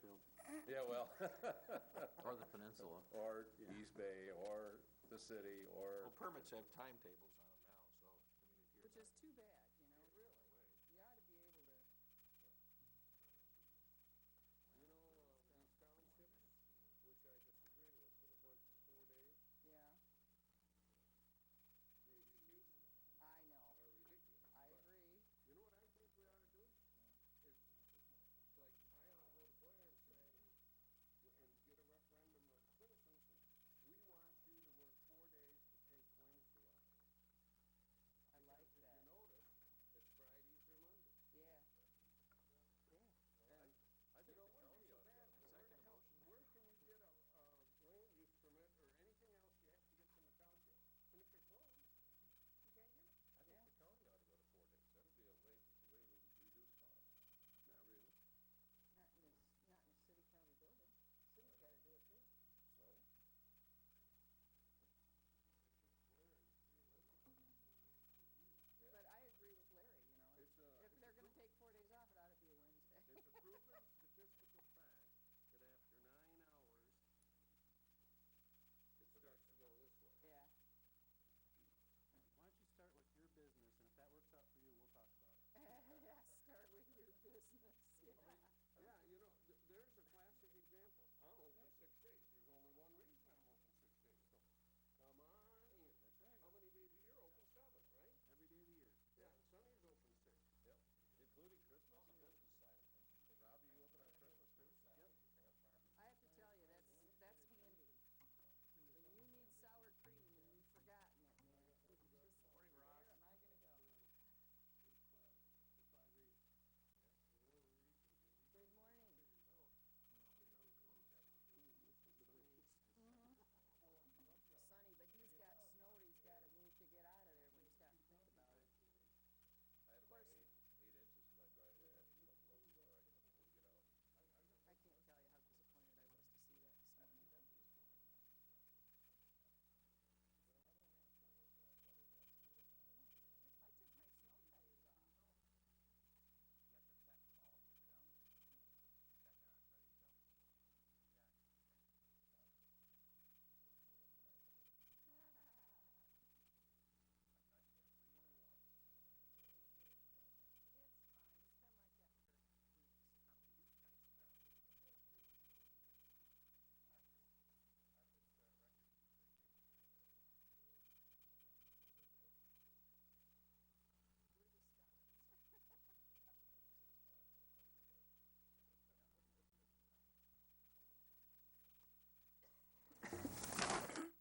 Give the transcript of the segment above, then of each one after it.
Fairfield. Yeah, well. Or the peninsula. Or East Bay, or the city, or. Well, permits have timetables on them now, so, I mean, if you're. Which is too bad, really. You ought to be able to. You know, these townships, which I disagree with, but it went to 4 days, Yeah, the excuses I know. are ridiculous. I But agree. you know what I think we ought to do? Is, like, I ought to go to Blair and say, and get a referendum of citizens, we want you to work 4 days to take Wednesday off. I like Because that. if you notice, it's Fridays or Mondays. Yeah. Yeah. And, I think you know, the it wouldn't be county so ought to bad, go but where the hell, where can you get a land use permit or anything else you have to get from the township? And if they're closed, you can't get it. I think the county ought to go to 4 days. That'll be a way we reduce costs. Not really. Not in a city county building. City's gotta do it too. So, But I agree with Larry, It's if they're gonna take 4 days off, it ought to be a Wednesday. It's a proven statistical fact that after 9 hours, it starts to go this way. Yeah. Why don't you start with your business, and if that works out for you, we'll talk about it. Yeah, start with your business, yeah. Yeah, you know, there's a classic example. I'm open 6 days. There's only one reason I'm open 6 days. So, come on in. That's right. How many days a year? Open 7, right? Every day of the year. Yeah, and Sunny's open 6. yep, including Christmas. On the business side of things. Rob, are you open on Christmas too? Yep. I have to tell you, that's handy. When you need sour cream and you've forgotten it, man. You can just, Morning, Rob. where am I gonna go? Good morning. Sunny, but he's got snow he's gotta move to get out of there when you stop and think about it. I had about 8 inches in my driveway. I had to plug it up before I could get out. I can't tell you how disappointed I was to see that this morning. I took my snow tires off. It's fine.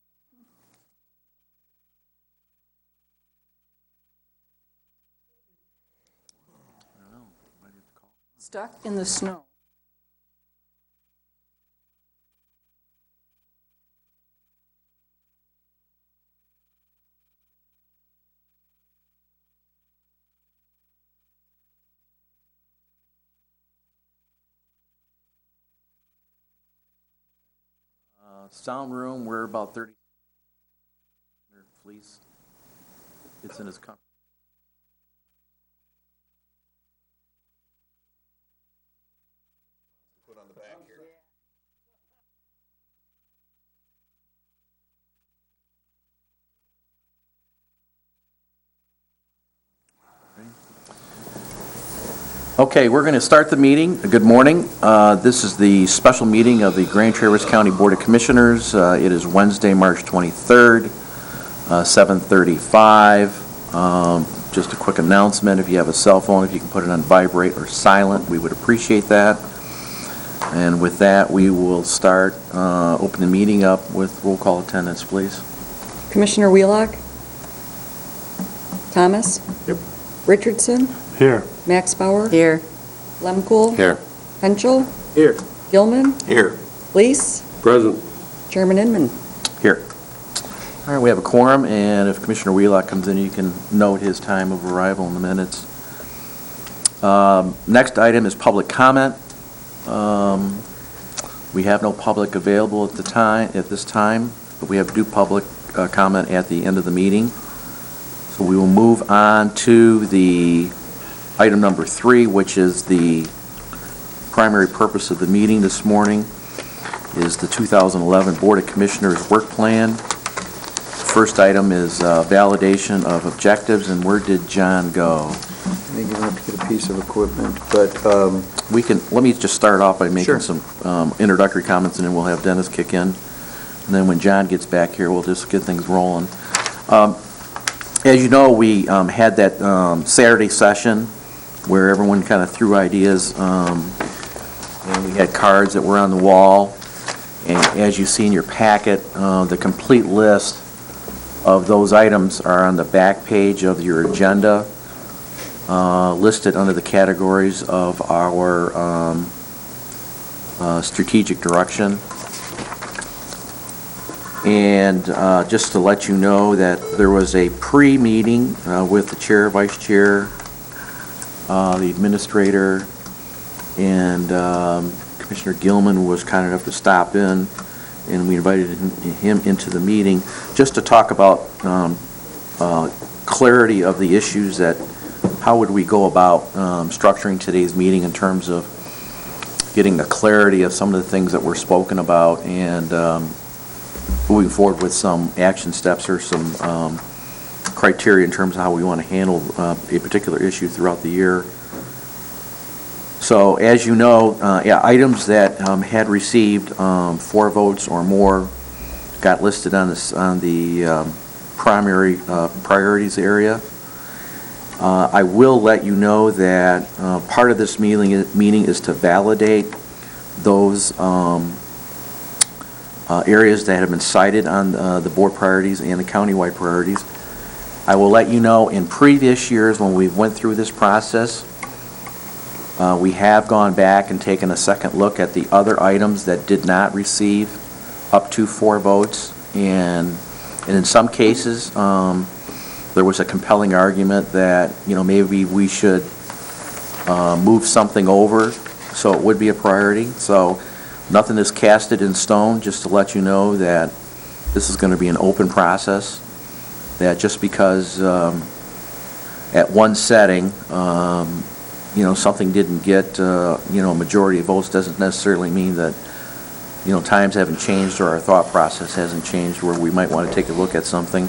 It's been like that for weeks. We're the stars. I don't know, might have to call. Stuck in the snow. Sound room, we're about 30. Fleece. It's in his com. Put on the back here. Yeah. Okay, we're going to start the meeting. Good morning. This is the special meeting of the Grand Traverse County Board of Commissioners. It is Wednesday, March 23rd, 7:35. Just a quick announcement, if you have a cell phone, if you can put it on vibrate or silent, we would appreciate that. And with that, we will start, open the meeting up with roll call attendance, please. Commissioner Wheelock? Thomas? Yep. Richardson? Here. Max Bauer? Here. Lemkool? Here. Henschel? Here. Gilman? Here. Lees? Present. Chairman Inman? Here. All right, we have a quorum, and if Commissioner Wheelock comes in, you can note his time of arrival in the minutes. Next item is public comment. We have no public available at this time, but we have due public comment at the end of the meeting. So we will move on to the item number 3, which is the primary purpose of the meeting this morning is the 2011 Board of Commissioners Work Plan. First item is validation of objectives, and where did John go? I think you have to get a piece of equipment, but, Let me just start off by making Sure. some introductory comments, and then we'll have Dennis kick in. And then when John gets back here, we'll just get things rolling. As you know, we had that Saturday session where everyone kind of threw ideas, and we had cards that were on the wall. And as you see in your packet, the complete list of those items are on the back page of your agenda, listed under the categories of our strategic direction. And just to let you know that there was a pre-meeting with the chair, vice chair, the administrator, and Commissioner Gilman was kind enough to stop in, and we invited him into the meeting just to talk about clarity of the issues, that how would we go about structuring today's meeting in terms of getting the clarity of some of the things that were spoken about, and moving forward with some action steps or some criteria in terms of how we want to handle a particular issue throughout the year. So, as you know, items that had received 4 votes or more got listed on the primary priorities area. I will let you know that part of this meeting is to validate those areas that have been cited on the board priorities and the countywide priorities. I will let you know, in previous years when we went through this process, we have gone back and taken a second look at the other items that did not receive up to 4 votes, and in some cases, there was a compelling argument that, maybe we should move something over so it would be a priority. So nothing is casted in stone, just to let you know that this is going to be an open process, that just because at one setting, something didn't get, a majority of votes doesn't necessarily mean that, times haven't changed or our thought process hasn't changed where we might want to take a look at something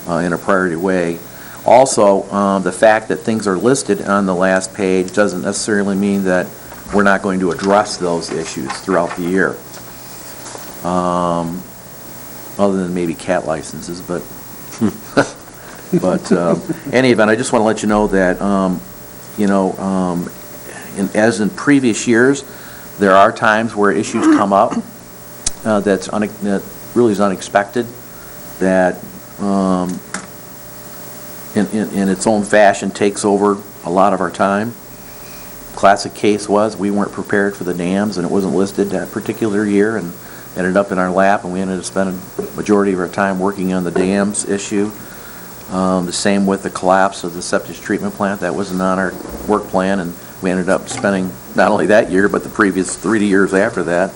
in a priority way. Also, the fact that things are listed on the last page doesn't necessarily mean that we're not going to address those issues throughout the year. Other than maybe cat licenses, but any event, I just want to let you know that as in previous years, there are times where issues come up that really is unexpected, that in its own fashion takes over a lot of our time. Classic case was we weren't prepared for the dams, and it wasn't listed that particular year, and ended up in our lap, and we ended up spending the majority of our time working on the dams issue. The same with the collapse of the septic treatment plant. That wasn't on our work plan, and we ended up spending not only that year, but the previous 3 years after that,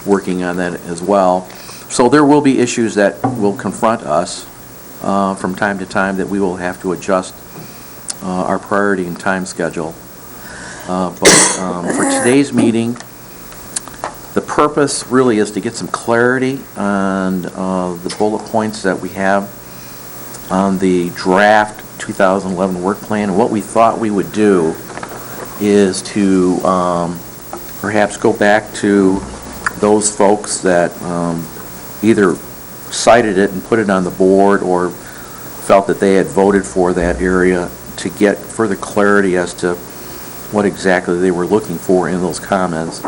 working on that as well. So there will be issues that will confront us from time to time that we will have to adjust our priority and time schedule. But for today's meeting, the purpose really is to get some clarity on the bullet points that we have on the draft 2011 work plan. And what we thought we would do is to perhaps go back to those folks that either cited it and put it on the board or felt that they had voted for that area, to get further clarity as to what exactly they were looking for in those comments.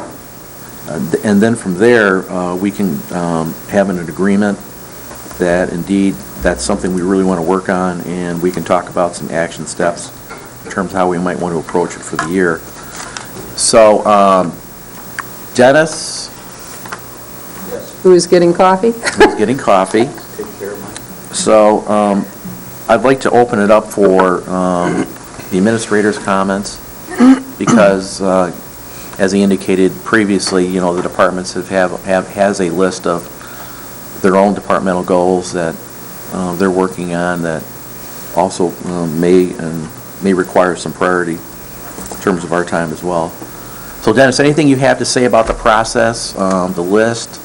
And then from there, we can have an agreement that indeed that's something we really want to work on, and we can talk about some action steps in terms of how we might want to approach it for the year. So, Dennis? Who's getting coffee? Who's getting coffee? take care of mine. So, I'd like to open it up for the administrator's comments, because as he indicated previously, the departments has a list of their own departmental goals that they're working on that also may require some priority in terms of our time as well. So Dennis, anything you have to say about the process, the list,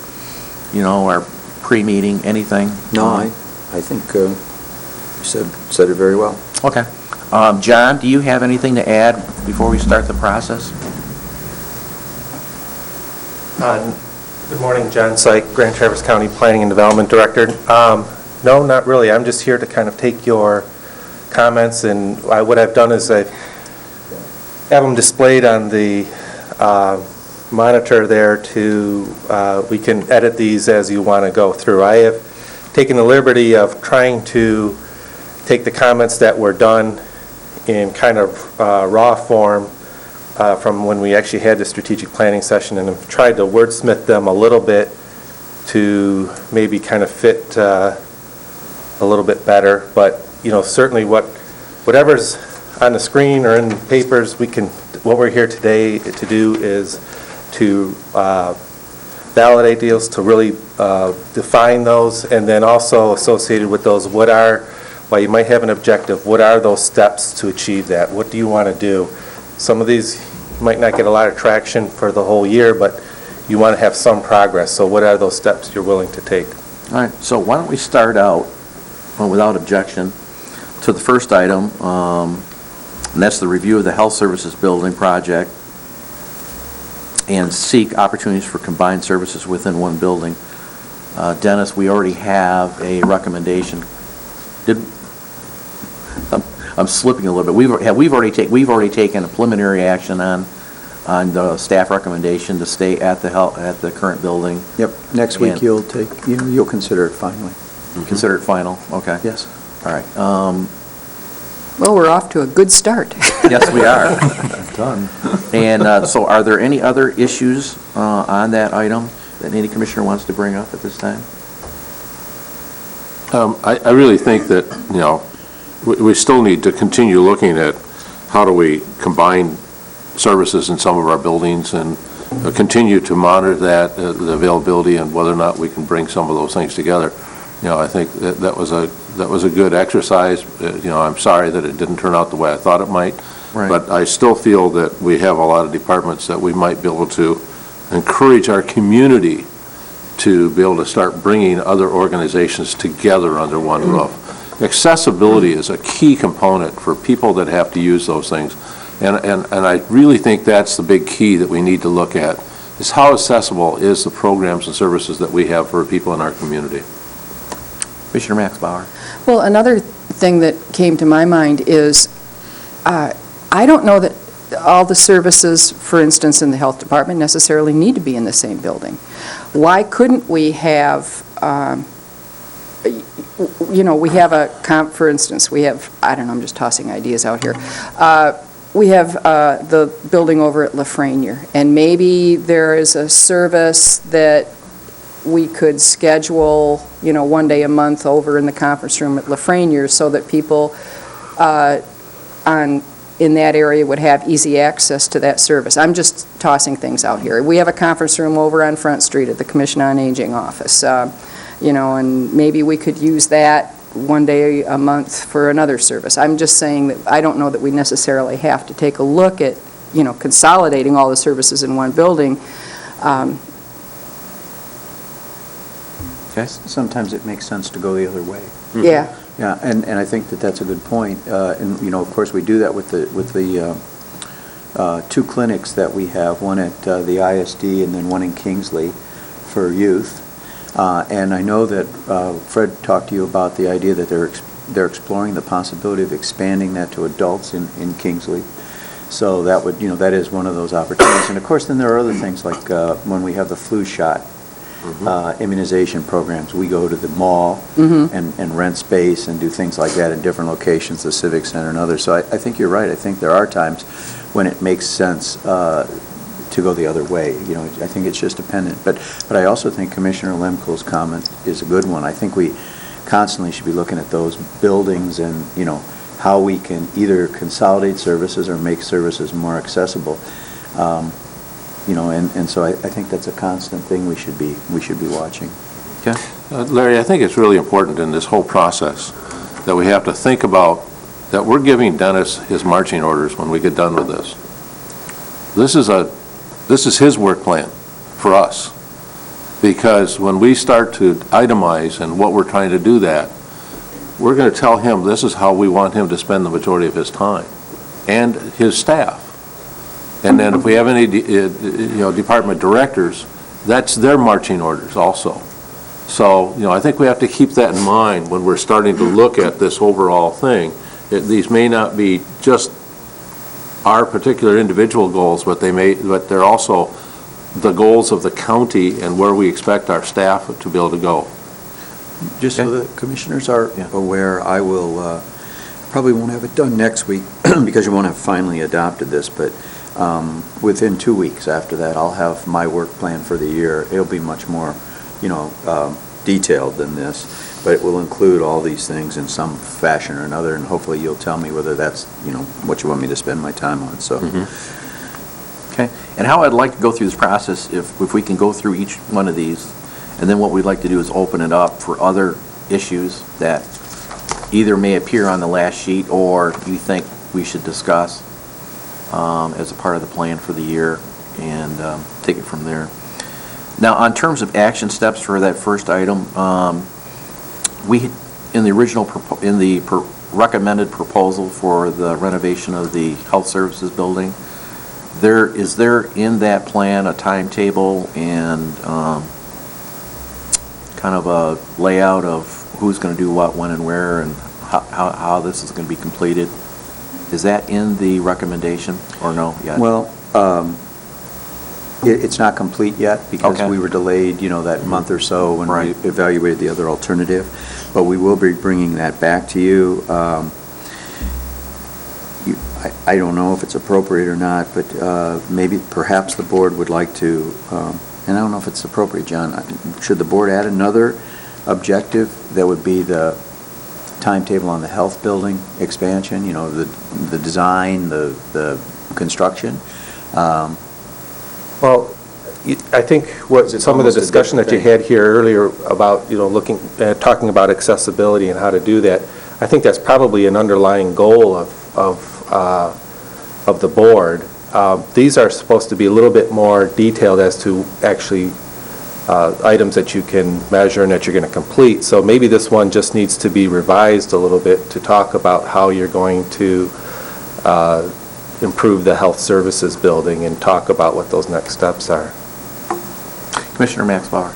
our pre-meeting, anything? No, I think you said it very well. Okay. John, do you have anything to add before we start the process? Good morning, John Syke, Grand Traverse County Planning and Development Director. No, not really. I'm just here to kind of take your comments, and what I've done is I have them displayed on the monitor there we can edit these as you want to go through. I have taken the liberty of trying to take the comments that were done in kind of raw form from when we actually had the strategic planning session, and have tried to wordsmith them a little bit to maybe kind of fit a little bit better. But certainly whatever's on the screen or in papers, what we're here today to do is to validate deals, to really define those, and then also associated with those, while you might have an objective, what are those steps to achieve that? What do you want to do? Some of these might not get a lot of traction for the whole year, but you want to have some progress. So what are those steps you're willing to take? All right, so why don't we start out, without objection, to the first item, and that's the review of the health services building project and seek opportunities for combined services within one building. Dennis, we already have a recommendation. I'm slipping a little bit. We've already taken a preliminary action on the staff recommendation to stay at the current building. Yep, next week you'll consider it finally. Consider it final, okay. Yes. All right. Well, we're off to a good start. Yes, we are. Done. And so are there any other issues on that item that any commissioner wants to bring up at this time? I really think that, we still need to continue looking at how do we combine services in some of our buildings and continue to monitor the availability and whether or not we can bring some of those things together. I think that was a good exercise. I'm sorry that it didn't turn out the way I thought it might. Right. But I still feel that we have a lot of departments that we might be able to encourage our community to be able to start bringing other organizations together under one roof. Accessibility is a key component for people that have to use those things. And I really think that's the big key that we need to look at, is how accessible is the programs and services that we have for people in our community. Commissioner Max Bauer. Well, another thing that came to my mind is, I don't know that all the services, for instance, in the health department necessarily need to be in the same building. Why couldn't we have, we have for instance, we have, I don't know, I'm just tossing ideas out here. We have the building over at Lafreniere, and maybe there is a service that we could schedule, one day a month over in the conference room at Lafreniere so that people in that area would have easy access to that service. I'm just tossing things out here. We have a conference room over on Front Street at the Commission on Aging office, and maybe we could use that one day a month for another service. I'm just saying that I don't know that we necessarily have to take a look at, consolidating all the services in one building. Okay. Sometimes it makes sense to go the other way. Yeah. Yeah, and I think that that's a good point. And, of course, we do that with the two clinics that we have, one at the ISD and then one in Kingsley for youth. And I know that Fred talked to you about the idea that they're exploring the possibility of expanding that to adults in Kingsley. So that would, that is one of those opportunities. And, of course, then there are other things like when we have the flu shot. Immunization programs. We go to the mall and rent space and do things like that in different locations, the Civic Center and others. So I think you're right. I think there are times when it makes sense to go the other way. I think it's just dependent. But I also think Commissioner Lemko's comment is a good one. I think we constantly should be looking at those buildings and, how we can either consolidate services or make services more accessible. And so I think that's a constant thing we should be watching. Okay. Larry, I think it's really important in this whole process that we have to think about that we're giving Dennis his marching orders when we get done with this. This is a This is his work plan for us. Because when we start to itemize and what we're trying to do that, we're going to tell him this is how we want him to spend the majority of his time and his staff. And then if we have any, department directors, that's their marching orders also. So, I think we have to keep that in mind when we're starting to look at this overall thing. These may not be just our particular individual goals, but but they're also the goals of the county and where we expect our staff to be able to go. Just so the commissioners are aware, I will, probably won't have it done next week because you won't have finally adopted this, but within 2 weeks after that, I'll have my work plan for the year. It'll be much more, detailed than this, but it will include all these things in some fashion or another, and hopefully you'll tell me whether that's, what you want me to spend my time on, so. Okay, and how I'd like to go through this process, if we can go through each one of these, and then what we'd like to do is open it up for other issues that either may appear on the last sheet or you think we should discuss as a part of the plan for the year, and take it from there. Now, on terms of action steps for that first item, we, in the original, recommended proposal for the renovation of the health services building, is there in that plan a timetable and kind of a layout of who's going to do what, when, and where, and how this is going to be completed? Is that in the recommendation, or no yet? Well, it's not complete yet because Okay. we were delayed, that month or so when Right. we evaluated the other alternative, but we will be bringing that back to you. I don't know if it's appropriate or not, but perhaps the board would like to, and I don't know if it's appropriate, John, should the board add another objective that would be the timetable on the health building expansion, the design, the construction? Well, I think some of the discussion that you had here earlier about, talking about accessibility and how to do that, I think that's probably an underlying goal of the board. These are supposed to be a little bit more detailed as to actually items that you can measure and that you're going to complete. So maybe this one just needs to be revised a little bit to talk about how you're going to improve the health services building and talk about what those next steps are. Commissioner Max Bauer.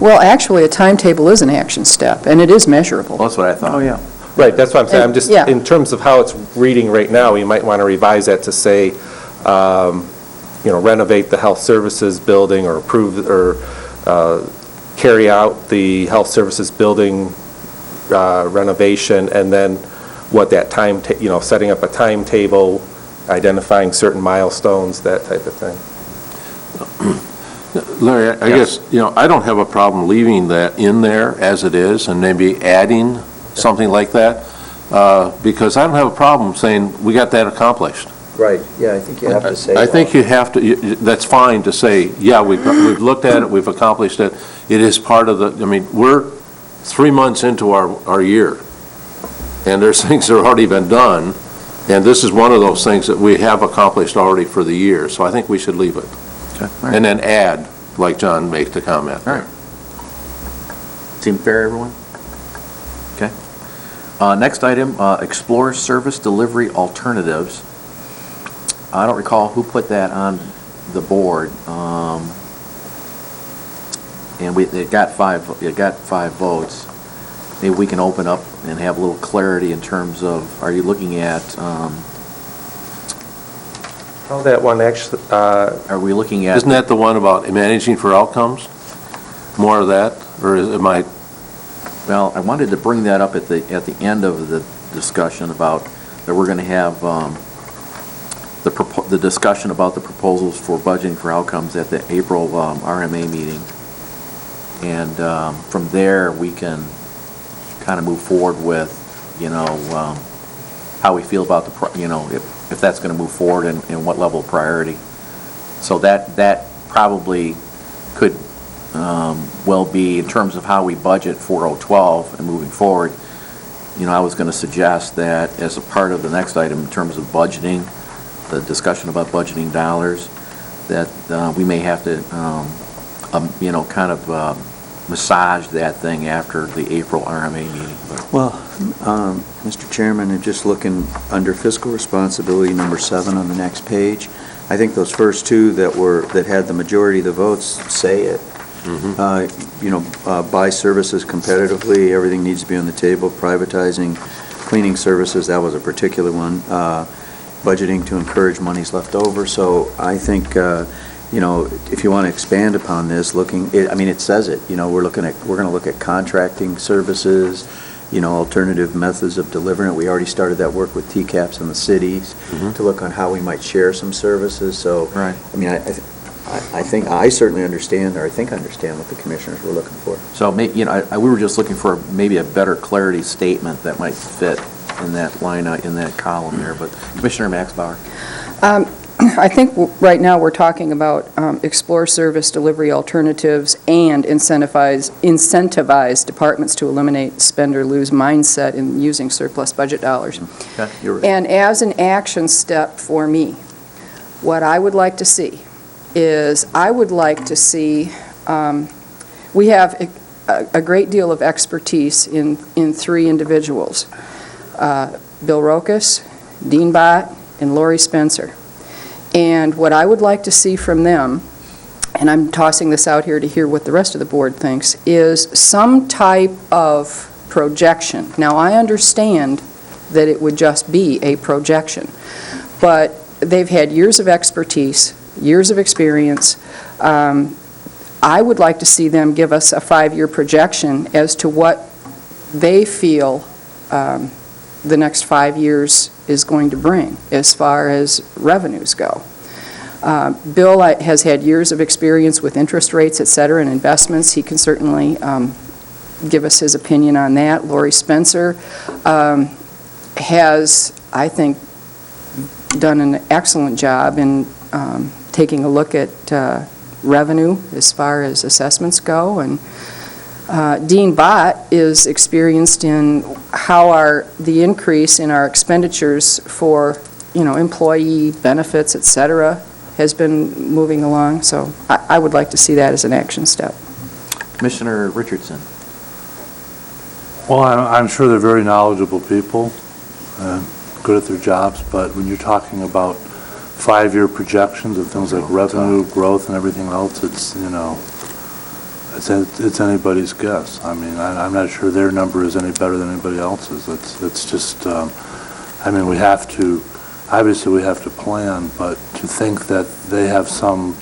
Well, actually, a timetable is an action step, and it is measurable. Well, that's what I thought. Oh, yeah. Right, that's what I'm saying. I'm just, Yeah. in terms of how it's reading right now, we might want to revise that to say, renovate the health services building or carry out the health services building renovation, and then what that setting up a timetable, identifying certain milestones, that type of thing. Larry, I guess, I don't have a problem leaving that in there as it is and maybe adding something like that, because I don't have a problem saying we got that accomplished. Right, yeah, I think you have to say. I think you have to, that's fine to say, yeah, we've looked at it, we've accomplished it, it is part of we're 3 months into our year, and there's things that have already been done, and this is one of those things that we have accomplished already for the year, so I think we should leave it. Okay. All right. And then add, like John made the comment. All right. Seem fair, everyone? Okay. Next item, explore service delivery alternatives. I don't recall who put that on the board, and it got five votes. Maybe we can open up and have a little clarity in terms of, are you looking at, How that one actually, are we looking at? Isn't that the one about managing for outcomes? More of that, or am I? Well, I wanted to bring that up at the end of the discussion about that we're going to have the discussion about the proposals for budgeting for outcomes at the April RMA meeting, and from there we can kind of move forward with how we feel about if that's going to move forward and what level of priority. So that probably could well be in terms of how we budget for 2012 and moving forward. I was going to suggest that as a part of the next item in terms of budgeting, the discussion about budgeting dollars, that we may have to, kind of massage that thing after the April RMA meeting. But Well, Mr. Chairman, and just looking under fiscal responsibility number 7 on the next page, I think those first two that had the majority of the votes say it. Buy services competitively, everything needs to be on the table, privatizing cleaning services, that was a particular one, budgeting to encourage monies left over. So I think, if you want to expand upon this, it says it, we're going to look at contracting services, alternative methods of delivering it. We already started that work with TCAPS in the cities to look on how we might share some services. So, Right. I think I certainly understand, or I think I understand what the commissioners were looking for. So, we were just looking for maybe a better clarity statement that might fit in that line, in that column there. But Commissioner Max Bauer. I think right now we're talking about explore service delivery alternatives and incentivize departments to eliminate spend or lose mindset in using surplus budget dollars. Okay, you're right. And as an action step for me, what I would like to see is we have a great deal of expertise in 3 individuals, Bill Rokas, Dean Bott, and Lori Spencer. And what I would like to see from them, and I'm tossing this out here to hear what the rest of the board thinks, is some type of projection. Now, I understand that it would just be a projection, but they've had years of expertise, years of experience. I would like to see them give us a 5-year projection as to what they feel the next 5 years is going to bring as far as revenues go. Bill has had years of experience with interest rates, et cetera, and investments. He can certainly give us his opinion on that. Lori Spencer has, I think, done an excellent job in taking a look at revenue as far as assessments go, and Dean Bott is experienced in how the increase in our expenditures for, employee benefits, et cetera, has been moving along. So I would like to see that as an action step. Commissioner Richardson. Well, I'm sure they're very knowledgeable people, good at their jobs, but when you're talking about 5-year projections of things like revenue, growth, and everything else, it's anybody's guess. I mean, I'm not sure their number is any better than anybody else's. It's just, we have to, obviously we have to plan, but to think that they have some,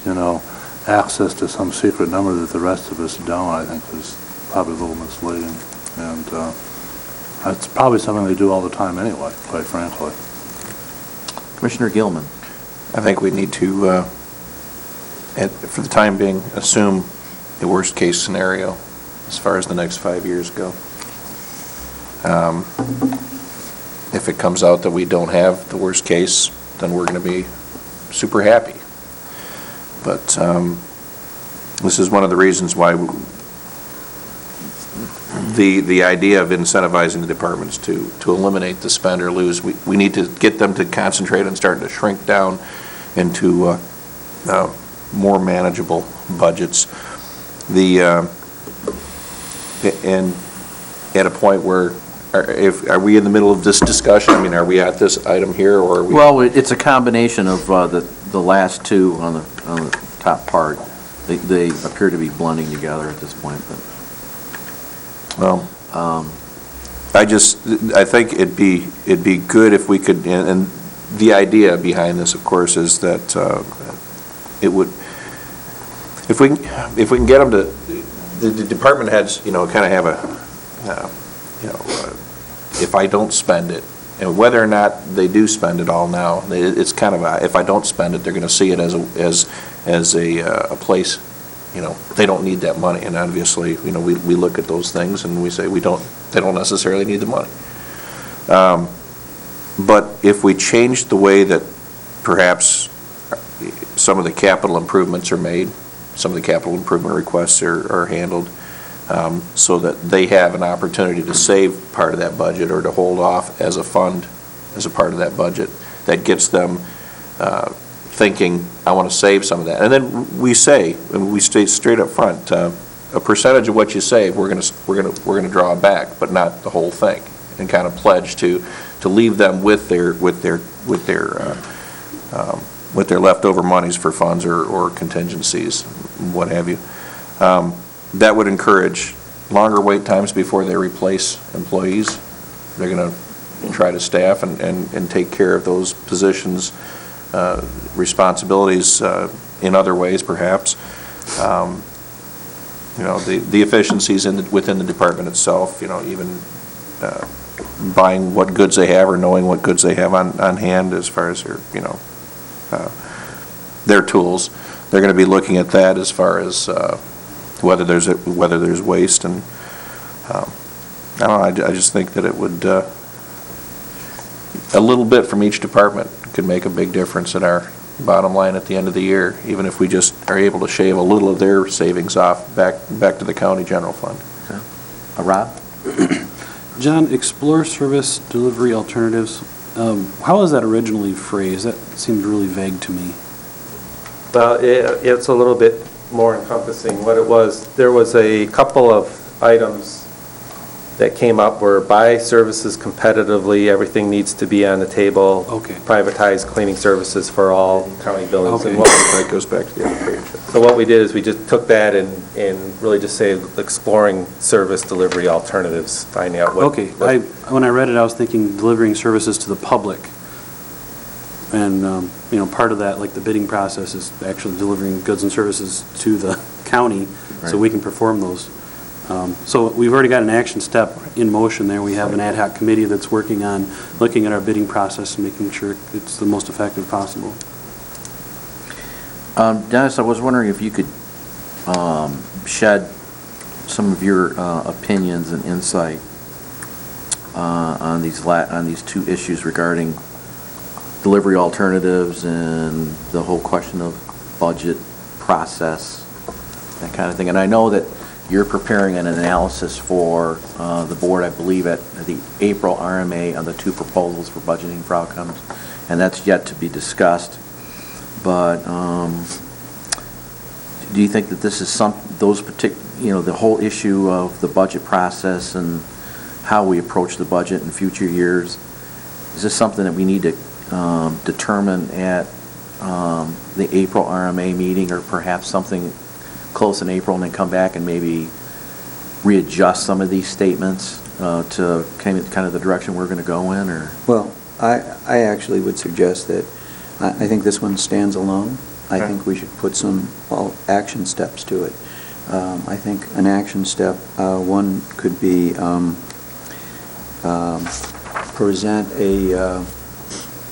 access to some secret number that the rest of us don't, I think is probably a little misleading. And it's probably something they do all the time anyway, quite frankly. Commissioner Gilman. I think we need to, for the time being, assume the worst-case scenario as far as the next 5 years go. If it comes out that we don't have the worst case, then we're going to be super happy. But this is one of the reasons why the idea of incentivizing the departments to eliminate the spend or lose, we need to get them to concentrate on starting to shrink down into more manageable budgets. And at a point where, are we in the middle of this discussion? I mean, are we at this item here, or are we? Well, it's a combination of the last two on the top part. They appear to be blending together at this point, but. Well, I think it'd be good if we could, and the idea behind this, of course, is that it would, if we can get them to, the department heads, kind of have a, if I don't spend it, and whether or not they do spend it all now, it's kind of if I don't spend it, they're going to see it as a place. They don't need that money, and obviously, we look at those things and we say they don't necessarily need the money. But if we change the way that perhaps some of the capital improvements are made, some of the capital improvement requests are handled, so that they have an opportunity to save part of that budget or to hold off as a fund, as a part of that budget, that gets them thinking, I want to save some of that. And then we say, and we state straight up front, a percentage of what you save, we're going to draw it back, but not the whole thing, and kind of pledge to leave them with their leftover monies for funds or contingencies, what have you. That would encourage longer wait times before they replace employees. They're going to try to staff and take care of those positions, responsibilities in other ways, perhaps. The efficiencies within the department itself, even buying what goods they have or knowing what goods they have on hand as far as their tools. They're going to be looking at that as far as whether there's waste, and I don't know, I just think that it would, a little bit from each department could make a big difference in our bottom line at the end of the year, even if we just are able to shave a little of their savings off back to the county general fund. Rob? John, explore service delivery alternatives. How was that originally phrased? That seemed really vague to me. Well, it's a little bit more encompassing. What it was, there was a couple of items that came up where buy services competitively, everything needs to be on the table. Okay. Privatize cleaning services for all county buildings. Okay. And That goes back to the other page. so what we did is we just took that and really just say exploring service delivery alternatives, finding out what. Okay, when I read it, I was thinking delivering services to the public. And, part of that, like the bidding process, is actually delivering goods and services to the county so we can perform those. So we've already got an action step in motion there. We have an ad hoc committee that's working on looking at our bidding process and making sure it's the most effective possible. Dennis, I was wondering if you could shed some of your opinions and insight on these two issues regarding delivery alternatives and the whole question of budget process, that kind of thing. And I know that you're preparing an analysis for the board, I believe, at the April RMA on the two proposals for budgeting for outcomes, and that's yet to be discussed. But do you think that this is the whole issue of the budget process and how we approach the budget in future years, is this something that we need to determine at the April RMA meeting, or perhaps something close in April and then come back and maybe readjust some of these statements to kind of the direction we're going to go in? Or Well, I actually would suggest that I think this one stands alone. I think we should put some action steps to it. I think an action step, one could be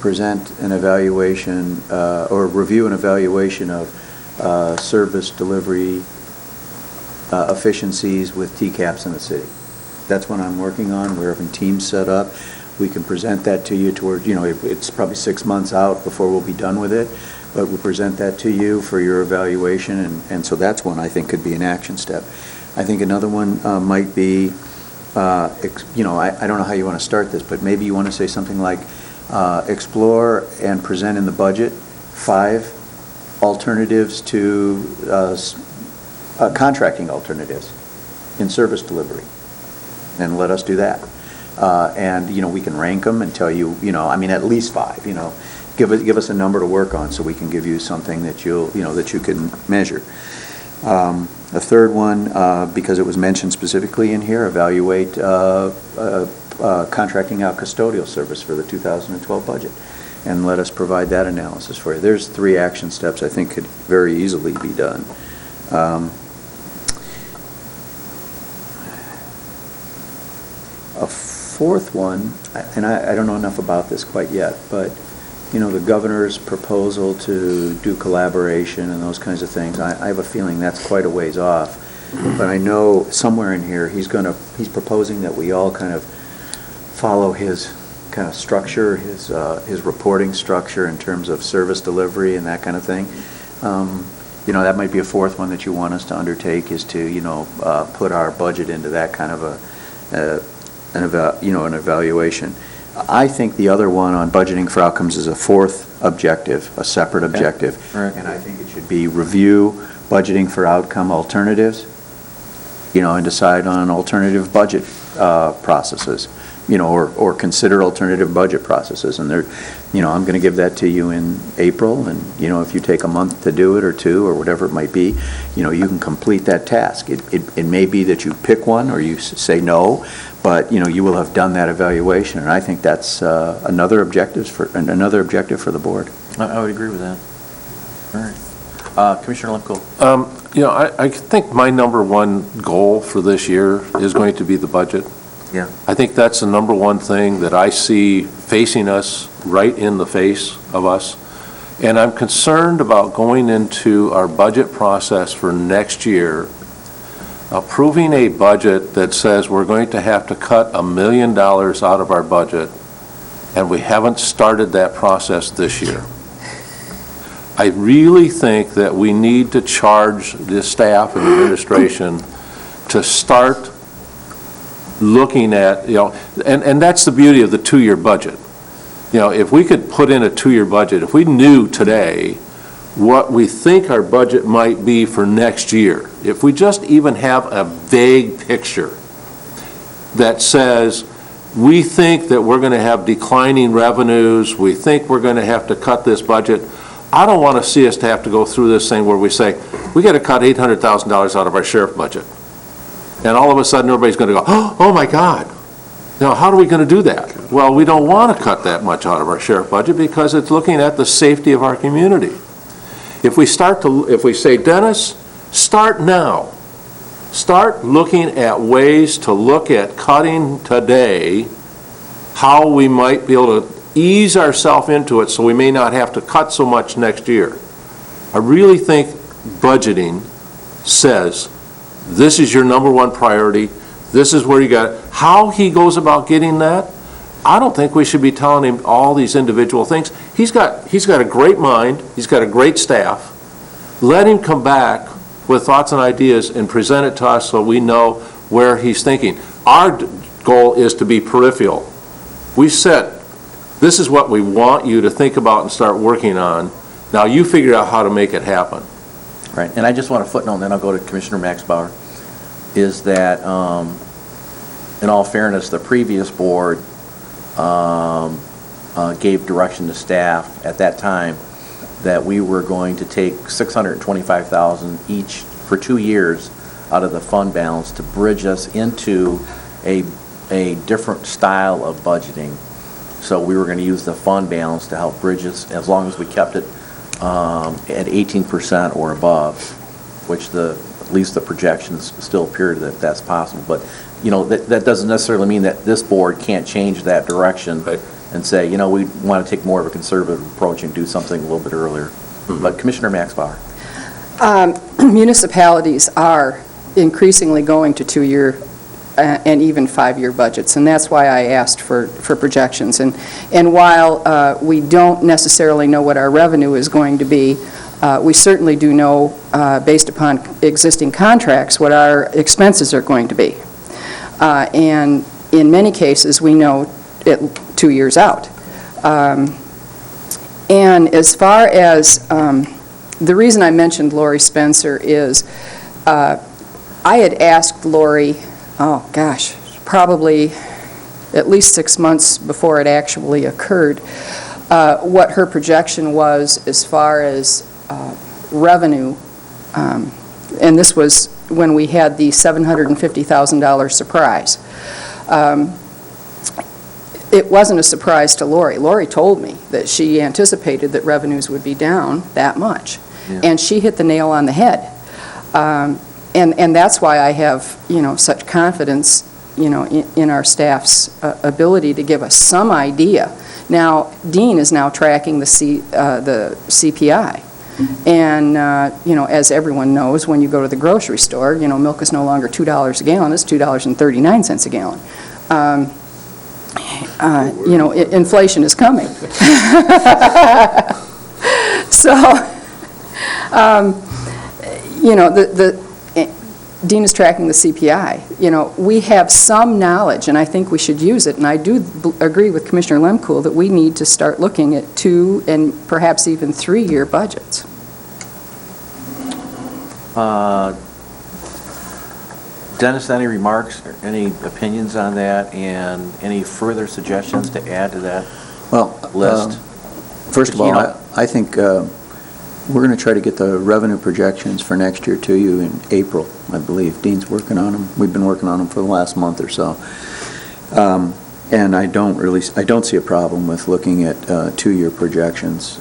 present an evaluation or review an evaluation of service delivery efficiencies with TCAPs in the city. That's what I'm working on. We're having teams set up. We can present that to you toward, it's probably 6 months out before we'll be done with it, but we'll present that to you for your evaluation, and so that's one I think could be an action step. I think another one might be, I don't know how you want to start this, but maybe you want to say something like, explore and present in the budget 5 alternatives to contracting alternatives in service delivery, and let us do that. And we can rank them and tell you, at least 5. Give us a number to work on so we can give you something that you can measure. A third one, because it was mentioned specifically in here, evaluate contracting out custodial service for the 2012 budget, and let us provide that analysis for you. There's 3 action steps I think could very easily be done. A fourth one, and I don't know enough about this quite yet, but the governor's proposal to do collaboration and those kinds of things, I have a feeling that's quite a ways off. But I know somewhere in here he's proposing that we all kind of follow his kind of structure, his reporting structure in terms of service delivery and that kind of thing. That might be a fourth one that you want us to undertake, is to put our budget into that kind of an evaluation. I think the other one on budgeting for outcomes is a fourth objective, a separate objective. All right. And I think it should be review budgeting for outcome alternatives, and decide on alternative budget processes, or consider alternative budget processes. And I'm going to give that to you in April, and, if you take a month to do it or two or whatever it might be, you can complete that task. It may be that you pick one or you say no, but, you will have done that evaluation, and I think that's another objective for the board. I would agree with that. All right. Commissioner Lemko. I think my number one goal for this year is going to be the budget. Yeah. I think that's the number one thing that I see facing us right in the face of us. And I'm concerned about going into our budget process for next year, approving a budget that says we're going to have to cut $1 million out of our budget, and we haven't started that process this year. I really think that we need to charge the staff and administration to start looking at, and that's the beauty of the two-year budget. If we could put in a two-year budget, if we knew today what we think our budget might be for next year, if we just even have a vague picture that says, we think that we're going to have declining revenues, we think we're going to have to cut this budget, I don't want to see us to have to go through this thing where we say, we got to cut $800,000 out of our sheriff budget. And all of a sudden, everybody's going to go, oh my God, how are we going to do that? Well, we don't want to cut that much out of our sheriff budget because it's looking at the safety of our community. If we say, Dennis, start now. Start looking at ways to look at cutting today, how we might be able to ease ourselves into it so we may not have to cut so much next year. I really think budgeting says, this is your number one priority, this is where you got it. How he goes about getting that, I don't think we should be telling him all these individual things. He's got a great mind, he's got a great staff. Let him come back with thoughts and ideas and present it to us so we know where he's thinking. Our goal is to be peripheral. We said, this is what we want you to think about and start working on. Now you figure out how to make it happen. Right, and I just want to footnote, and then I'll go to Commissioner Max Bauer, is that, in all fairness, the previous board gave direction to staff at that time that we were going to take $625,000 each for 2 years out of the fund balance to bridge us into a different style of budgeting. So we were going to use the fund balance to help bridge us, as long as we kept it at 18% or above, which at least the projections still appear that that's possible. But, that doesn't necessarily mean that this board can't change that direction. Right. And say, we want to take more of a conservative approach and do something a little bit earlier. Mm-hmm. But Commissioner Max Bauer. Municipalities are increasingly going to 2-year and even 5-year budgets, and that's why I asked for projections. And while we don't necessarily know what our revenue is going to be, we certainly do know, based upon existing contracts, what our expenses are going to be. And in many cases, we know it 2 years out. And as far as the reason I mentioned Lori Spencer is I had asked Lori, probably at least 6 months before it actually occurred, what her projection was as far as revenue, and this was when we had the $750,000 surprise. It wasn't a surprise to Lori. Lori told me that she anticipated that revenues would be down that much. Yeah. And she hit the nail on the head. And that's why I have, such confidence, in our staff's ability to give us some idea. Now, Dean is now tracking the CPI. And, as everyone knows, when you go to the grocery store, milk is no longer $2 a gallon, it's $2.39 a gallon. Inflation is coming. So, Dean is tracking the CPI. You know, we have some knowledge, and I think we should use it, and I do agree with Commissioner Lemkool that we need to start looking at 2 and perhaps even 3-year budgets. Dennis, any remarks, or any opinions on that, and any further suggestions to add to that Well, list? First of You all, know- I think we're going to try to get the revenue projections for next year to you in April, I believe. Dean's working on them. We've been working on them for the last month or so. And I don't see a problem with looking at 2-year projections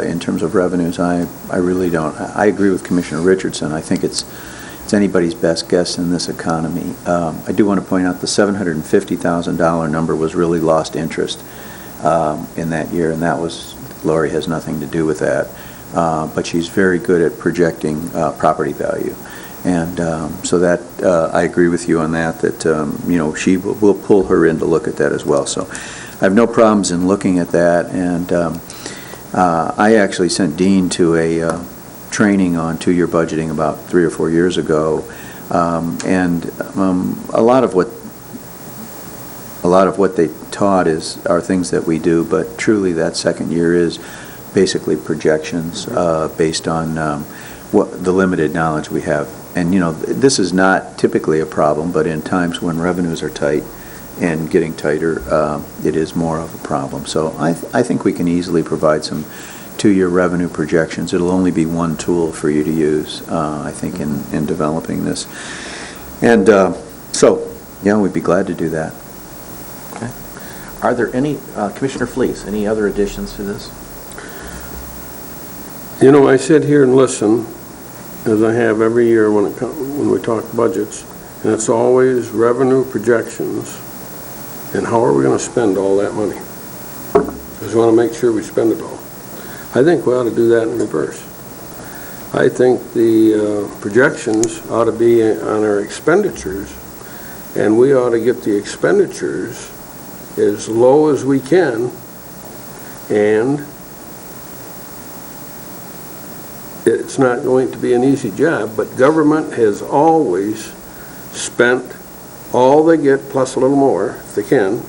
in terms of revenues. I really don't. I agree with Commissioner Richardson. I think it's anybody's best guess in this economy. I do want to point out the $750,000 number was really lost interest in that year, and that was, Lori has nothing to do with that. But she's very good at projecting property value. And so that, I agree with you on that, you know, we'll pull her in to look at that as well. So I have no problems in looking at that. And I actually sent Dean to a training on 2-year budgeting about 3 or 4 years ago. And a lot of what they taught are things that we do, but truly that second year is basically projections based on the limited knowledge we have. And, you know, this is not typically a problem, but in times when revenues are tight and getting tighter, it is more of a problem. So I think we can easily provide some 2-year revenue projections. It'll only be one tool for you to use, I think, in developing this. And so, yeah, we'd be glad to do that. Okay. Are there any, Commissioner Fleece, any other additions to this? You know, I sit here and listen, as I have every year when we talk budgets, and it's always revenue projections, and how are we going to spend all that money? Because we want to make sure we spend it all. I think we ought to do that in reverse. I think the projections ought to be on our expenditures, and we ought to get the expenditures as low as we can, and it's not going to be an easy job, but government has always spent all they get plus a little more, if they can,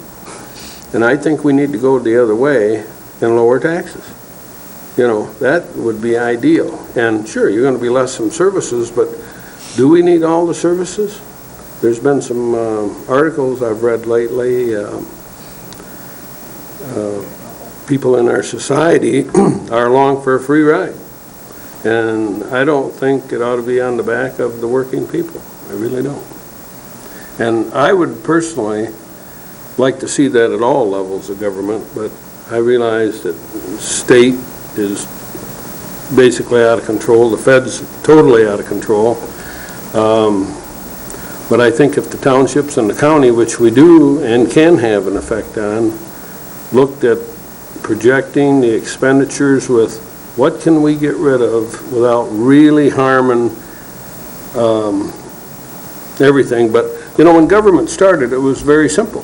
and I think we need to go the other way and lower taxes. You know, that would be ideal. And sure, you're going to be less in services, but do we need all the services? There's been some articles I've read lately. People in our society are along for a free ride. And I don't think it ought to be on the back of the working people. I really don't. And I would personally like to see that at all levels of government, but I realize that state is basically out of control. The Fed's totally out of control. But I think if the townships and the county, which we do and can have an effect on, looked at projecting the expenditures with what can we get rid of without really harming everything. But, you know, when government started, it was very simple.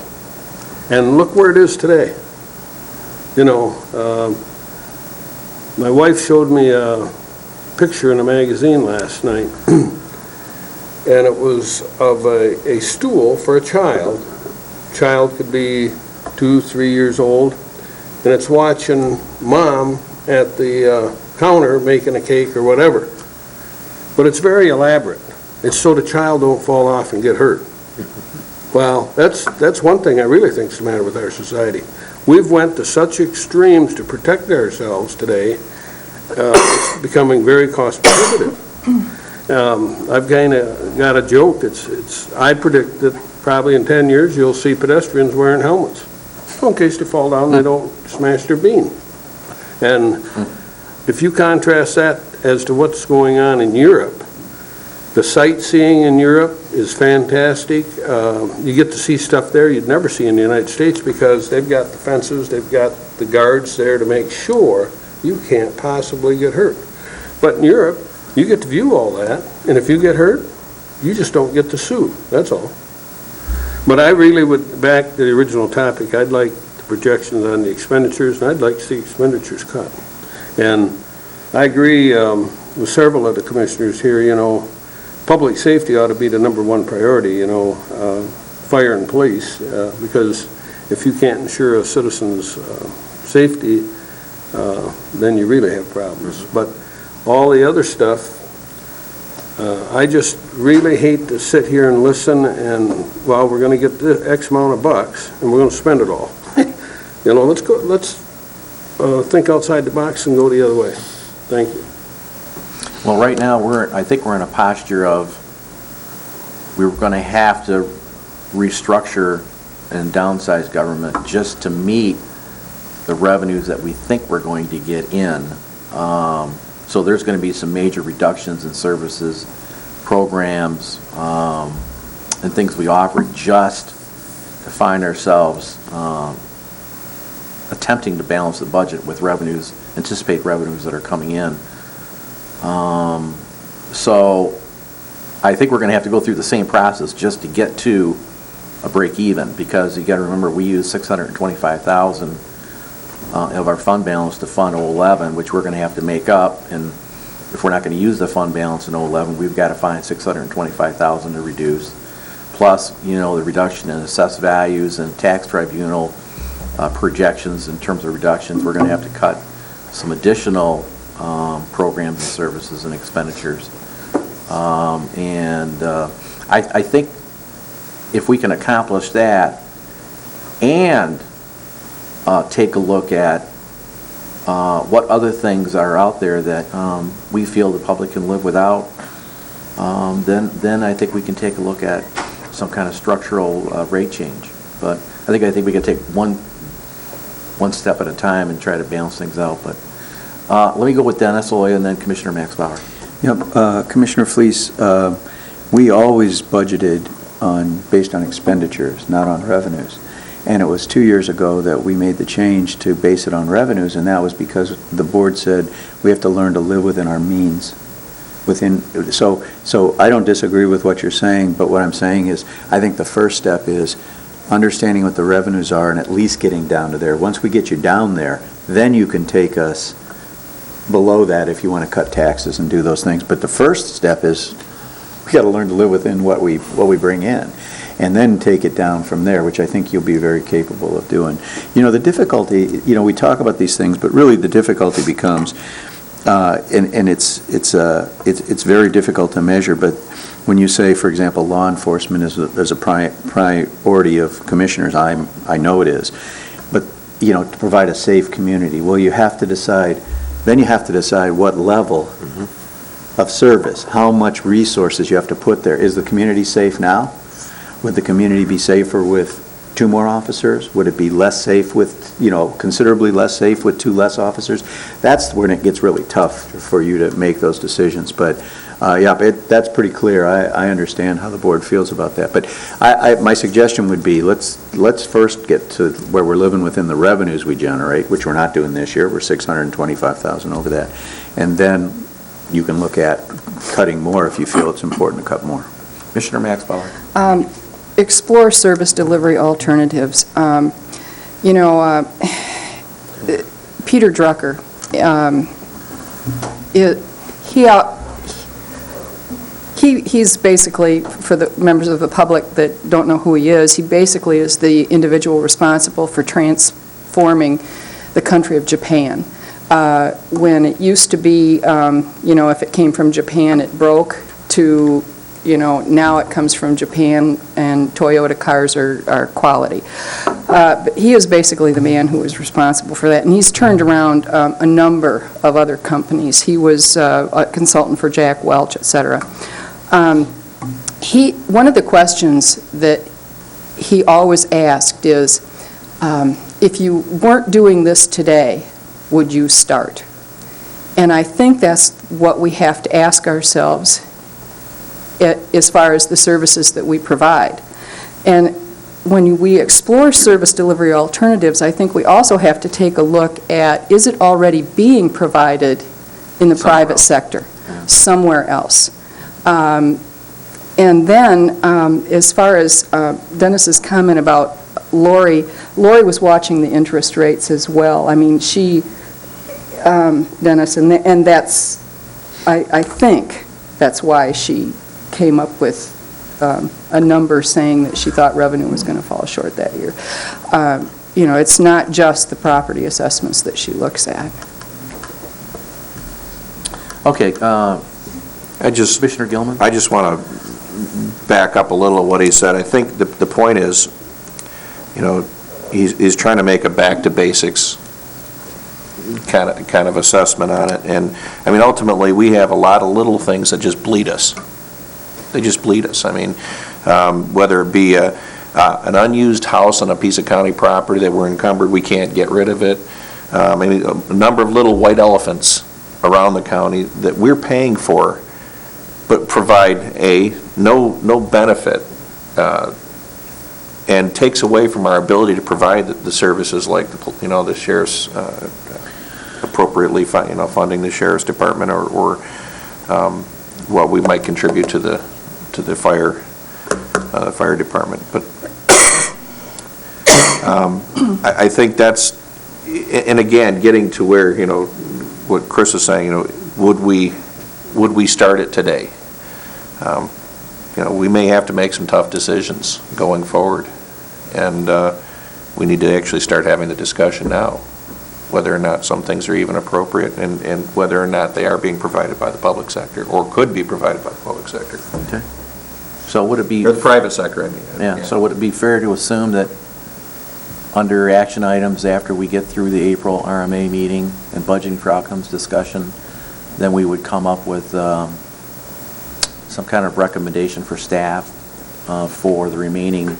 And look where it is today. You know, my wife showed me a picture in a magazine last night, and it was of a stool for a child. Child could be 2, 3 years old, and it's watching mom at the counter making a cake or whatever. But it's very elaborate. It's so the child don't fall off and get hurt. Well, that's one thing I really think is the matter with our society. We've went to such extremes to protect ourselves today, it's becoming very cost prohibitive. I've kind of got a joke. I predict that probably in 10 years you'll see pedestrians wearing helmets. In case they fall down, they don't smash their bean. And if you contrast that as to what's going on in Europe, the sightseeing in Europe is fantastic. You get to see stuff there you'd never see in the United States because they've got the fences, they've got the guards there to make sure you can't possibly get hurt. But in Europe, you get to view all that, and if you get hurt, you just don't get to sue, that's all. But I really would, back to the original topic, I'd like the projections on the expenditures, and I'd like to see expenditures cut. And I agree with several of the commissioners here, you know, public safety ought to be the number one priority, you know, fire and police, because if you can't ensure a citizen's safety, then you really have problems. But all the other stuff, I just really hate to sit here and listen and, well, we're going to get the X amount of bucks and we're going to spend it all. You know, let's think outside the box and go the other way. Thank you. Well, right now, I think we're in a posture of, we're going to have to restructure and downsize government just to meet the revenues that we think we're going to get in. So there's going to be some major reductions in services, programs, and things we offer just to find ourselves attempting to balance the budget with revenues, anticipate revenues that are coming in. So I think we're going to have to go through the same process just to get to a break even, because you got to remember, we use $625,000 of our fund balance to fund 011, which we're going to have to make up, and if we're not going to use the fund balance in 011, we've got to find $625,000 to reduce, plus, you know, the reduction in assessed values and tax tribunal projections in terms of reductions. We're going to have to cut some additional programs and services and expenditures. I think if we can accomplish that and take a look at what other things are out there that we feel the public can live without, then I think we can take a look at some kind of structural rate change. But I think we can take one step at a time and try to balance things out. But let me go with Dennis Loy and then Commissioner Max Bauer. Yep, Commissioner Fleece, we always budgeted based on expenditures, not on revenues. And it was 2 years ago that we made the change to base it on revenues, and that was because the board said we have to learn to live within our means. So I don't disagree with what you're saying, but what I'm saying is I think the first step is understanding what the revenues are and at least getting down to there. Once we get you down there, then you can take us below that if you want to cut taxes and do those things. But the first step is we got to learn to live within what we bring in, and then take it down from there, which I think you'll be very capable of doing. You know, the difficulty, you know, we talk about these things, but really the difficulty becomes, and it's very difficult to measure, but when you say, for example, law enforcement is a priority of commissioners, I know it is, but, you know, to provide a safe community, well, you have to decide what level of service, how much resources you have to put there. Is the community safe now? Would the community be safer with 2 more officers? Would it be less safe with, you know, considerably less safe with 2 less officers? That's when it gets really tough for you to make those decisions. But yeah, that's pretty clear. I understand how the board feels about that. But my suggestion would be let's first get to where we're living within the revenues we generate, which we're not doing this year. We're $625,000 over that. And then you can look at cutting more if you feel it's important to cut more. Commissioner Max Bauer. Explore service delivery alternatives. You know, Peter Drucker, he's basically, for the members of the public that don't know who he is basically is the individual responsible for transforming the country of Japan. When it used to be, you know, if it came from Japan, it broke, to, you know, now it comes from Japan and Toyota cars are quality. But he is basically the man who was responsible for that, and he's turned around a number of other companies. He was a consultant for Jack Welch, et cetera. One of the questions that he always asked is, if you weren't doing this today, would you start? And I think that's what we have to ask ourselves as far as the services that we provide. And when we explore service delivery alternatives, I think we also have to take a look at, is it already being provided in the private sector, somewhere else? And then, as far as Dennis's comment about Lori was watching the interest rates as well. I mean, she, Dennis, and that's, I think that's why she came up with a number saying that she thought revenue was going to fall short that year. You know, it's not just the property assessments that she looks at. Okay, Commissioner Gilman? I just want to back up a little of what he said. I think the point is, you know, he's trying to make a back to basics kind of assessment on it. And, I mean, ultimately, we have a lot of little things that just bleed us. They just bleed us. I mean, whether it be an unused house on a piece of county property that we're encumbered, we can't get rid of it. I mean, a number of little white elephants around the county that we're paying for, but provide no benefit, and takes away from our ability to provide the services like the sheriff's appropriately funding the sheriff's department or what we might contribute to the fire department. But I think that's, and again, getting to where, you know, what Chris is saying, you know, would we start it today? You know, we may have to make some tough decisions going forward, and we need to actually start having the discussion now, whether or not some things are even appropriate and whether or not they are being provided by the public sector or could be provided by the public sector. Okay. So would it be... Or the private sector, I mean. Yeah, so would it be fair to assume that under action items, after we get through the April RMA meeting and budgeting for outcomes discussion, then we would come up with some kind of recommendation for staff for the remaining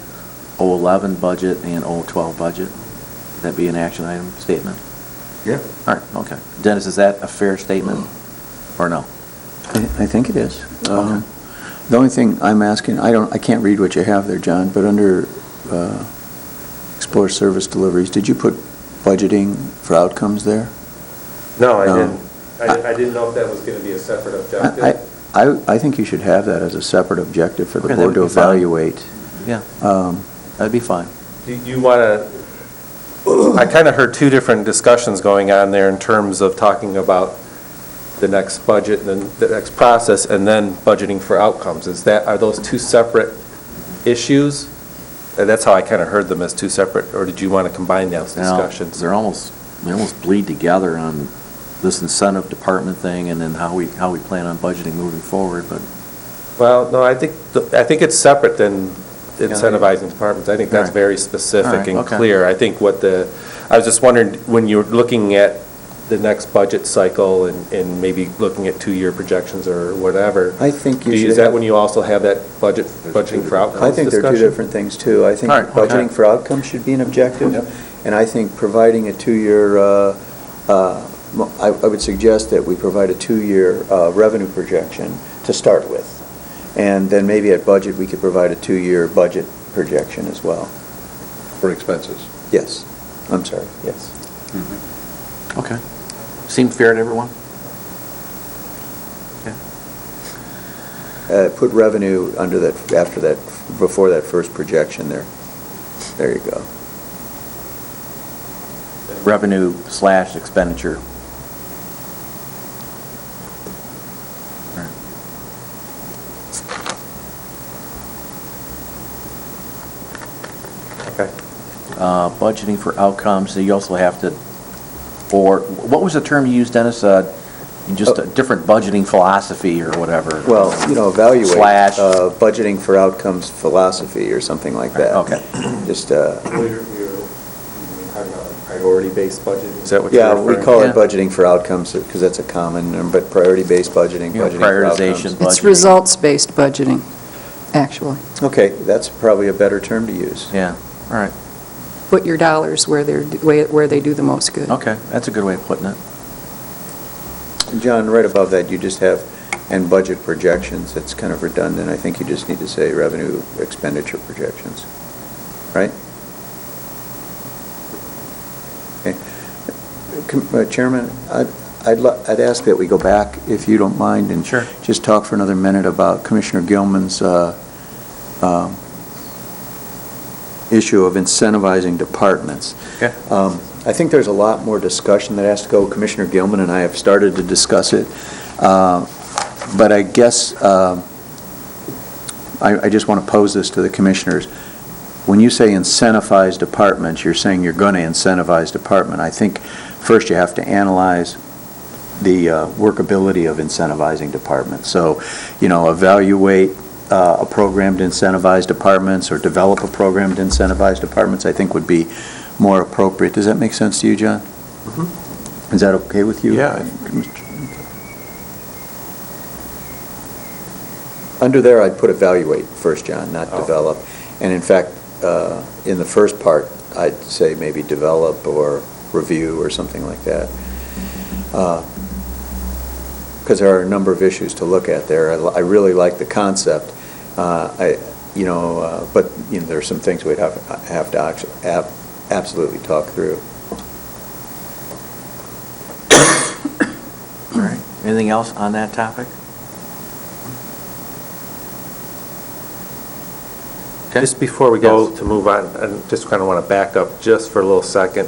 011 budget and 012 budget? Would that be an action item statement? Yeah. All right, okay. Dennis, is that a fair statement or no? I think it is. The only thing I'm asking, I can't read what you have there, John, but under Explore Service Deliveries, did you put budgeting for outcomes there? No, I No. didn't. I didn't know if that was going to be a separate objective. I think you should have that as a separate objective for the Okay, that board to would be fine. evaluate. Yeah, that'd be fine. Do you want to, I kind of heard two different discussions going on there in terms of talking about the next budget and then the next process and then budgeting for outcomes. Are those two separate issues? That's how I kind of heard them, as two separate, or did you want to combine those discussions? They almost bleed together on this incentive department thing and then how we plan on budgeting moving forward, but... Well, no, I think it's separate than incentivizing departments. I think that's All right. very specific All right, and okay. clear. I think I was just wondering, when you're looking at the next budget cycle and maybe looking at 2-year projections or whatever, I think you should is that have- when you also have that budgeting for outcomes I think they're two discussion? different things, too. I think All right, okay. budgeting for outcomes should be an objective, and I think providing a 2-year, I would suggest that we provide a 2-year revenue projection to start with, and then maybe at budget, we could provide a 2-year budget projection as well. For expenses. Yes, I'm sorry, yes. Okay. Seem fair to everyone? Put revenue under that, after that, before that first projection there. There you go. Revenue/expenditure. Okay. Budgeting for outcomes, so you also have to, or, what was the term you used, Dennis? Just a different budgeting philosophy or whatever? Well, evaluate Slash. budgeting for outcomes philosophy or something like that. Okay. Just, You're talking about priority-based budgeting? Is that what you're yeah, referring to? we call Yeah. it budgeting for outcomes because that's a common, but priority-based budgeting, Yeah, budgeting for prioritization. outcomes. It's results-based budgeting, actually. Okay, that's probably a better term to use. Yeah, all right. Put your dollars where they do the most good. Okay, that's a good way of putting it. John, right above that, you just have, and budget projections, it's kind of redundant. I think you just need to say revenue expenditure projections, right? Okay. Chairman, I'd ask that we go back, if you don't mind, and Sure. just talk for another minute about Commissioner Gilman's issue of incentivizing departments. Okay. I think there's a lot more discussion that has to go. Commissioner Gilman and I have started to discuss it, but I guess I just want to pose this to the commissioners. When you say incentivize departments, you're saying you're going to incentivize department. I think first you have to analyze the workability of incentivizing departments. So, evaluate a program to incentivize departments or develop a program to incentivize departments, I think would be more appropriate. Does that make sense to you, John? Mm-hmm. Is that okay with you? Yeah. Under there, I'd put evaluate first, John, not develop. And in fact, in the first part, I'd say maybe develop or review or something like that. Because there are a number of issues to look at there. I really like the concept. But there are some things we'd have to actually absolutely talk through. All right. Anything else on that topic? Just before we go to move on, I just kind of want to back up just for a little second.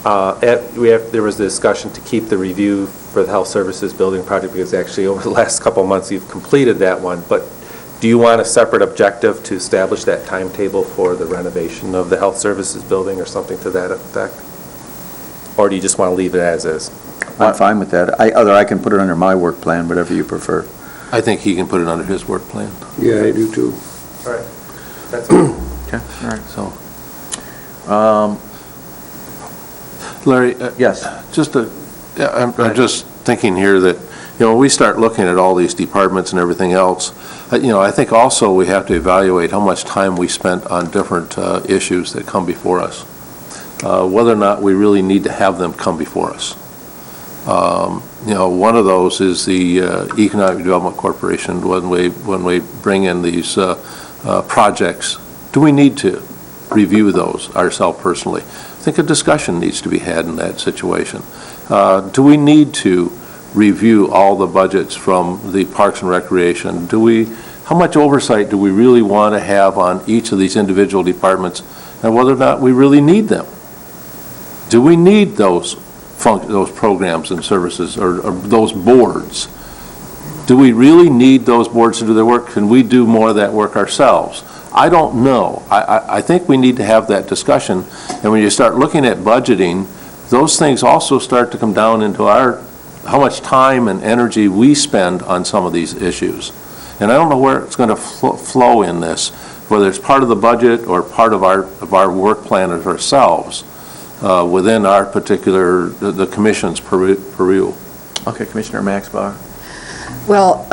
There was the discussion to keep the review for the health services building project, because actually over the last couple of months you've completed that one. But do you want a separate objective to establish that timetable for the renovation of the health services building or something to that effect? Or do you just want to leave it as is? I'm fine with that. I can put it under my work plan, whatever you prefer. I think he can put it under his work plan. Yeah, I do too. All right. That's all. Okay, all right. So, Larry? Yes. I'm just thinking here that, when we start looking at all these departments and everything else, I think also we have to evaluate how much time we spent on different issues that come before us, whether or not we really need to have them come before us. One of those is the Economic Development Corporation. When we bring in these projects, do we need to review those ourselves personally? I think a discussion needs to be had in that situation. Do we need to review all the budgets from the Parks and Recreation? How much oversight do we really want to have on each of these individual departments, and whether or not we really need them? Do we need those programs and services or those boards? Do we really need those boards to do their work? Can we do more of that work ourselves? I don't know. I think we need to have that discussion. And when you start looking at budgeting, those things also start to come down into how much time and energy we spend on some of these issues. And I don't know where it's going to flow in this, whether it's part of the budget or part of our work plan of ourselves within our particular, the commission's purview. Okay, Commissioner Maxbauer. Well,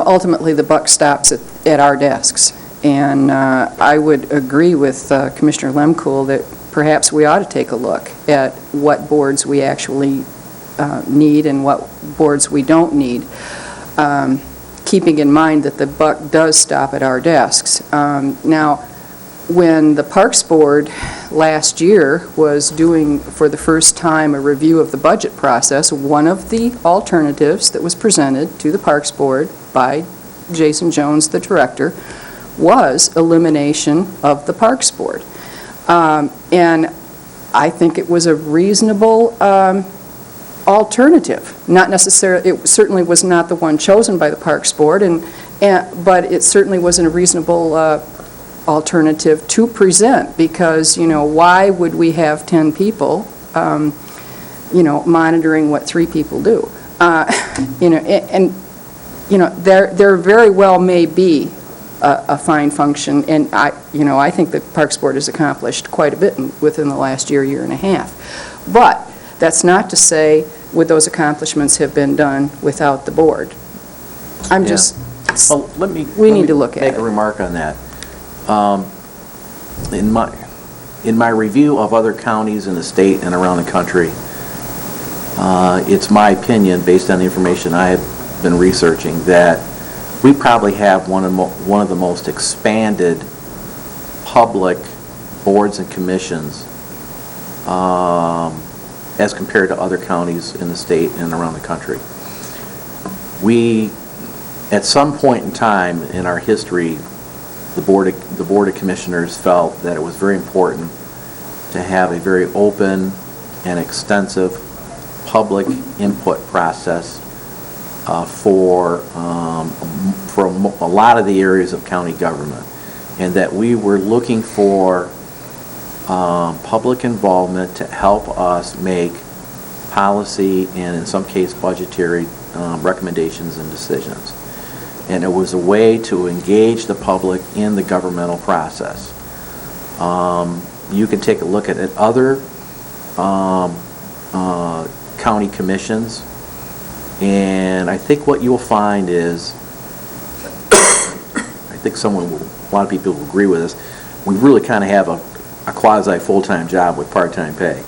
ultimately, the buck stops at our desks. And I would agree with Commissioner Lemkool that perhaps we ought to take a look at what boards we actually need and what boards we don't need, keeping in mind that the buck does stop at our desks. Now, when the Parks Board last year was doing for the first time a review of the budget process, one of the alternatives that was presented to the Parks Board by Jason Jones, the director, was elimination of the Parks Board. And I think it was a reasonable alternative. Not necessarily, it certainly was not the one chosen by the Parks Board, but it certainly wasn't a reasonable alternative to present, because, why would we have 10 people, monitoring what 3 people do? There very well may be a fine function, and I think the Parks Board has accomplished quite a bit within the last year and a half. But that's not to say would those accomplishments have been done without the board. Well, we need to look at it. Make a remark on that. In my review of other counties in the state and around the country, it's my opinion, based on the information I have been researching, that we probably have one of the most expanded public boards and commissions as compared to other counties in the state and around the country. We, at some point in time in our history, the Board of Commissioners felt that it was very important to have a very open and extensive public input process for a lot of the areas of county government, and that we were looking for public involvement to help us make policy and in some case budgetary recommendations and decisions. And it was a way to engage the public in the governmental process. You can take a look at other county commissions, and I think what you'll find is, I think a lot of people will agree with us, we really kind of have a quasi full-time job with part-time pay.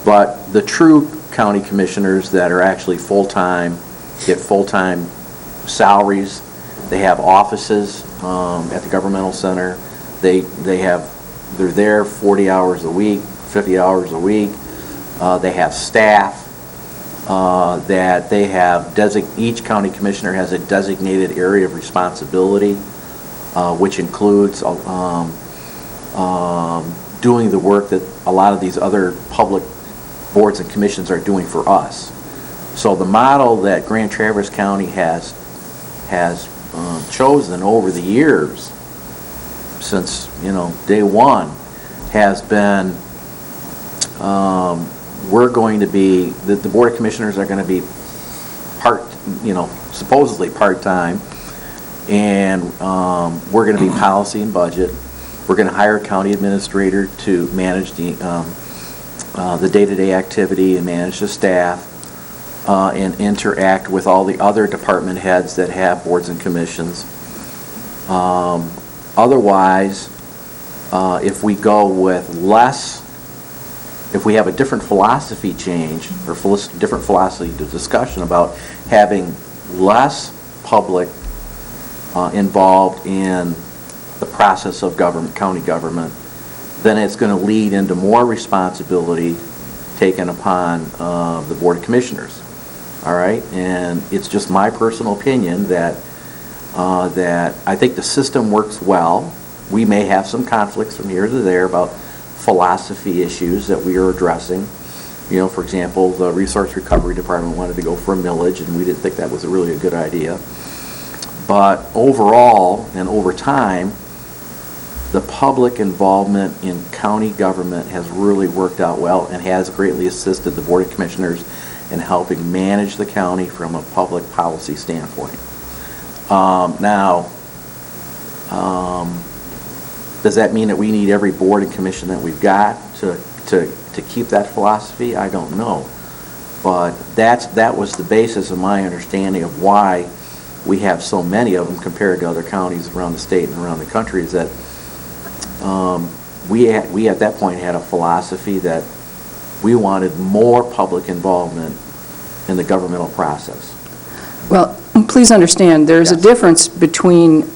But the true county commissioners that are actually full-time, get full-time salaries, they have offices at the governmental center, they're there 40 hours a week, 50 hours a week, they have staff that they have, each county commissioner has a designated area of responsibility, which includes doing the work that a lot of these other public boards and commissions are doing for us. So the model that Grand Traverse County has chosen over the years, since day one, has been we're going to be the Board of Commissioners are going to be supposedly part-time, and we're going to be policy and budget. We're going to hire a county administrator to manage the day-to-day activity and manage the staff and interact with all the other department heads that have boards and commissions. Otherwise, if we go with if we have a different philosophy change or different philosophy to discussion about having less public involved in the process of county government, then it's going to lead into more responsibility taken upon the Board of Commissioners. All right, and it's just my personal opinion that I think the system works well. We may have some conflicts from here to there about philosophy issues that we are addressing. For example, the Resource Recovery Department wanted to go for a millage, and we didn't think that was really a good idea. But overall and over time, the public involvement in county government has really worked out well and has greatly assisted the Board of Commissioners in helping manage the county from a public policy standpoint. Does that mean that we need every board and commission that we've got to keep that philosophy? I don't know. But that was the basis of my understanding of why we have so many of them compared to other counties around the state and around the country, is that we at that point had a philosophy that we wanted more public involvement in the governmental process. Well, please understand, there's a difference between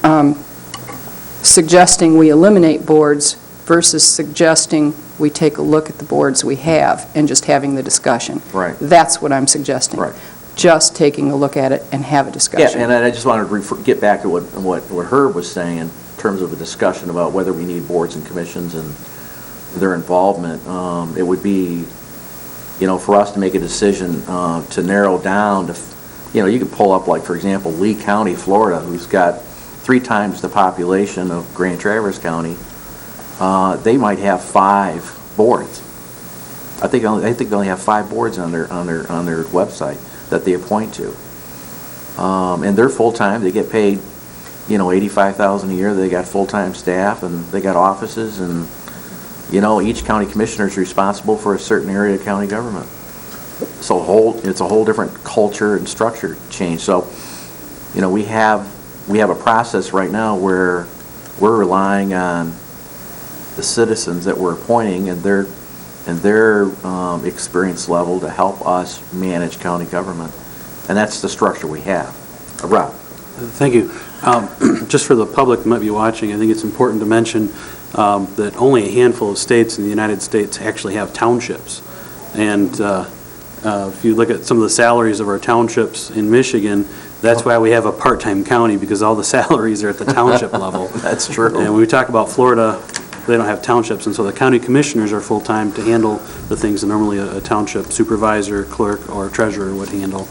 suggesting we eliminate boards versus suggesting we take a look at the boards we have and just having the discussion. Right. That's what I'm suggesting. Right. Just taking a look at it and have a discussion. Yeah, and I just wanted to get back to what Herb was saying in terms of a discussion about whether we need boards and commissions and their involvement. It would be, for us to make a decision to narrow down to, you could pull up, like, for example, Lee County, Florida, who's got 3 times the population of Grand Traverse County. They might have 5 boards. I think they only have 5 boards on their website that they appoint to. And they're full-time. They get paid, $85,000 a year. They got full-time staff, and they got offices, and each county commissioner is responsible for a certain area of county government. So it's a whole different culture and structure change. So, we have a process right now where we're relying on the citizens that we're appointing and their experience level to help us manage county government. And that's the structure we have. Rob. Thank you. Just for the public that might be watching, I think it's important to mention that only a handful of states in the United States actually have townships. And if you look at some of the salaries of our townships in Michigan, that's why we have a part-time county, because all the salaries are at the township level. That's true. And when we talk about Florida, they don't have townships, and so the county commissioners are full-time to handle the things that normally a township supervisor, clerk, or treasurer would handle.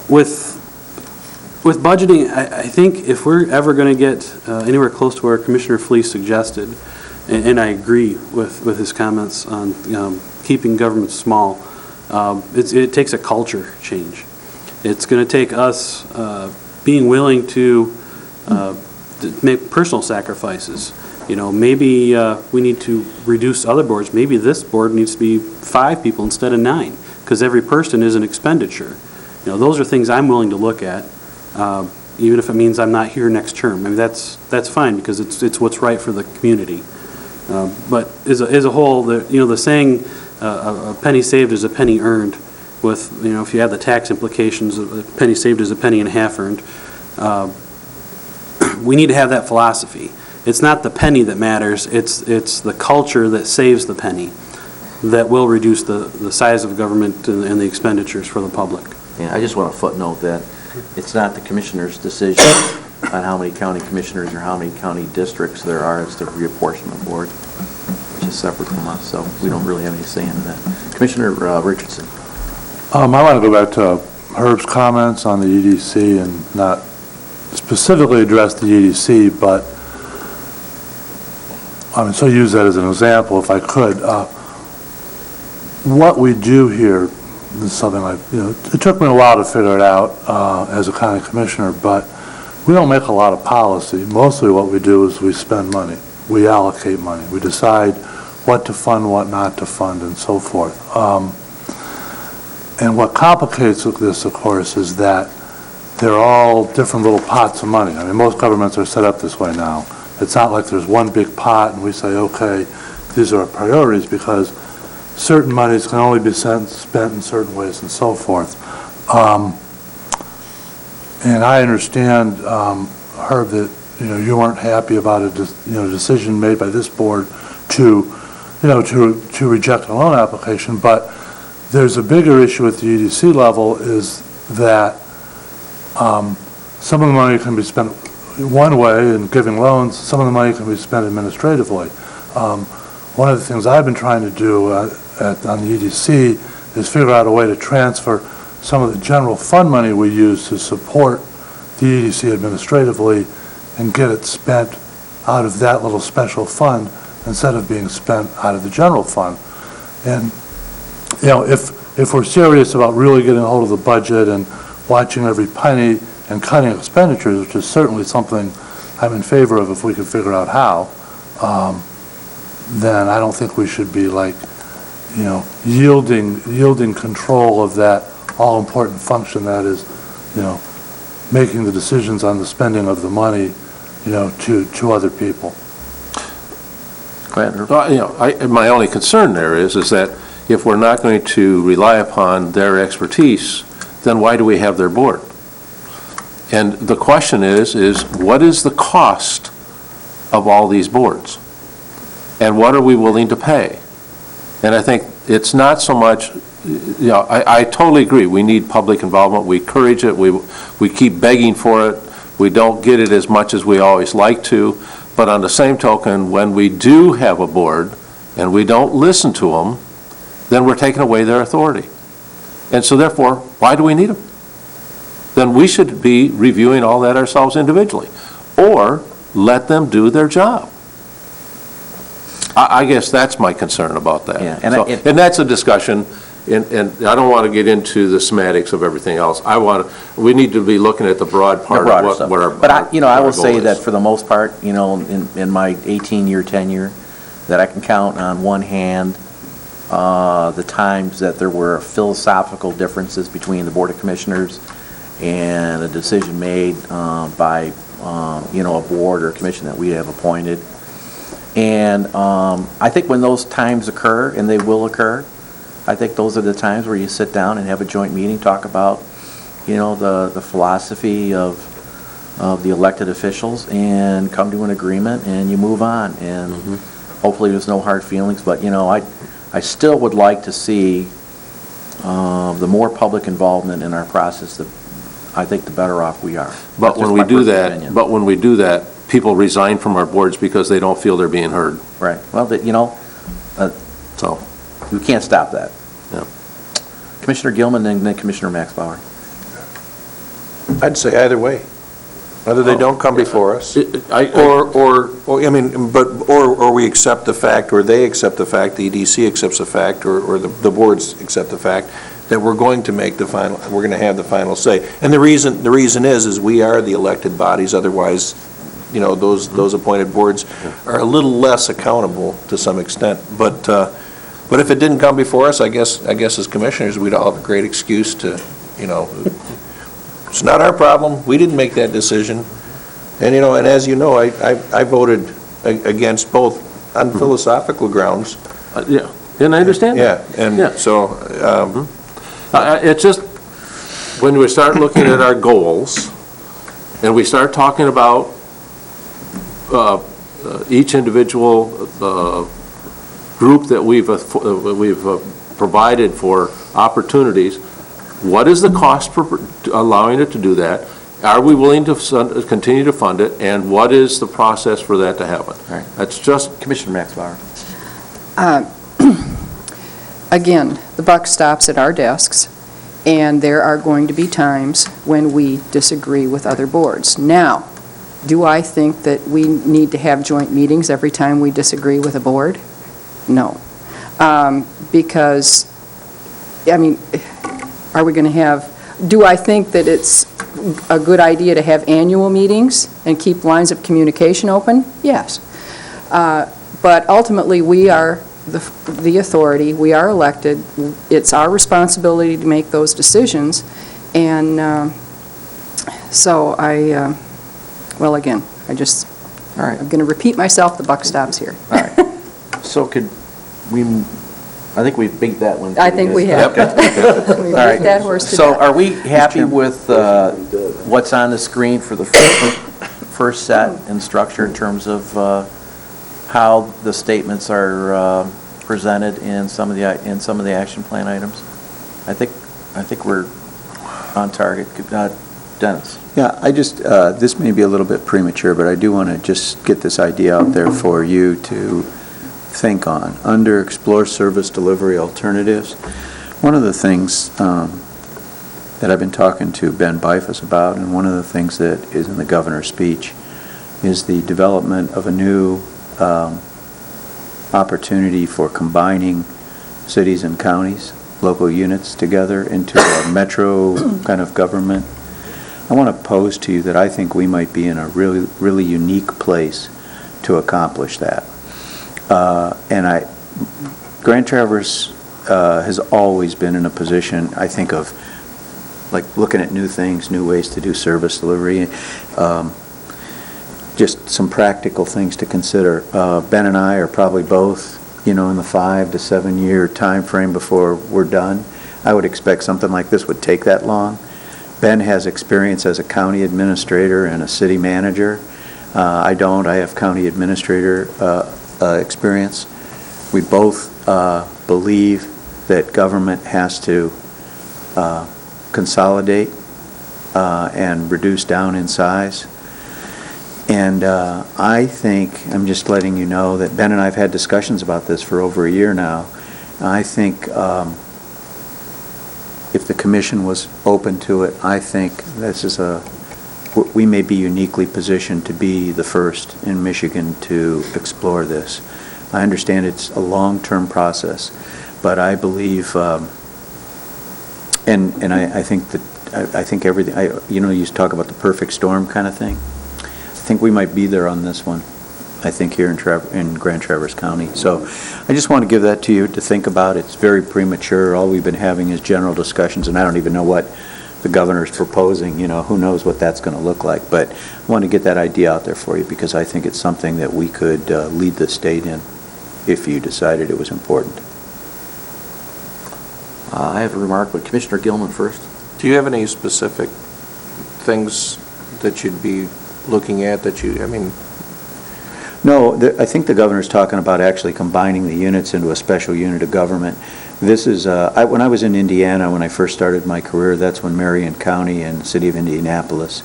With budgeting, I think if we're ever going to get anywhere close to where Commissioner Fleece suggested, and I agree with his comments on keeping government small, it takes a culture change. It's going to take us being willing to make personal sacrifices. You know, maybe we need to reduce other boards. Maybe this board needs to be 5 people instead of 9, because every person is an expenditure. You know, those are things I'm willing to look at, even if it means I'm not here next term. I mean, that's fine, because it's what's right for the community. But as a whole, the saying, a penny saved is a penny earned, with, if you have the tax implications, a penny saved is a penny and a half earned. We need to have that philosophy. It's not the penny that matters, it's the culture that saves the penny, that will reduce the size of government and the expenditures for the public. Yeah, I just want to footnote that it's not the commissioner's decision on how many county commissioners or how many county districts there are. It's the reapportionment board, which is separate from us, so we don't really have any say in that. Commissioner Richardson. I want to go back to Herb's comments on the EDC and not specifically address the EDC, but so use that as an example, if I could. What we do here is something like, it took me a while to figure it out as a county commissioner, but we don't make a lot of policy. Mostly what we do is we spend money. We allocate money. We decide what to fund, what not to fund, and so forth. And what complicates this, of course, is that they're all different little pots of money. I mean, most governments are set up this way now. It's not like there's one big pot and we say, okay, these are our priorities, because certain monies can only be spent in certain ways and so forth. And I understand, Herb, that you weren't happy about a decision made by this board to reject a loan application, but there's a bigger issue at the EDC level, is that some of the money can be spent one way in giving loans, some of the money can be spent administratively. One of the things I've been trying to do on the EDC is figure out a way to transfer some of the general fund money we use to support the EDC administratively and get it spent out of that little special fund instead of being spent out of the general fund. And if we're serious about really getting a hold of the budget and watching every penny and cutting expenditures, which is certainly something I'm in favor of if we could figure out how, then I don't think we should be yielding control of that all-important function that is, making the decisions on the spending of the money, to other people. Go ahead, Herb. My only concern there is that if we're not going to rely upon their expertise, then why do we have their board? And the question is what is the cost of all these boards? And what are we willing to pay? And I think it's not so much, I totally agree. We need public involvement. We encourage it. We keep begging for it. We don't get it as much as we always like to. But on the same token, when we do have a board and we don't listen to them, then we're taking away their authority. And so therefore, why do we need them? Then we should be reviewing all that ourselves individually, or let them do their job. I guess that's my concern about that. Yeah, and that's a discussion, and I don't want to get into the semantics of everything else. We need to be looking at the broad part of what our But I will say goal that is. for the most part, in my 18-year tenure, that I can count on one hand the times that there were philosophical differences between the Board of Commissioners and a decision made by a board or a commission that we have appointed. And I think when those times occur, and they will occur, I think those are the times where you sit down and have a joint meeting, talk about, the philosophy of the elected officials, and come to an agreement, and you move on. And hopefully there's no hard feelings, but, I still would like to see the more public involvement in our process, I think the better off we are. But when we do that, people resign from our boards because they don't feel they're being heard. Right. Well, So we can't stop that. Yeah. Commissioner Gilman and then Commissioner Max Bauer. I'd say either way. Whether they don't come before us, I- or, I mean, or we accept the fact, or they accept the fact, the EDC accepts the fact, or the boards accept the fact that we're going to make the final, we're going to have the final say. And the reason is we are the elected bodies, otherwise, you know, those appointed boards are a little less accountable to some extent. But if it didn't come before us, I guess as commissioners, we'd all have a great excuse to, you know, it's not our problem, we didn't make that decision. And, you know, and as you know, I voted against both on philosophical grounds. Yeah, and I understand that. Yeah, Yeah. and so, It's just, when we start looking at our goals, and we start talking about each individual group that we've provided for opportunities, what is the cost for allowing it to do that? Are we willing to continue to fund it? And what is the process for that to happen? All right. That's just, Commissioner Maxbauer. Again, the buck stops at our desks, and there are going to be times when we disagree with other boards. Now, do I think that we need to have joint meetings every time we disagree with a board? No. Because, I mean, are we going to have, do I think that it's a good idea to have annual meetings and keep lines of communication open? Yes. But ultimately, we are the authority, we are elected, it's our responsibility to make those decisions, and so well, again, All right. I'm going to repeat myself, the buck stops here. All right. So could we, I think we beat that one. I think we have. We beat All right. that horse to So death. are we happy with what's on the screen for the first set and structure in terms of how the statements are presented in some of the action plan items? I think we're on target. Dennis? Yeah, I just, this may be a little bit premature, but I do want to just get this idea out there for you to think on. Under Explore Service Delivery Alternatives, one of the things that I've been talking to Ben Bifus about, and one of the things that is in the governor's speech, is the development of a new opportunity for combining cities and counties, local units together into a metro kind of government. I want to pose to you that I think we might be in a really, really unique place to accomplish that. And Grand Traverse has always been in a position, I think, of like looking at new things, new ways to do service delivery, just some practical things to consider. Ben and I are probably both, in the 5 to 7 year time frame before we're done. I would expect something like this would take that long. Ben has experience as a county administrator and a city manager. I don't. I have county administrator experience. We both believe that government has to consolidate and reduce down in size. And I think, I'm just letting you know that Ben and I have had discussions about this for over a year now. I think if the commission was open to it, I think this is we may be uniquely positioned to be the first in Michigan to explore this. I understand it's a long-term process, but I believe, and I think that, I think everything, you used to talk about the perfect storm kind of thing. I think we might be there on this one, I think, here in Grand Traverse County. So I just want to give that to you to think about. It's very premature. All we've been having is general discussions, and I don't even know what the governor's proposing. Who knows what that's going to look like. But I want to get that idea out there for you because I think it's something that we could lead the state in if you decided it was important. I have a remark, but Commissioner Gilman first. do you have any specific things that you'd be looking at No, I think the governor's talking about actually combining the units into a special unit of government. This is, when I was in Indiana, when I first started my career, that's when Marion County and the city of Indianapolis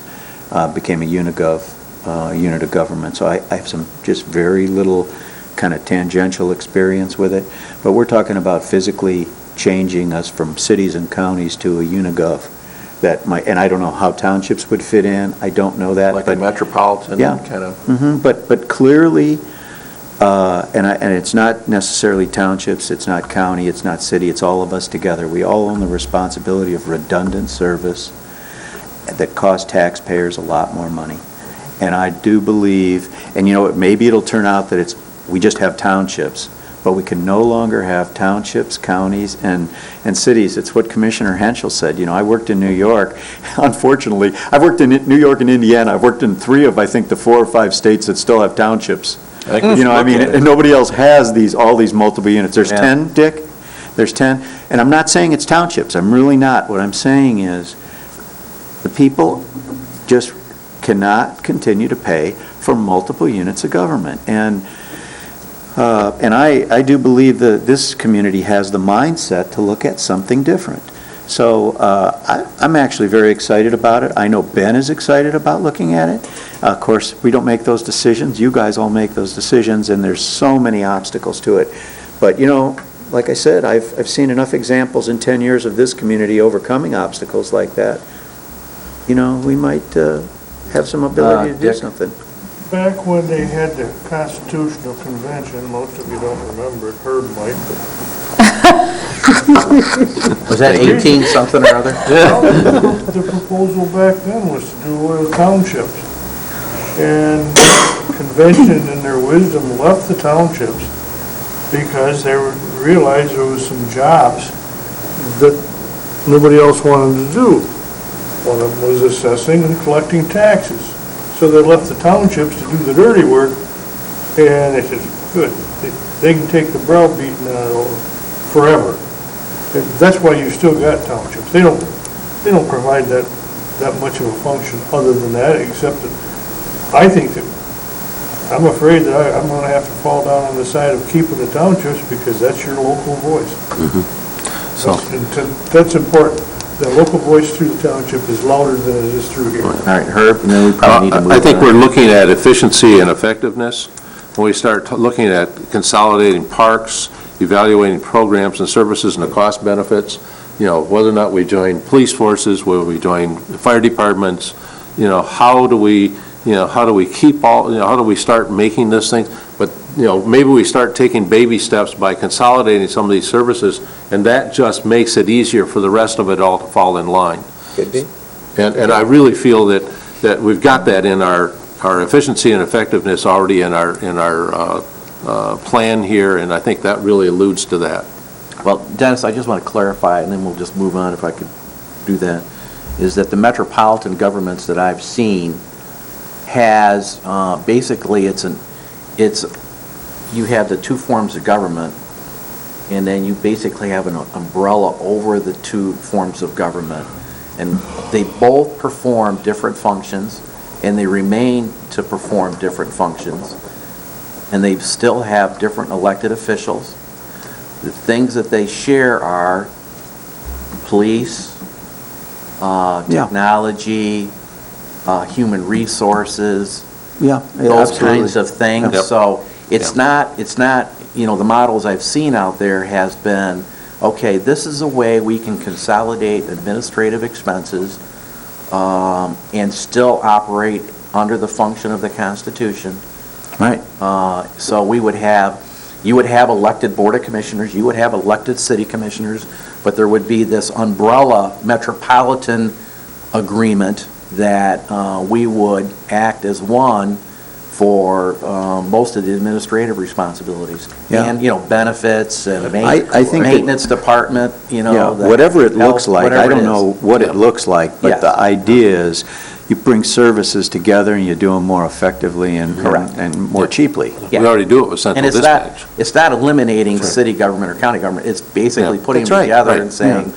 became a unit of government. So I have some just very little kind of tangential experience with it. But we're talking about physically changing us from cities and counties to a unigov that might, and I don't know how townships would fit in, I don't know that. Like a but metropolitan Yeah. kind of. But clearly, and it's not necessarily townships, it's not county, it's not city, it's all of us together. We all own the responsibility of redundant service that costs taxpayers a lot more money. And I do believe, and you know what, maybe it'll turn out that we just have townships, but we can no longer have townships, counties, and cities. It's what Commissioner Henschel said. You know, I worked in New York. Unfortunately, I've worked in New York and Indiana. I've worked in 3 of, I think, the 4 or 5 states that still have townships. You know, I mean, and nobody else has all these multiple units. There's 10, Dick? There's 10. And I'm not saying it's townships. I'm really not. What I'm saying is the people just cannot continue to pay for multiple units of government. And I do believe that this community has the mindset to look at something different. So I'm actually very excited about it. I know Ben is excited about looking at it. Of course, we don't make those decisions. You guys all make those decisions, and there's so many obstacles to it. But, you know, like I said, I've seen enough examples in 10 years of this community overcoming obstacles like that. You know, we might have some ability to do Dick? something. Back when they had the Constitutional Convention, most of you don't remember it, Herb might, but Was that 18-something or other? the proposal back then was to do away with townships. And the convention, in their wisdom, left the townships because they realized there was some jobs that nobody else wanted to do. One of them was assessing and collecting taxes. So they left the townships to do the dirty work, and they said, good, they can take the browbeating out of forever. And that's why you still got townships. They don't provide that much of a function other than that, except that I think that, I'm afraid that I'm gonna have to fall down on the side of keeping the townships because that's your local voice. So- That's important. The local voice through the township is louder than it is through here. All right, Herb, and then we probably need to move on. I think we're looking at efficiency and effectiveness. When we start looking at consolidating parks, evaluating programs and services and the cost benefits, you know, whether or not we join police forces, whether we join fire departments, you know, how do we keep all, you know, how do we start making this thing? But, you know, maybe we start taking baby steps by consolidating some of these services, and that just makes it easier for the rest of it all to fall in line. Could be. And I really feel that we've got that in our efficiency and effectiveness already in our plan here, and I think that really alludes to that. Well, Dennis, I just want to clarify, and then we'll just move on if I could do that, is that the metropolitan governments that I've seen has, basically, you have the 2 forms of government, and then you basically have an umbrella over the 2 forms of government. And they both perform different functions, and they remain to perform different functions. And they still have different elected officials. The things that they share are police, technology, human resources, those kinds of things. Yep. So it's not, you know, the models I've seen out there has been, okay, this is a way we can consolidate administrative expenses and still operate under the function of the Constitution. Right. So you would have elected Board of Commissioners, you would have elected city commissioners, but there would be this umbrella metropolitan agreement that we would act as one for most of the administrative responsibilities. Yeah. And, you know, benefits and I think maintenance department, you know. Yeah, the whatever it looks health, like, I whatever it don't is. know what Yeah. it looks like, but Yes. the idea is you bring services together and you do them more effectively and Correct. and more cheaply. We already do it with central And dispatch. it's not eliminating city government or county government, it's basically Yeah. putting That's them right, together right. and saying,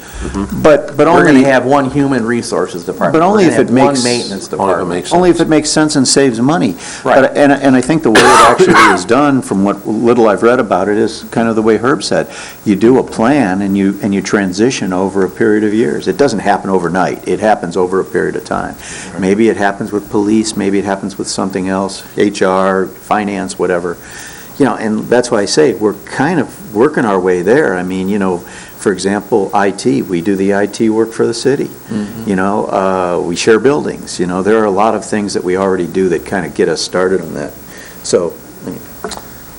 But we're going only, to have one human resources department. But only We're if gonna it have makes- one maintenance Only if it department. makes only if sense. it makes sense and saves money. Right. But, and I think the way it actually is done, from what little I've read about it, is kind of the way Herb said. You do a plan and you transition over a period of years. It doesn't happen overnight. It happens over a period of time. Maybe it happens with police, maybe it happens with something else, HR, finance, whatever. You know, and that's why I say we're kind of working our way there. I mean, you know, For example, IT, we do the IT work for the city. You know, we share buildings, you know, there are a lot of things that we already do that kind of get us started on that. So,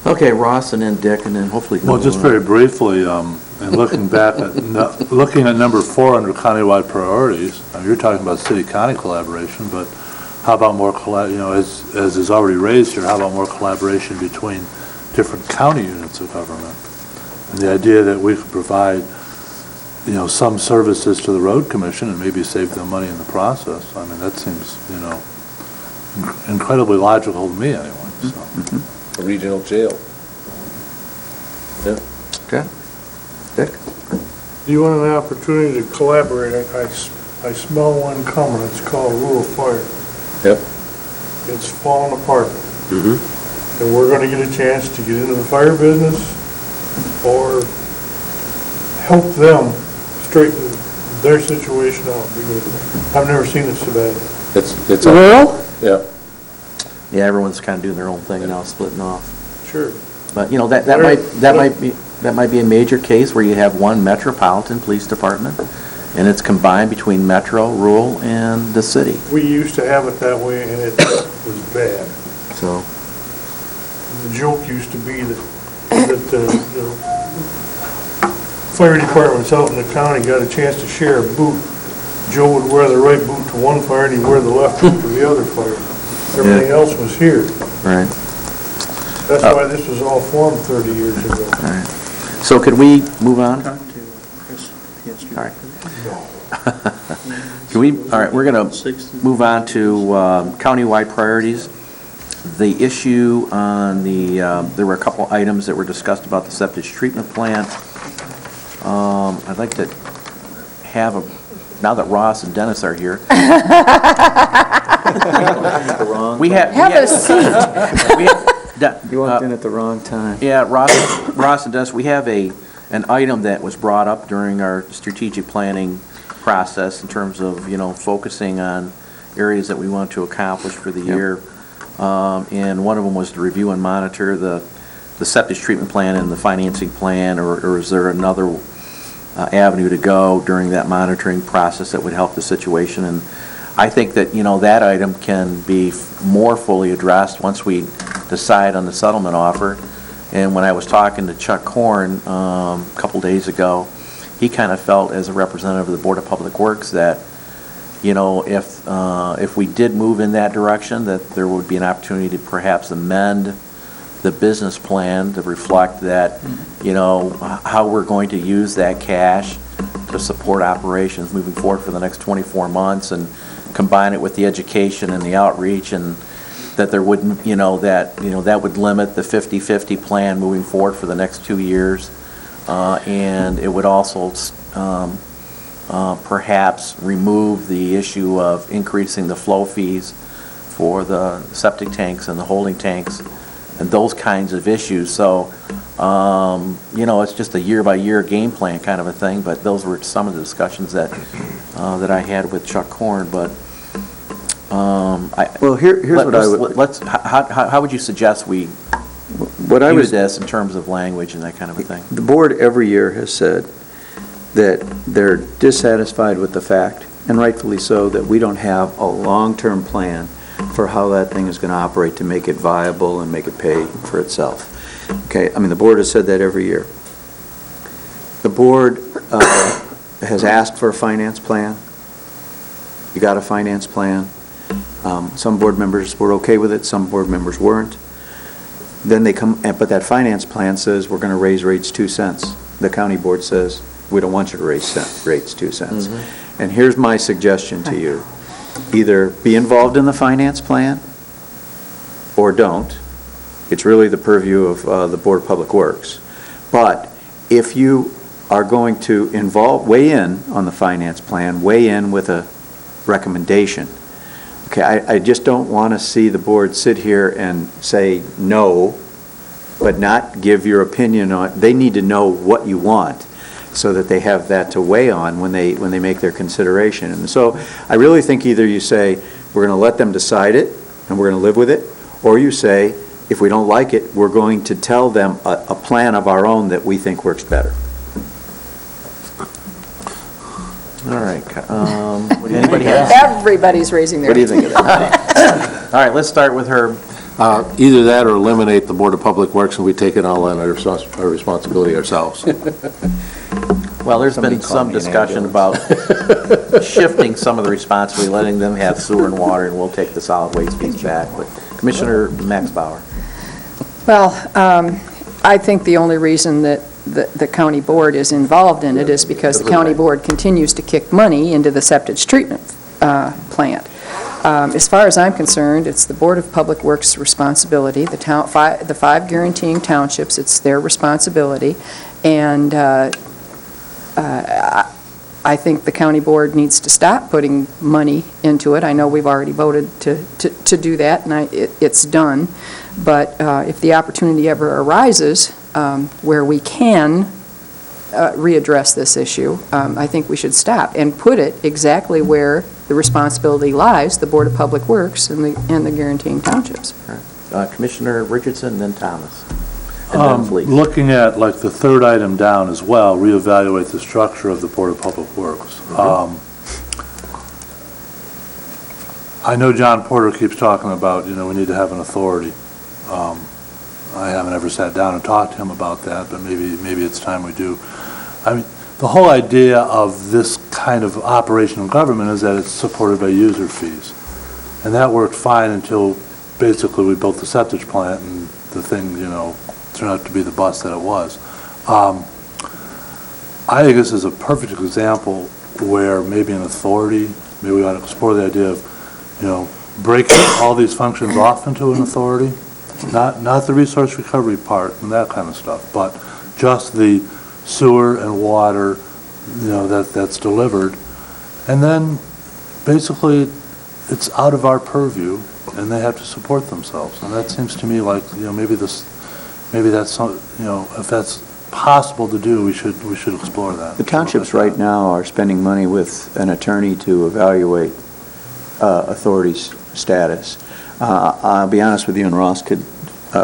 Okay, Ross and then Dick, and then hopefully. Well, just very briefly, and looking back at, looking at number 4 under countywide priorities, you're talking about city-county collaboration, but how about more, you know, as is already raised here, how about more collaboration between different county units of government? And the idea that we could provide, you know, some services to the road commission and maybe save them money in the process. I mean, that seems, you know, incredibly logical to me anyway, so. A regional jail. okay. Dick? Do you want an opportunity to collaborate? I smell one coming. It's called rural fire. Yep. It's falling apart. And we're going to get a chance to get into the fire business or help them straighten their situation out. Because I've never seen it so bad. It's Rural? Yeah. Yeah, everyone's kind of doing their own thing now, splitting off. Sure. But, you know, that might be a major case where you have one metropolitan police department, and it's combined between metro, rural, and the city. We used to have it that way, and it was bad. So, The joke used to be that the fire departments out in the county got a chance to share a boot. Joe would wear the right boot to one fire, and he'd wear the left boot to the other fire. Everything else was here. right, That's why this was all formed 30 years ago. all right. So could we move on? All right. Can we, all right, we're going to move on to countywide priorities. The issue on the, there were a couple items that were discussed about the septic treatment plant. I'd like to have a, now that Ross and Dennis are here. Have a seat. You walked in at the wrong time. Yeah, Ross and Dennis, we have an item that was brought up during our strategic planning process in terms of, you know, focusing on areas that we want to accomplish for the year. And one of them was to review and monitor the septic treatment plan and the financing plan, or is there another avenue to go during that monitoring process that would help the situation? And I think that, you know, that item can be more fully addressed once we decide on the settlement offer. And when I was talking to Chuck Horn a couple days ago, he kind of felt, as a representative of the Board of Public Works, that, you know, if we did move in that direction, that there would be an opportunity to perhaps amend the business plan to reflect that, you know, how we're going to use that cash to support operations moving forward for the next 24 months, and combine it with the education and the outreach, and that there wouldn't, that would limit the 50-50 plan moving forward for the next 2 years. And it would also perhaps remove the issue of increasing the flow fees for the septic tanks and the holding tanks and those kinds of issues. So, it's just a year-by-year game plan kind of a thing, but those were some of the discussions that I had with Chuck Horn. But Well, here's what I would... How would you suggest we use this in terms of language and that kind of a thing? The board every year has said that they're dissatisfied with the fact, and rightfully so, that we don't have a long-term plan for how that thing is going to operate to make it viable and make it pay for itself. Okay, I mean, the board has said that every year. The board has asked for a finance plan. You got a finance plan. Some board members were okay with it, some board members weren't. Then they come, but that finance plan says we're going to raise rates 2 cents. The county board says, we don't want you to raise rates 2 cents. Mm-hmm. And here's my suggestion to you. Either be involved in the finance plan or don't. It's really the purview of the Board of Public Works. But if you are going to weigh in on the finance plan, weigh in with a recommendation. Okay, I just don't want to see the board sit here and say no, but not give your opinion on. They need to know what you want, so that they have that to weigh on when they make their consideration. And so I really think either you say, we're going to let them decide it, and we're going to live with it, or you say, if we don't like it, we're going to tell them a plan of our own that we think works better. All right. Anybody have? Everybody's raising their. What do you think of that? All right, let's start with Herb. Either that or eliminate the Board of Public Works and we take it all on our responsibility ourselves. Well, there's been Somebody call some me an discussion about shifting some of the responsibility, letting them have sewer and water, and we'll take the solid waste piece back. But Commissioner Max Bauer. Well, I think the only reason that the county board is involved in it is because the county board continues to kick money into the septic treatment plant. As far as I'm concerned, it's the Board of Public Works' responsibility, the five guaranteeing townships, it's their responsibility, and I think the county board needs to stop putting money into it. I know we've already voted to do that, and it's done, but if the opportunity ever arises where we can readdress this issue, I think we should stop and put it exactly where the responsibility lies, the Board of Public Works and the guaranteeing townships. Commissioner Richardson, then Thomas, and then Fleet. Looking at like the third item down as well, reevaluate the structure of the Board of Public Works. I know John Porter keeps talking about, we need to have an authority. I haven't ever sat down and talked to him about that, but maybe it's time we do. I mean, the whole idea of this kind of operation of government is that it's supported by user fees. And that worked fine until basically we built the septic plant and the thing, turned out to be the bust that it was. I think this is a perfect example where maybe an authority, maybe we ought to explore the idea of, breaking all these functions off into an authority, not the resource recovery part and that kind of stuff, but just the sewer and water, that's delivered. And then basically it's out of our purview and they have to support themselves. And that seems to me like, maybe that's some, if that's possible to do, we should explore that. The townships right now are spending money with an attorney to evaluate authorities' status. I'll be honest with you, and Ross could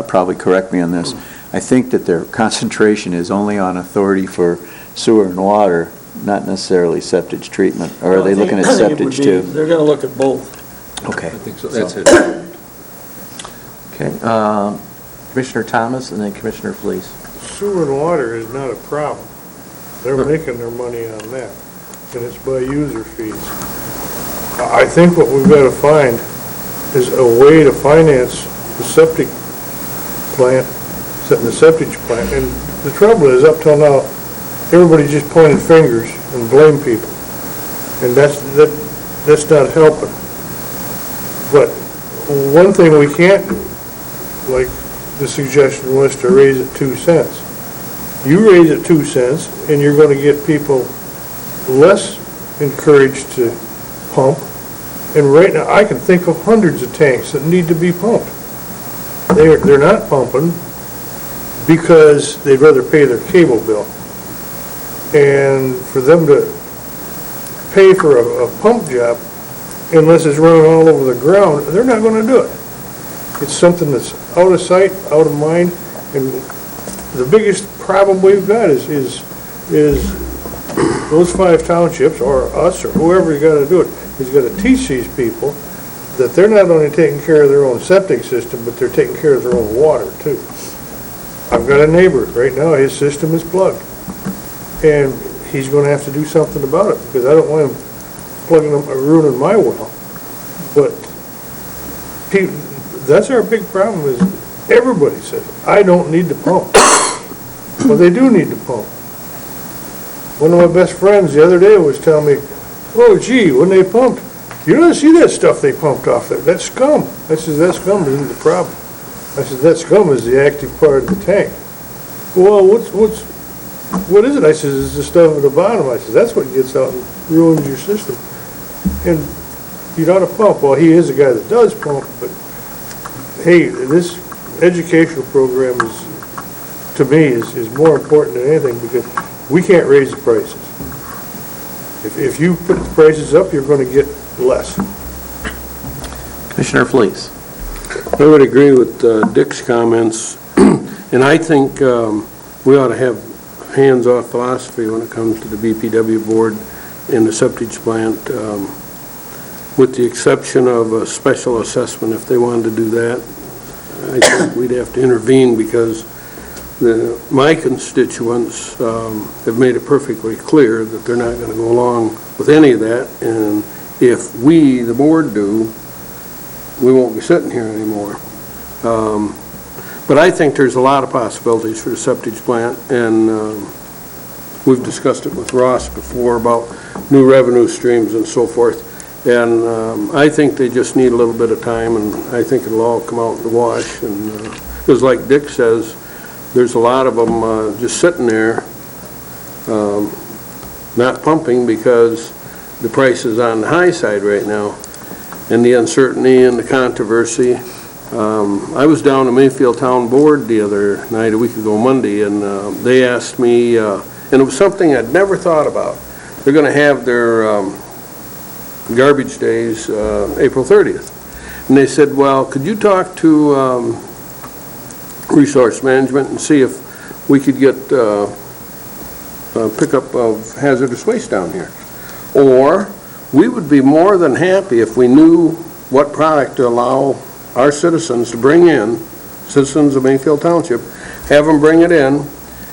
probably correct me on this. I think that their concentration is only on authority for sewer and water, not necessarily septic treatment. Or are they looking at septic too? They're going to look at both. Okay. I think so. That's it. Okay. Commissioner Thomas, and then Commissioner Fleece. Sewer and water is not a problem. They're making their money on that, and it's by user fees. I think what we've got to find is a way to finance the septic plant, the septic plant. And the trouble is, up till now, everybody just pointed fingers and blamed people, and that's not helping. But one thing we can't do, like the suggestion was to raise it 2 cents. You raise it 2 cents, and you're going to get people less encouraged to pump. And right now, I can think of hundreds of tanks that need to be pumped. They're not pumping because they'd rather pay their cable bill. And for them to pay for a pump job, unless it's running all over the ground, they're not going to do it. It's something that's out of sight, out of mind, and the biggest problem we've got is those 5 townships, or us, or whoever you got to do it, is got to teach these people that they're not only taking care of their own septic system, but they're taking care of their own water too. I've got a neighbor right now; his system is plugged, and he's going to have to do something about it because I don't want him plugging them, ruining my well. But people, that's our big problem. Is everybody says I don't need to pump. Well, they do need to pump. One of my best friends the other day was telling me, "Oh, gee, when they pumped, you don't see that stuff they pumped off there. That's scum." I said, "That scum isn't the problem." I said, "That scum is the active part of the tank." "Well, what is it?" I said, "It's the stuff at the bottom." I said, "That's what gets out and ruins your system." And you ought to pump. Well, he is a guy that does pump, but hey, this educational program is, to me, is more important than anything because we can't raise the prices. If you put the prices up, you're going to get less. Commissioner Fleece. I would agree with Dick's comments, and I think we ought to have hands-off philosophy when it comes to the BPW board in the septic plant, with the exception of a special assessment, if they wanted to do that. I think we'd have to intervene because my constituents have made it perfectly clear that they're not going to go along with any of that, and if we, the board, do, we won't be sitting here anymore. But I think there's a lot of possibilities for the septic plant, and we've discussed it with Ross before about new revenue streams and so forth, and I think they just need a little bit of time, and I think it'll all come out in the wash, and because like Dick says, there's a lot of them just sitting there not pumping because the price is on the high side right now, and the uncertainty and the controversy. I was down at Mayfield Town Board the other night, a week ago Monday, and they asked me, and it was something I'd never thought about. They're going to have their garbage days April 30th. And they said, well, could you talk to Resource Management and see if we could get pickup of hazardous waste down here? Or we would be more than happy if we knew what product to allow our citizens to bring in, citizens of Mayfield Township, have them bring it in,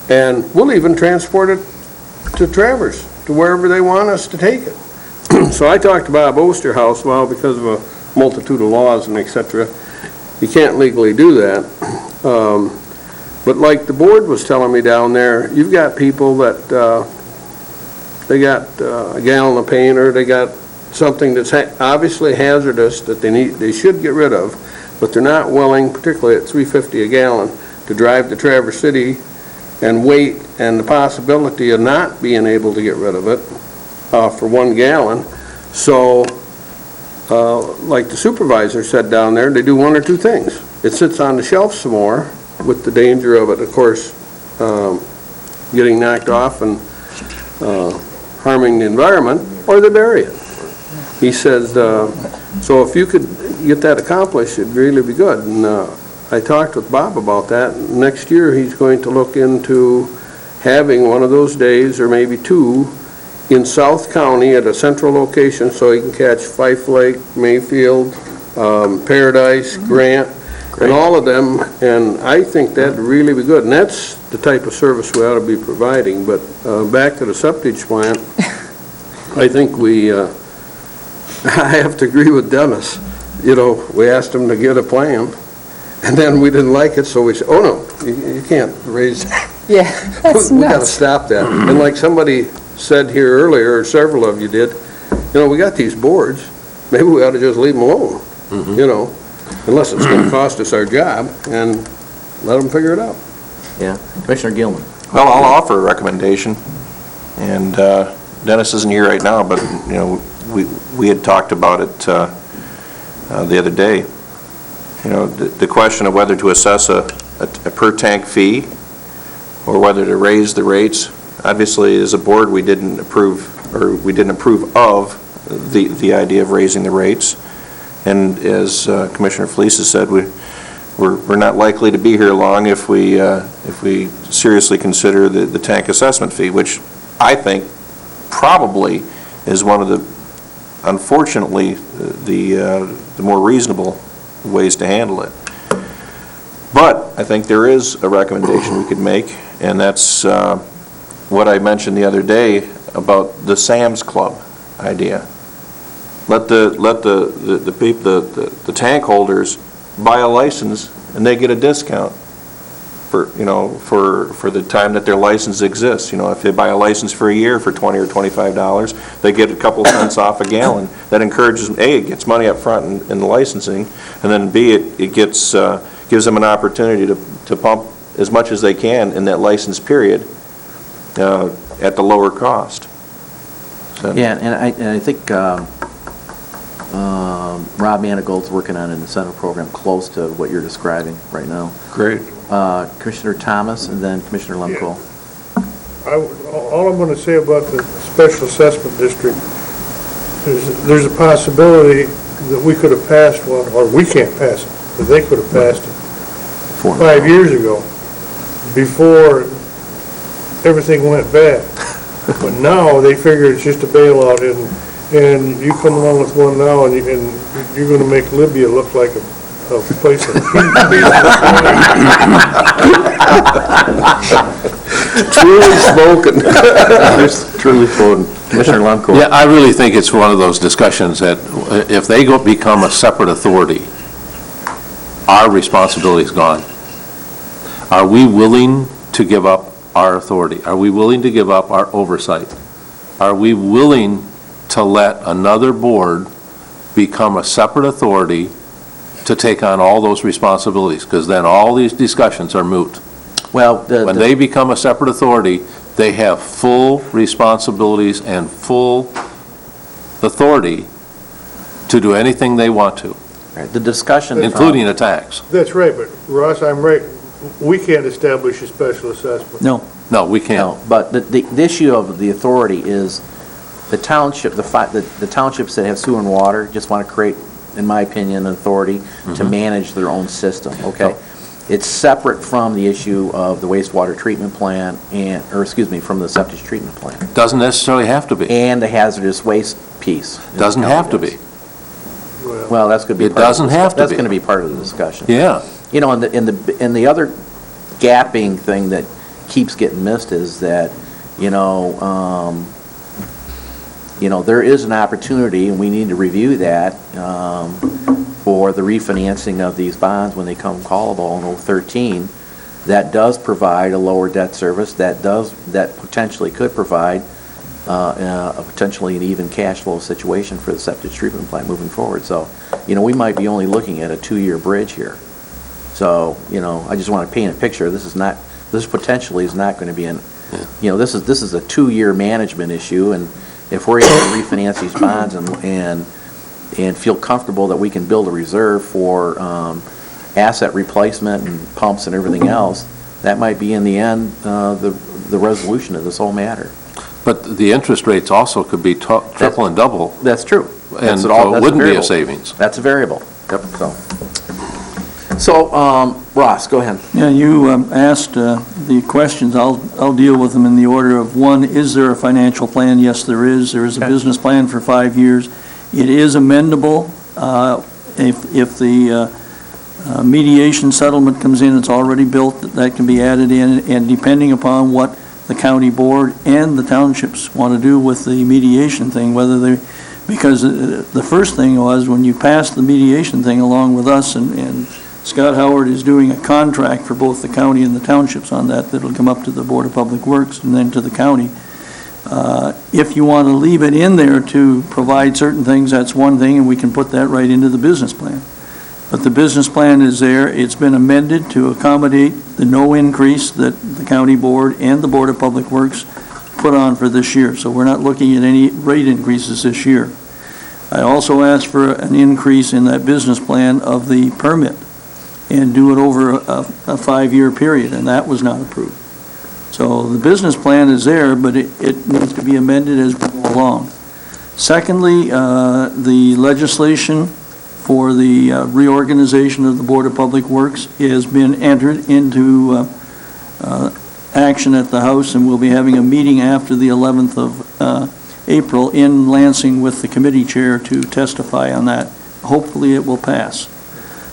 and we'll even transport it to Traverse, to wherever they want us to take it. So I talked to Bob Osterhaus, well, because of a multitude of laws and et cetera, you can't legally do that. But like the board was telling me down there, you've got people that they got a gallon of paint, or they got something that's obviously hazardous that they should get rid of, but they're not willing, particularly at $3.50 a gallon, to drive to Traverse City and wait, and the possibility of not being able to get rid of it for 1 gallon. So, like the supervisor said down there, they do one or two things. It sits on the shelf some more, with the danger of it, of course, getting knocked off and harming the environment, or they bury it. He says, so if you could get that accomplished, it'd really be good. And I talked with Bob about that. Next year, he's going to look into having one of those days, or maybe two, in South County at a central location, so he can catch Fife Lake, Mayfield, Paradise, Grant, and all of them, and I think that'd really be good. And that's the type of service we ought to be providing. But back to the septic plant, I think I have to agree with Dennis. You know, we asked him to get a plan, and then we didn't like it, so we said, oh no, you can't raise that. Yeah, that's We gotta nuts. stop that. And like somebody said here earlier, or several of you did, you know, we got these boards, maybe we ought to just leave them alone, you know, unless it's gonna cost us our job, and let them figure it out. Yeah. Commissioner Gilman? Well, I'll offer a recommendation, and Dennis isn't here right now, but, you know, we had talked about it the other day. You know, the question of whether to assess a per tank fee or whether to raise the rates. Obviously, as a board, we didn't approve of the idea of raising the rates. And as Commissioner Felice has said, we're not likely to be here long if we seriously consider the tank assessment fee, which I think probably is one of the, unfortunately, the more reasonable ways to handle it. But I think there is a recommendation we could make, and that's what I mentioned the other day about the Sam's Club idea. Let the people, the tank holders buy a license, and they get a discount for the time that their license exists. You know, if they buy a license for a year for $20 or $25, they get a couple cents off a gallon. That encourages them. A, it gets money up front in the licensing, and then B, it gives them an opportunity to pump as much as they can in that license period at the lower cost. So, Yeah, and I think Rob Manigault's working on an incentive program close to what you're describing right now. Great. Commissioner Thomas and then Commissioner Lemko. All I'm going to say about the special assessment district is there's a possibility that we could have passed one, or we can't pass it, but they could have passed it 5 years ago, before everything went bad. But now, they figure it's just a bailout, and you come along with one now, and you're gonna make Libya look like a place of Truly spoken. Truly spoken. Commissioner Lundquist. Yeah, I really think it's one of those discussions that if they become a separate authority, our responsibility is gone. Are we willing to give up our authority? Are we willing to give up our oversight? Are we willing to let another board become a separate authority to take on all those responsibilities? Because then all these discussions are moot. Well, When they become a separate authority, they have full responsibilities and full authority to do anything they want to, the discussion. including a tax. That's right, but Ross, I'm right. We can't establish a special assessment. No. No, we can't. No, but the issue of the authority is the township, the townships that have sewer and water just want to create, in my opinion, an authority to manage their own system, okay? It's separate from the issue of the wastewater treatment plant from the septic treatment plant. Doesn't necessarily have to be. And the hazardous waste piece. Doesn't have to be. Well, that's going to be. It doesn't have to That's be. going to be part of the discussion. Yeah. You know, and the other gapping thing that keeps getting missed is that, there is an opportunity, and we need to review that, for the refinancing of these bonds when they come callable in 2013. That does provide a lower debt service, that potentially could provide potentially an even cash flow situation for the septic treatment plant moving forward. So, we might be only looking at a 2-year bridge here. So, I just want to paint a picture. This potentially is not going to be this is a 2-year management issue, and if we're able to refinance these bonds and feel comfortable that we can build a reserve for asset replacement and pumps and everything else, that might be in the end the resolution of this whole matter. But the interest rates also could be triple and double. That's true. And so it wouldn't be a savings. That's a variable. Yep. So, Ross, go ahead. Yeah, you asked the questions. I'll deal with them in the order of one, is there a financial plan? Yes, there is. There is a business plan for 5 years. It is amendable. If the mediation settlement comes in, it's already built, that can be added in, and depending upon what the county board and the townships want to do with the mediation thing, because the first thing was when you passed the mediation thing along with us, and Scott Howard is doing a contract for both the county and the townships on that'll come up to the Board of Public Works and then to the county. If you want to leave it in there to provide certain things, that's one thing, and we can put that right into the business plan. But the business plan is there. It's been amended to accommodate the no increase that the county board and the Board of Public Works put on for this year. So we're not looking at any rate increases this year. I also asked for an increase in that business plan of the permit and do it over a 5-year period, and that was not approved. So the business plan is there, but it needs to be amended as we go along. Secondly, the legislation for the reorganization of the Board of Public Works has been entered into action at the House, and we'll be having a meeting after the 11th of April in Lansing with the committee chair to testify on that. Hopefully it will pass.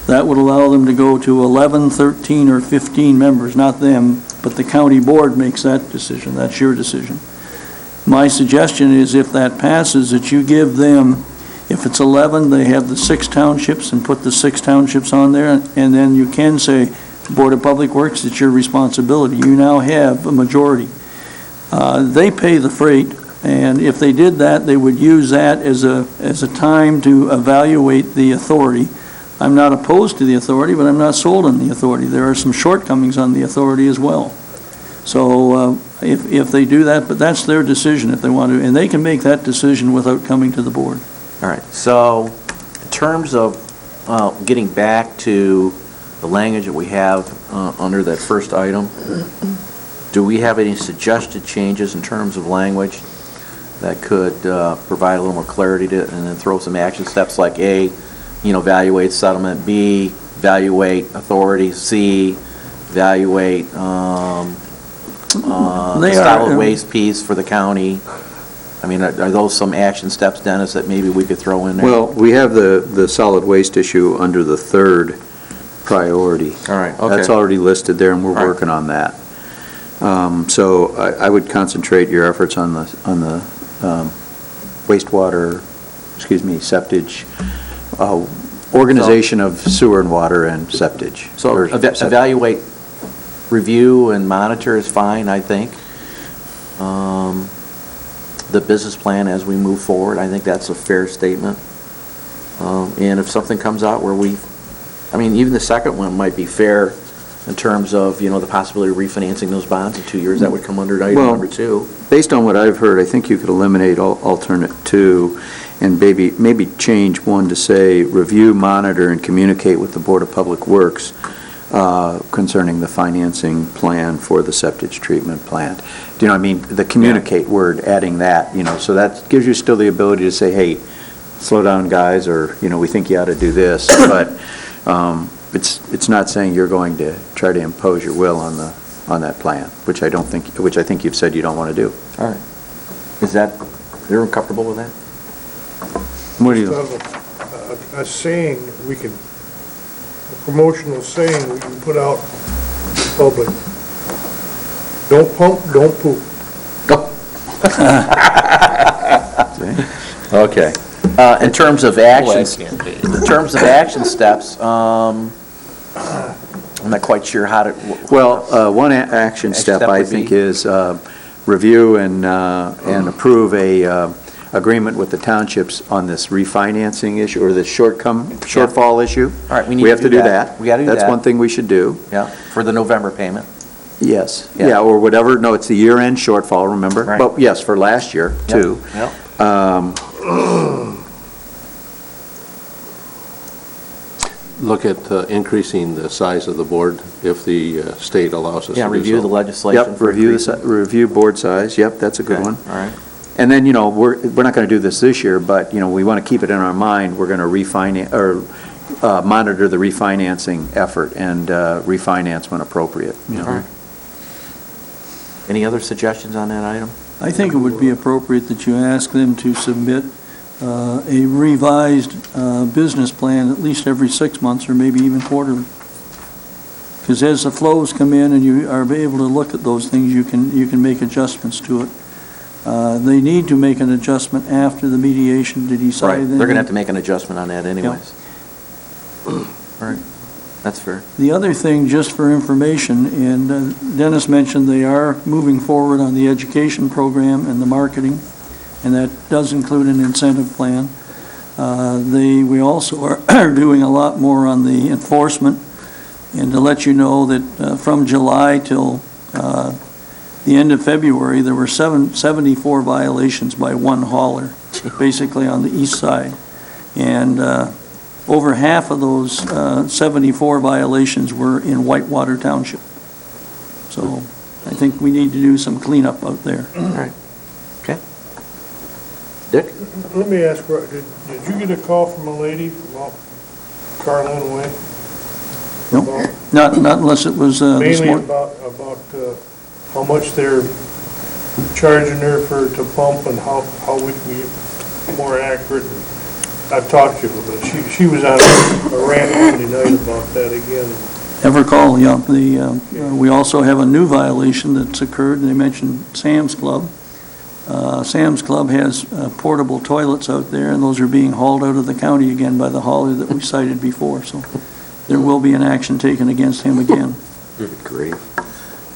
That would allow them to go to 11, 13, or 15 members, not them, but the county board makes that decision. That's your decision. My suggestion is if that passes, that you give them, if it's 11, they have the 6 townships and put the 6 townships on there, and then you can say, Board of Public Works, it's your responsibility. You now have a majority. They pay the freight, and if they did that, they would use that as a time to evaluate the authority. I'm not opposed to the authority, but I'm not sold on the authority. There are some shortcomings on the authority as well. So if they do that, but that's their decision if they want to, and they can make that decision without coming to the board. All right, so in terms of getting back to the language that we have under that first item, do we have any suggested changes in terms of language that could provide a little more clarity to it, and then throw some action steps like A, evaluate settlement, B, evaluate authority, C, evaluate They the are, solid waste piece for the county. I mean, are those some action steps, Dennis, that maybe we could throw in there? Well, we have the solid waste issue under the third priority. All right, okay. That's already listed there, and we're All right. working on that. So I would concentrate your efforts on the wastewater, septage, organization of sewer and water and septage. So Or septic. evaluate, review, and monitor is fine, I think. The business plan as we move forward, I think that's a fair statement. And if something comes out where even the second one might be fair in terms of, the possibility of refinancing those bonds in 2 years, that would come under item Well, number 2. Based on what I've heard, I think you could eliminate alternate 2 and maybe change 1 to say, review, monitor, and communicate with the Board of Public Works concerning the financing plan for the septic treatment plant. Do you know what I mean? The communicate word, adding that, so that gives you still the ability to say, hey, slow down, guys, or, we think you ought to do this, but it's not saying you're going to try to impose your will on that plan, which I think you've said you don't want to do. All right. You're comfortable with that? What do you? A saying a promotional saying we can put out in public. Don't pump, don't poop. Okay. In terms of actions, steps, I'm not quite sure how to. Well, one action step, step I would think, be? is review and approve a agreement with the townships on this refinancing issue, or the shortfall issue. All right, we need We have to do that. We gotta do That's that. one thing we should do. Yeah, for the November payment. Yes. Yeah. Yeah, or whatever. No, it's the year-end shortfall, remember? Right. But yes, for last year, too. Yep. Look at increasing the size of the board if the state allows us to do so. Yeah, review the legislation. Yep, for review increasing. review board size. Yep, that's a good Okay, one. all right. And then, we're not going to do this year, but, we want to keep it in our mind. We're going to refinance, or monitor the refinancing effort and refinance when appropriate. All right. Any other suggestions on that item? I think it would be appropriate that you ask them to submit a revised business plan at least every 6 months, or maybe even quarterly. Because as the flows come in and you are able to look at those things, you can make adjustments to it. They need to make an adjustment after the mediation to decide. Right, they're going to have to make an adjustment on that anyways. All right, that's fair. The other thing, just for information, and Dennis mentioned they are moving forward on the education program and the marketing, and that does include an incentive plan. We also are doing a lot more on the enforcement, and to let you know that from July till the end of February, there were 74 violations by one hauler, basically on the east side. And over half of those 74 violations were in Whitewater Township. So I think we need to do some cleanup out there. All right. Okay. Dick? Let me ask, did you get a call from a lady about Carlin Way? No, not unless it was this Mainly morning. about how much they're charging her to pump, and how we can get more accurate. I've talked to her, but she was on a rant Monday night about that again. Evercall, yeah. We also have a new violation that's occurred. They mentioned Sam's Club. Sam's Club has portable toilets out there, and those are being hauled out of the county again by the hauler that we cited before. So there will be an action taken against him again. Great.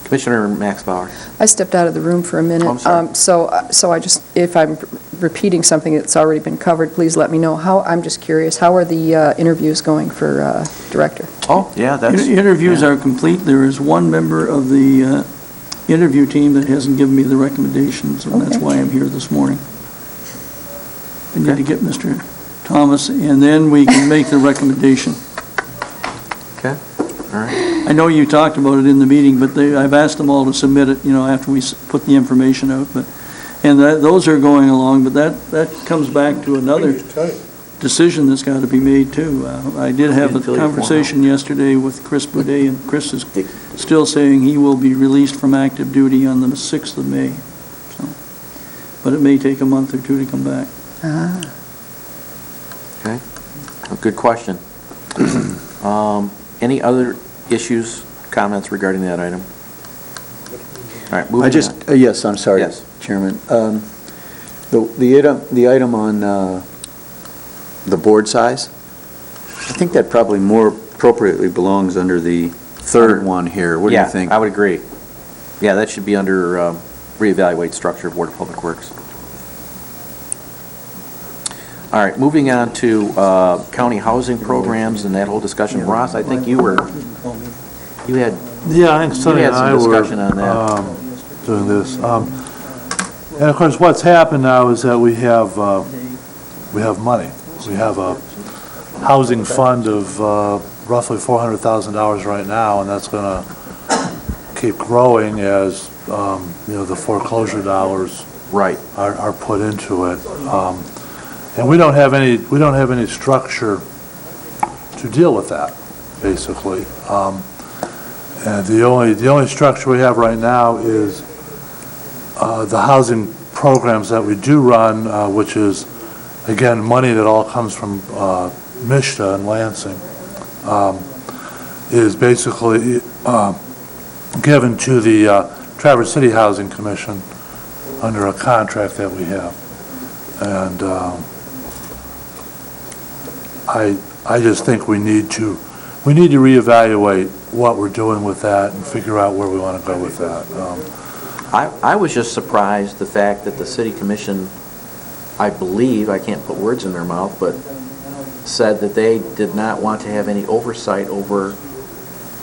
Commissioner Max Bauer. I stepped out of the room for a minute. Oh, I'm sorry. So I just, if I'm repeating something that's already been covered, please let me know. I'm just curious, how are the interviews going for director? Oh, yeah, that's. Interviews are complete. There is one member of the interview team that hasn't given me the recommendations, and that's Okay. why I'm here this morning. I need to get Mr. Thomas, and then we can make the recommendation. Okay, all right. I know you talked about it in the meeting, but I've asked them all to submit it, after we put the information out, and those are going along, but that comes back to another. Just tell you, decision that's got to be made, too. I did have a Didn't fill your form conversation yesterday with Chris Boudet, and Chris is still saying he will be released from active duty on the 6th of May. So, but it may take a month or two to come back. A good question. Any other issues, comments regarding that item? All right, moving on. Yes, I'm sorry, Yes. Chairman. The item on the board size, I think that probably more appropriately belongs under the third one here. What do you think? Yeah, I would agree. Yeah, that should be under reevaluate structure of Board of Public Works. All right, moving on to county housing programs and that whole discussion. Ross, I think you had Yeah, I think Sonny and some I were discussion on that. doing this. And of course, what's happened now is that we have money. We have a housing fund of roughly $400,000 right now, and that's going to keep growing as, the foreclosure dollars Right. are put into it. And we don't have any structure to deal with that, basically. And the only structure we have right now is the housing programs that we do run, which is, again, money that all comes from MISTA and Lansing, is basically given to the Traverse City Housing Commission under a contract that we have. And I just think we need to reevaluate what we're doing with that and figure out where we want to go with that. I was just surprised the fact that the city commission, I believe, I can't put words in their mouth, but said that they did not want to have any oversight over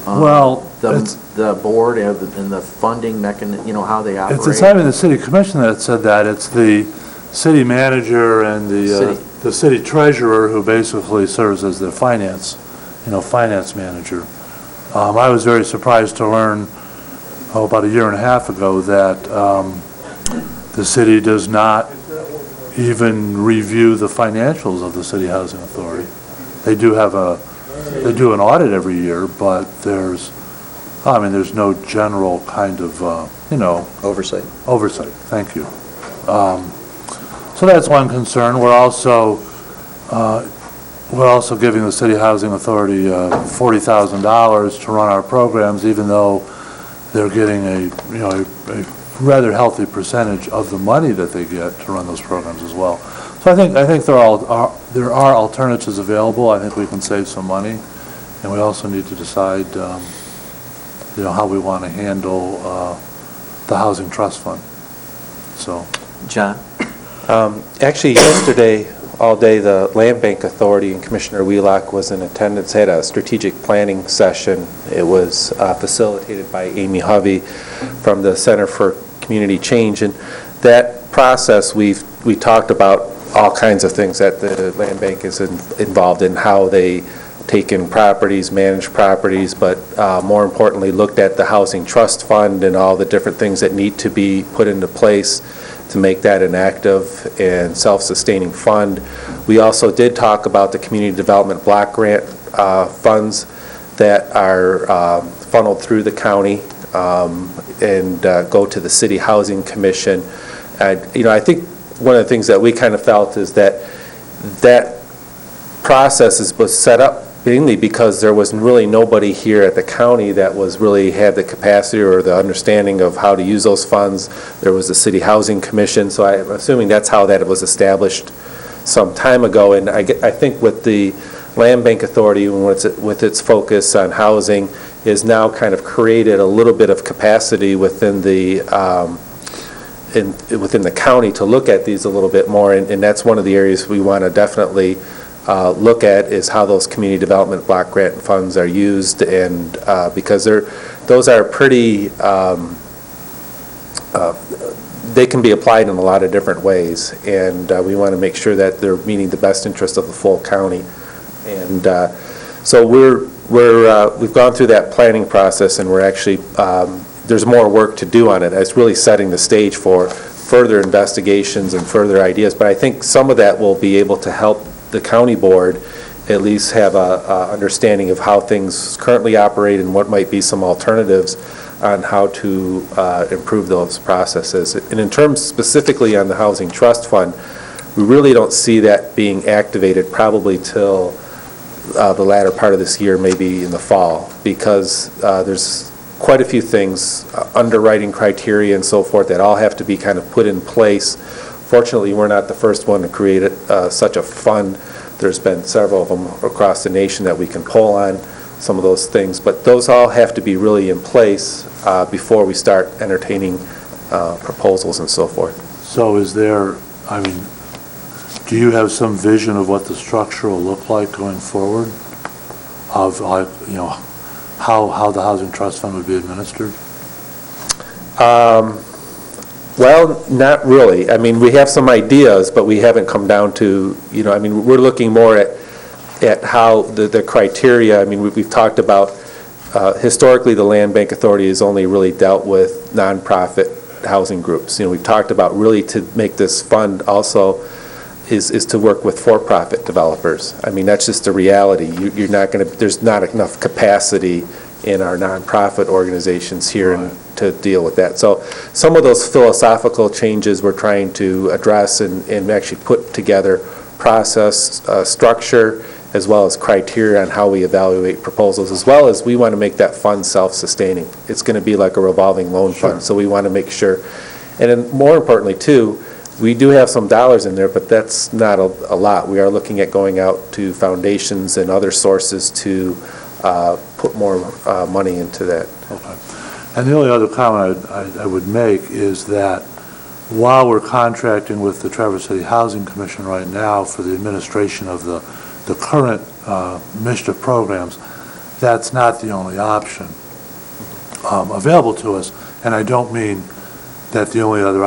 the board and the funding mechanism, how they operate. It's not even the city commission that said that. It's the city manager and the city treasurer who basically serves as the finance manager. I was very surprised to learn, about a year and a half ago, that the city does not even review the financials of the City Housing Authority. They do an audit every year, but there's no general kind of, Oversight. Oversight, thank you. So that's one concern. We're also giving the City Housing Authority $40,000 to run our programs, even though they're getting a rather healthy percentage of the money that they get to run those programs as well. So I think there are alternatives available. I think we can save some money, and we also need to decide how we want to handle the Housing Trust Fund. So, John? Actually, yesterday, all day, the Land Bank Authority and Commissioner Wheelock was in attendance, had a strategic planning session. It was facilitated by Amy Hovey from the Center for Community Change. And that process, we talked about all kinds of things that the Land Bank is involved in, how they take in properties, manage properties, but more importantly, looked at the Housing Trust Fund and all the different things that need to be put into place to make that an active and self-sustaining fund. We also did talk about the Community Development Block Grant funds that are funneled through the county and go to the City Housing Commission. I think one of the things that we kind of felt is that process was set up mainly because there was really nobody here at the county that had the capacity or the understanding of how to use those funds. There was the City Housing Commission, so I'm assuming that's how that was established some time ago. And I think with the Land Bank Authority, with its focus on housing, is now kind of created a little bit of capacity within the county to look at these a little bit more, and that's one of the areas we want to definitely look at, is how those community development block grant funds are used, and because those are pretty, they can be applied in a lot of different ways, and we want to make sure that they're meeting the best interest of the full county. And so we've gone through that planning process, and we're actually, there's more work to do on it. It's really setting the stage for further investigations and further ideas, but I think some of that will be able to help the county board at least have a understanding of how things currently operate and what might be some alternatives on how to improve those processes. And in terms specifically on the Housing Trust Fund, we really don't see that being activated probably till the latter part of this year, maybe in the fall, because there's quite a few things, underwriting criteria and so forth, that all have to be kind of put in place. Fortunately, we're not the first one to create such a fund. There's been several of them across the nation that we can pull on, some of those things. But those all have to be really in place before we start entertaining proposals and so forth. So is there, I mean, do you have some vision of what the structure will look like going forward? Of, like, you know, how the Housing Trust Fund would be administered? Well, not really. I mean, we have some ideas, but we haven't come down to, you know, I mean, we're looking more at how the criteria, I mean, we've talked about, historically, the Land Bank Authority has only really dealt with nonprofit housing groups. You know, we've talked about really to make this fund also is to work with for-profit developers. I mean, that's just the reality. You're not going to, there's not enough capacity in our nonprofit organizations here to deal with that. So some of those philosophical changes we're trying to address and actually put together process, structure, as well as criteria on how we evaluate proposals, as well as we want to make that fund self-sustaining. It's going to be like a revolving loan fund, so we want to make sure. And then more importantly, too, we do have some dollars in there, but that's not a lot. We are looking at going out to foundations and other sources to put more money into that. Okay. And the only other comment I would make is that while we're contracting with the Traverse City Housing Commission right now for the administration of the current MSHDA programs, that's not the only option available to us. And I don't mean that the only other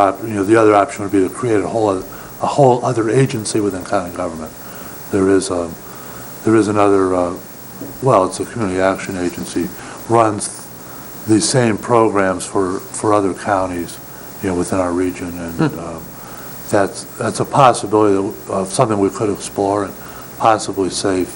the other option would be to create a whole other agency within county government. There is another, well, it's a community action agency, runs these same programs for other counties, you know, within our region, and that's a possibility of something we could explore and possibly save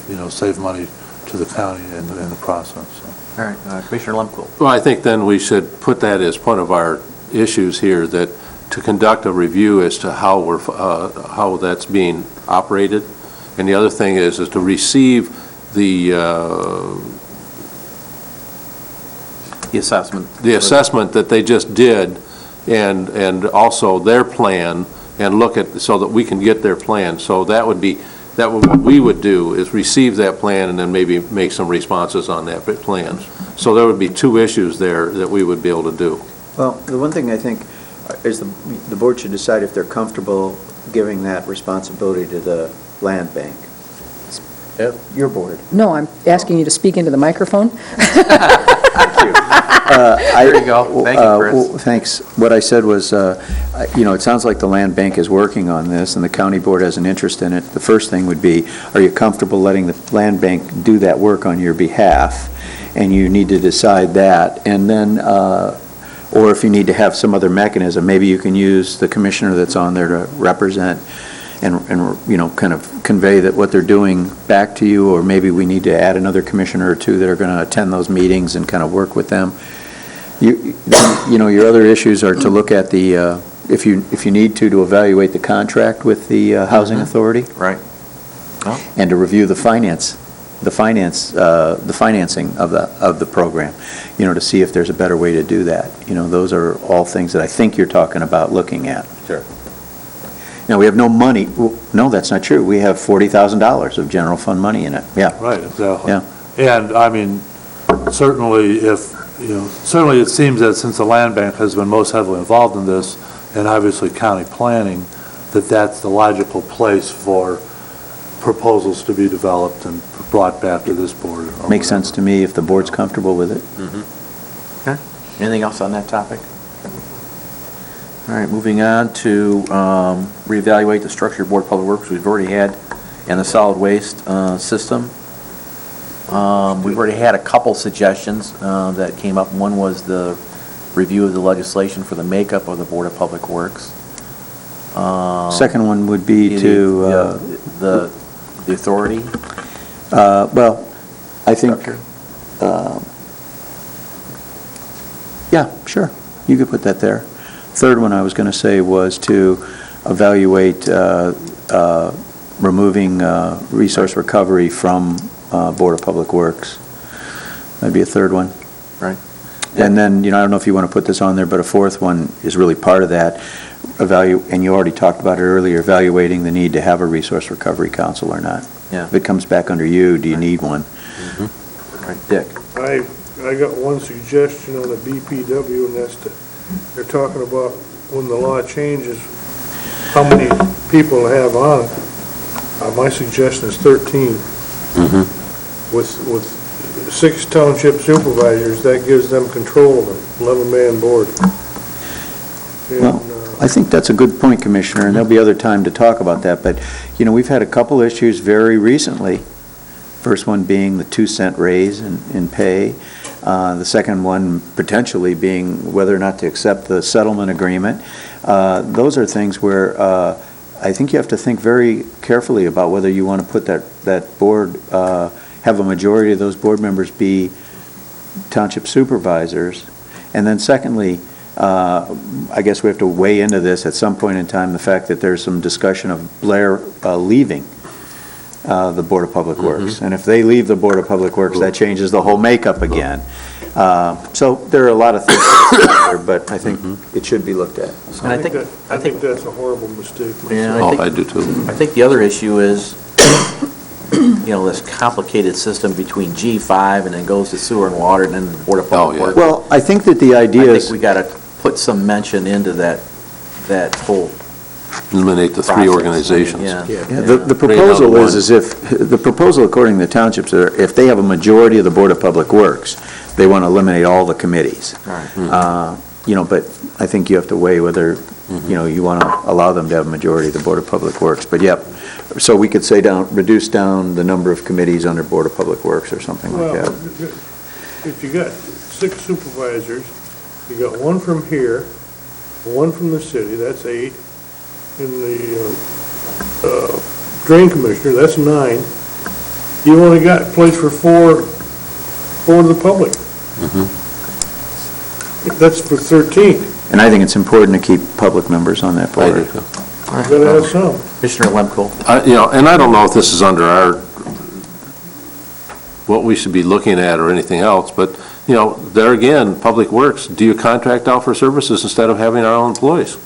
money to the county in the process. So. All right, Commissioner Lemkool. Well, I think then we should put that as one of our issues here, that to conduct a review as to how that's being operated. And the other thing is to receive the assessment that they just did, and also their plan, and look at, so that we can get their plan. So what we would do is receive that plan and then maybe make some responses on that plan. So there would be two issues there that we would be able to do. Well, the one thing I think is the board should decide if they're comfortable giving that responsibility to the land bank. Your board. No, I'm asking you to speak into the microphone. Thank you. There you go. Thank you, Chris. Well, thanks. What I said was, it sounds like the land bank is working on this, and the county board has an interest in it. The first thing would be, are you comfortable letting the land bank do that work on your behalf? And you need to decide that. And then, or if you need to have some other mechanism, maybe you can use the commissioner that's on there to represent and kind of convey that what they're doing back to you, or maybe we need to add another commissioner or two that are going to attend those meetings and kind of work with them. Your other issues are to look at the, if you need to evaluate the contract with the housing authority. Right. Oh. And to review the financing of the program, to see if there's a better way to do that. Those are all things that I think you're talking about looking at. Sure. Now, we have no money. No, that's not true. We have $40,000 of general fund money in it. Yeah. Right, exactly. Yeah. And, I mean, certainly certainly it seems that since the land bank has been most heavily involved in this, and obviously county planning, that's the logical place for proposals to be developed and brought back to this board. Makes sense to me if the board's comfortable with it. Mm-hmm. Okay. Anything else on that topic? All right, moving on to reevaluate the structure of Board of Public Works we've already had, and the solid waste system. We've already had a couple suggestions that came up. One was the review of the legislation for the makeup of the Board of Public Works. Second one would be to... the authority? Well, I think, yeah, sure, you could put that there. Third one I was going to say was to evaluate removing resource recovery from Board of Public Works. That'd be a third one. Right. And then, I don't know if you want to put this on there, but a fourth one is really part of that. And you already talked about it earlier, evaluating the need to have a resource recovery council or not. Yeah. If it comes back under you, do you need one? Right, Dick? I got one suggestion on the BPW, and that's they're talking about when the law changes, how many people have on it. My suggestion is 13. With 6 township supervisors, that gives them control of an 11-man board. Well, I think that's a good point, Commissioner, and there'll be other time to talk about that, but, we've had a couple issues very recently. First one being the 2-cent raise in pay. The second one potentially being whether or not to accept the settlement agreement. Those are things where I think you have to think very carefully about whether you want to put that board, have a majority of those board members be township supervisors. And then secondly, I guess we have to weigh into this at some point in time, the fact that there's some discussion of Blair leaving the Board of Public Works. And if they leave the Board of Public Works, that changes the whole makeup again. So there are a lot of things to consider, but I think it should be looked at. And I think that's a horrible mistake. Yeah, I do too. I think the other issue is, this complicated system between G5 and then goes to sewer and water and then the Board of Public Works. Well, I think that the idea I is... think we got to put some mention into that whole Eliminate the 3 process. organizations. Yeah, the proposal is the proposal according to the townships, if they have a majority of the Board of Public Works, they want to eliminate all the committees. Right. But I think you have to weigh whether, you want to allow them to have a majority of the Board of Public Works. But yep, so we could say reduce down the number of committees under Board of Public Works or something like Well, that. if you got 6 supervisors, you got 1 from here, 1 from the city, that's 8. And the drain commissioner, that's 9. You only got place for 4 of the public. That's for 13. And I think it's important to keep public members on that I board. do too. You gotta have some. Commissioner Lemko? And I don't know if this is under what we should be looking at or anything else, but, there again, Public Works, do you contract out for services instead of having our own employees?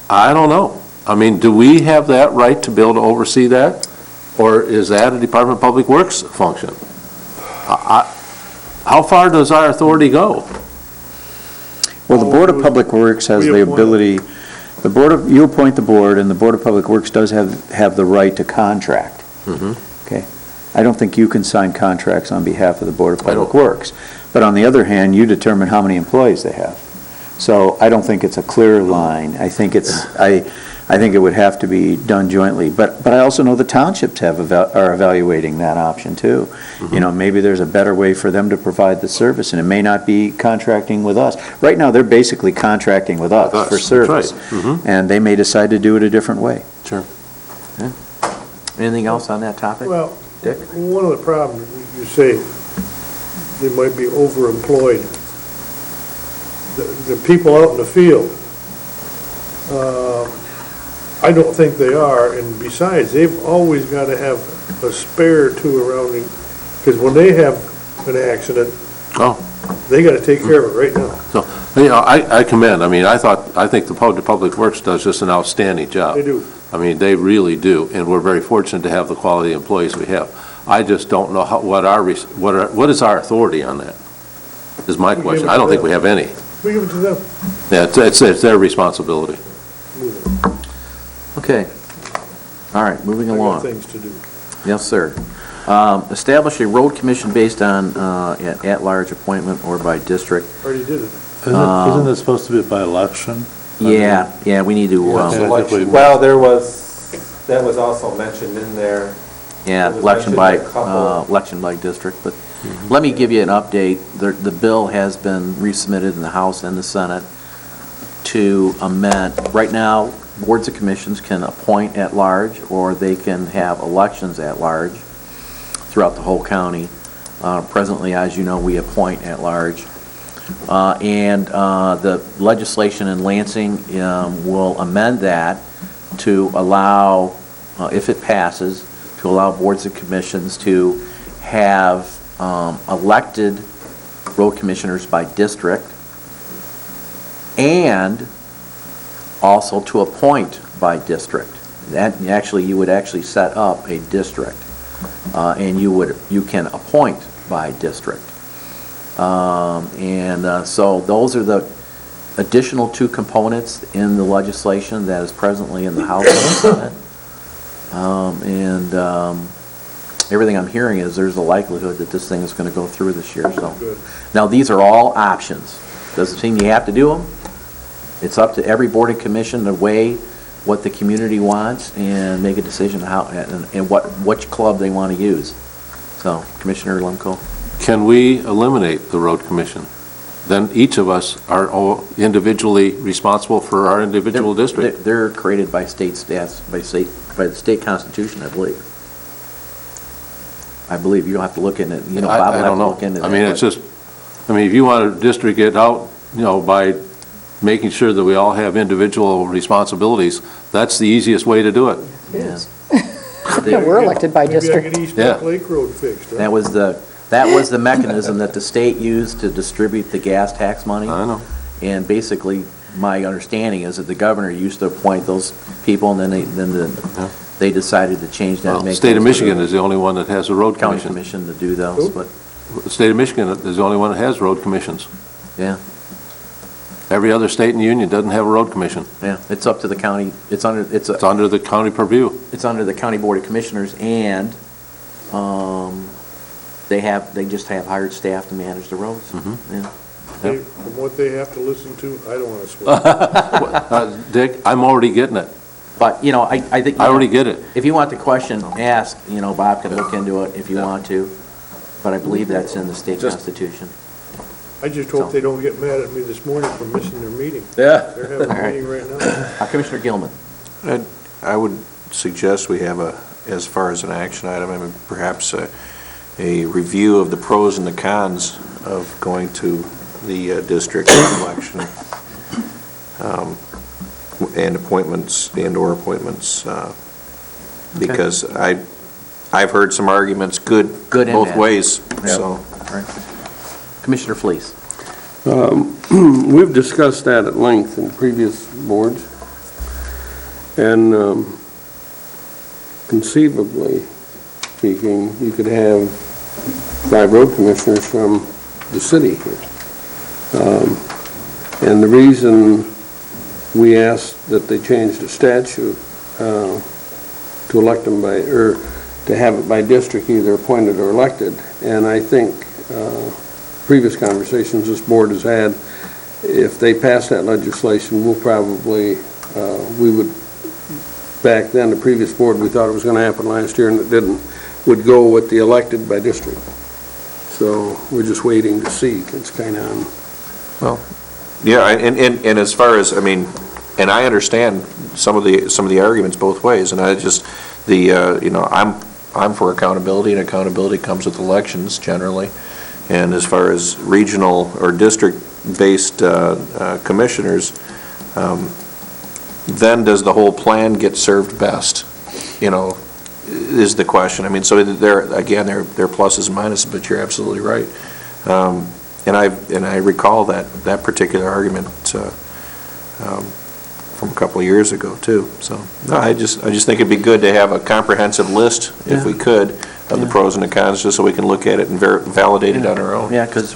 I don't know. I mean, do we have that right to be able to oversee that? Or is that a Department of Public Works function? How far does our authority go? Well, the Board of Public Works has the ability, you appoint the board, and the Board of Public Works does have the right to contract. Okay? I don't think you can sign contracts on behalf of the Board of Public Works. But on the other hand, you determine how many employees they have. So I don't think it's a clear line. I think it would have to be done jointly. But I also know the townships are evaluating that option too. Maybe there's a better way for them to provide the service, and it may not be contracting with us. Right now, they're basically contracting with us for service. Right. And they may decide to do it a different way. Sure. Anything else on that topic? Well, Dick? one of the problems, you say they might be overemployed. The people out in the field, I don't think they are, and besides, they've always got to have a spare or 2 around them, because when they have an accident, they got to take care of it right now. So, I commend, I think the Public Works does just an outstanding job. They do. They really do, and we're very fortunate to have the quality employees we have. I just don't know what is our authority on that, is my question. I don't think we have any. We give it to them. Yeah, it's their responsibility. Okay. All right, moving I got along. things to do. Yes, sir. Establish a road commission based on at-large appointment or by district. Already did it. Isn't it supposed to be by election? Yeah, we need to, Well, that was also mentioned in there. yeah, It was election mentioned in a couple. election by district, but let me give you an update. The bill has been resubmitted in the House and the Senate to amend. Right now, boards and commissions can appoint at large, or they can have elections at large throughout the whole county. Presently, as you know, we appoint at large. And the legislation in Lansing will amend that to allow, if it passes, to allow boards and commissions to have elected road commissioners by district, and also to appoint by district. That actually, you would actually set up a district, and you can appoint by district. So those are the additional two components in the legislation that is presently in the House and Senate. Everything I'm hearing is there's a likelihood that this thing is going to go through this year. So now these are all options. Doesn't mean you have to do them. It's up to every board and commission to weigh what the community wants and make a decision how and which club they want to use. So, Commissioner Lemko. Can we eliminate the road commission? Then each of us are all individually responsible for our individual district. They're created by state stats, by the state constitution, I believe. I believe you'll have to look in it. You know, Bob will have to look into that. I mean, it's just, if you want to district it out, by making sure that we all have individual responsibilities, that's the easiest way to do it. Yes. We're elected by district. Maybe I get East Duck Lake Road fixed, huh? That was the mechanism that the state used to distribute the gas tax money. I know. And basically, my understanding is that the governor used to appoint those people, and then they decided to change that. Well, the state of Michigan is the only one that has a road county commission. commission to do those, but The state of Michigan is the only one that has road commissions. yeah, Every other state in the union doesn't have a road commission. yeah, it's up to the county. It's under It's under the county purview. it's under the county board of commissioners, and they just have hired staff to manage the roads. Yeah. From what they have to listen to, I don't want to swear. Dick, I'm already getting it. But, I think. I already get it. If you want the question asked, Bob can look into it if you want to, but I believe that's in the state constitution. I just hope they don't get mad at me this morning for missing their meeting. Yeah. They're having a meeting right now. Commissioner Gilman. I would suggest we have as far as an action item, perhaps a review of the pros and the cons of going to the district election, and appointments, and/or appointments, because I've heard some arguments good and both bad. ways, Yep. so. Right. Commissioner Fleece. We've discussed that at length in previous boards, and conceivably speaking, you could have 5 road commissioners from the city here. And the reason we asked that they change the statute to elect them by, or to have it by district, either appointed or elected, and I think previous conversations this board has had, if they pass that legislation, we'll probably, we would, back then, the previous board, we thought it was going to happen last year and it didn't, would go with the elected by district. So we're just waiting to see. It's kind of on. Well, yeah, and as far as, and I understand some of the arguments both ways, and I just, I'm for accountability, and accountability comes with elections generally. And as far as regional or district-based commissioners, then does the whole plan get served best? Is the question. So there are pluses and minuses, but you're absolutely right. And I recall that particular argument from a couple of years ago too. So no, I just think it'd be good to have a comprehensive list, if we could, of the pros and the cons, just so we can look at it and validate it on our own. Yeah, because,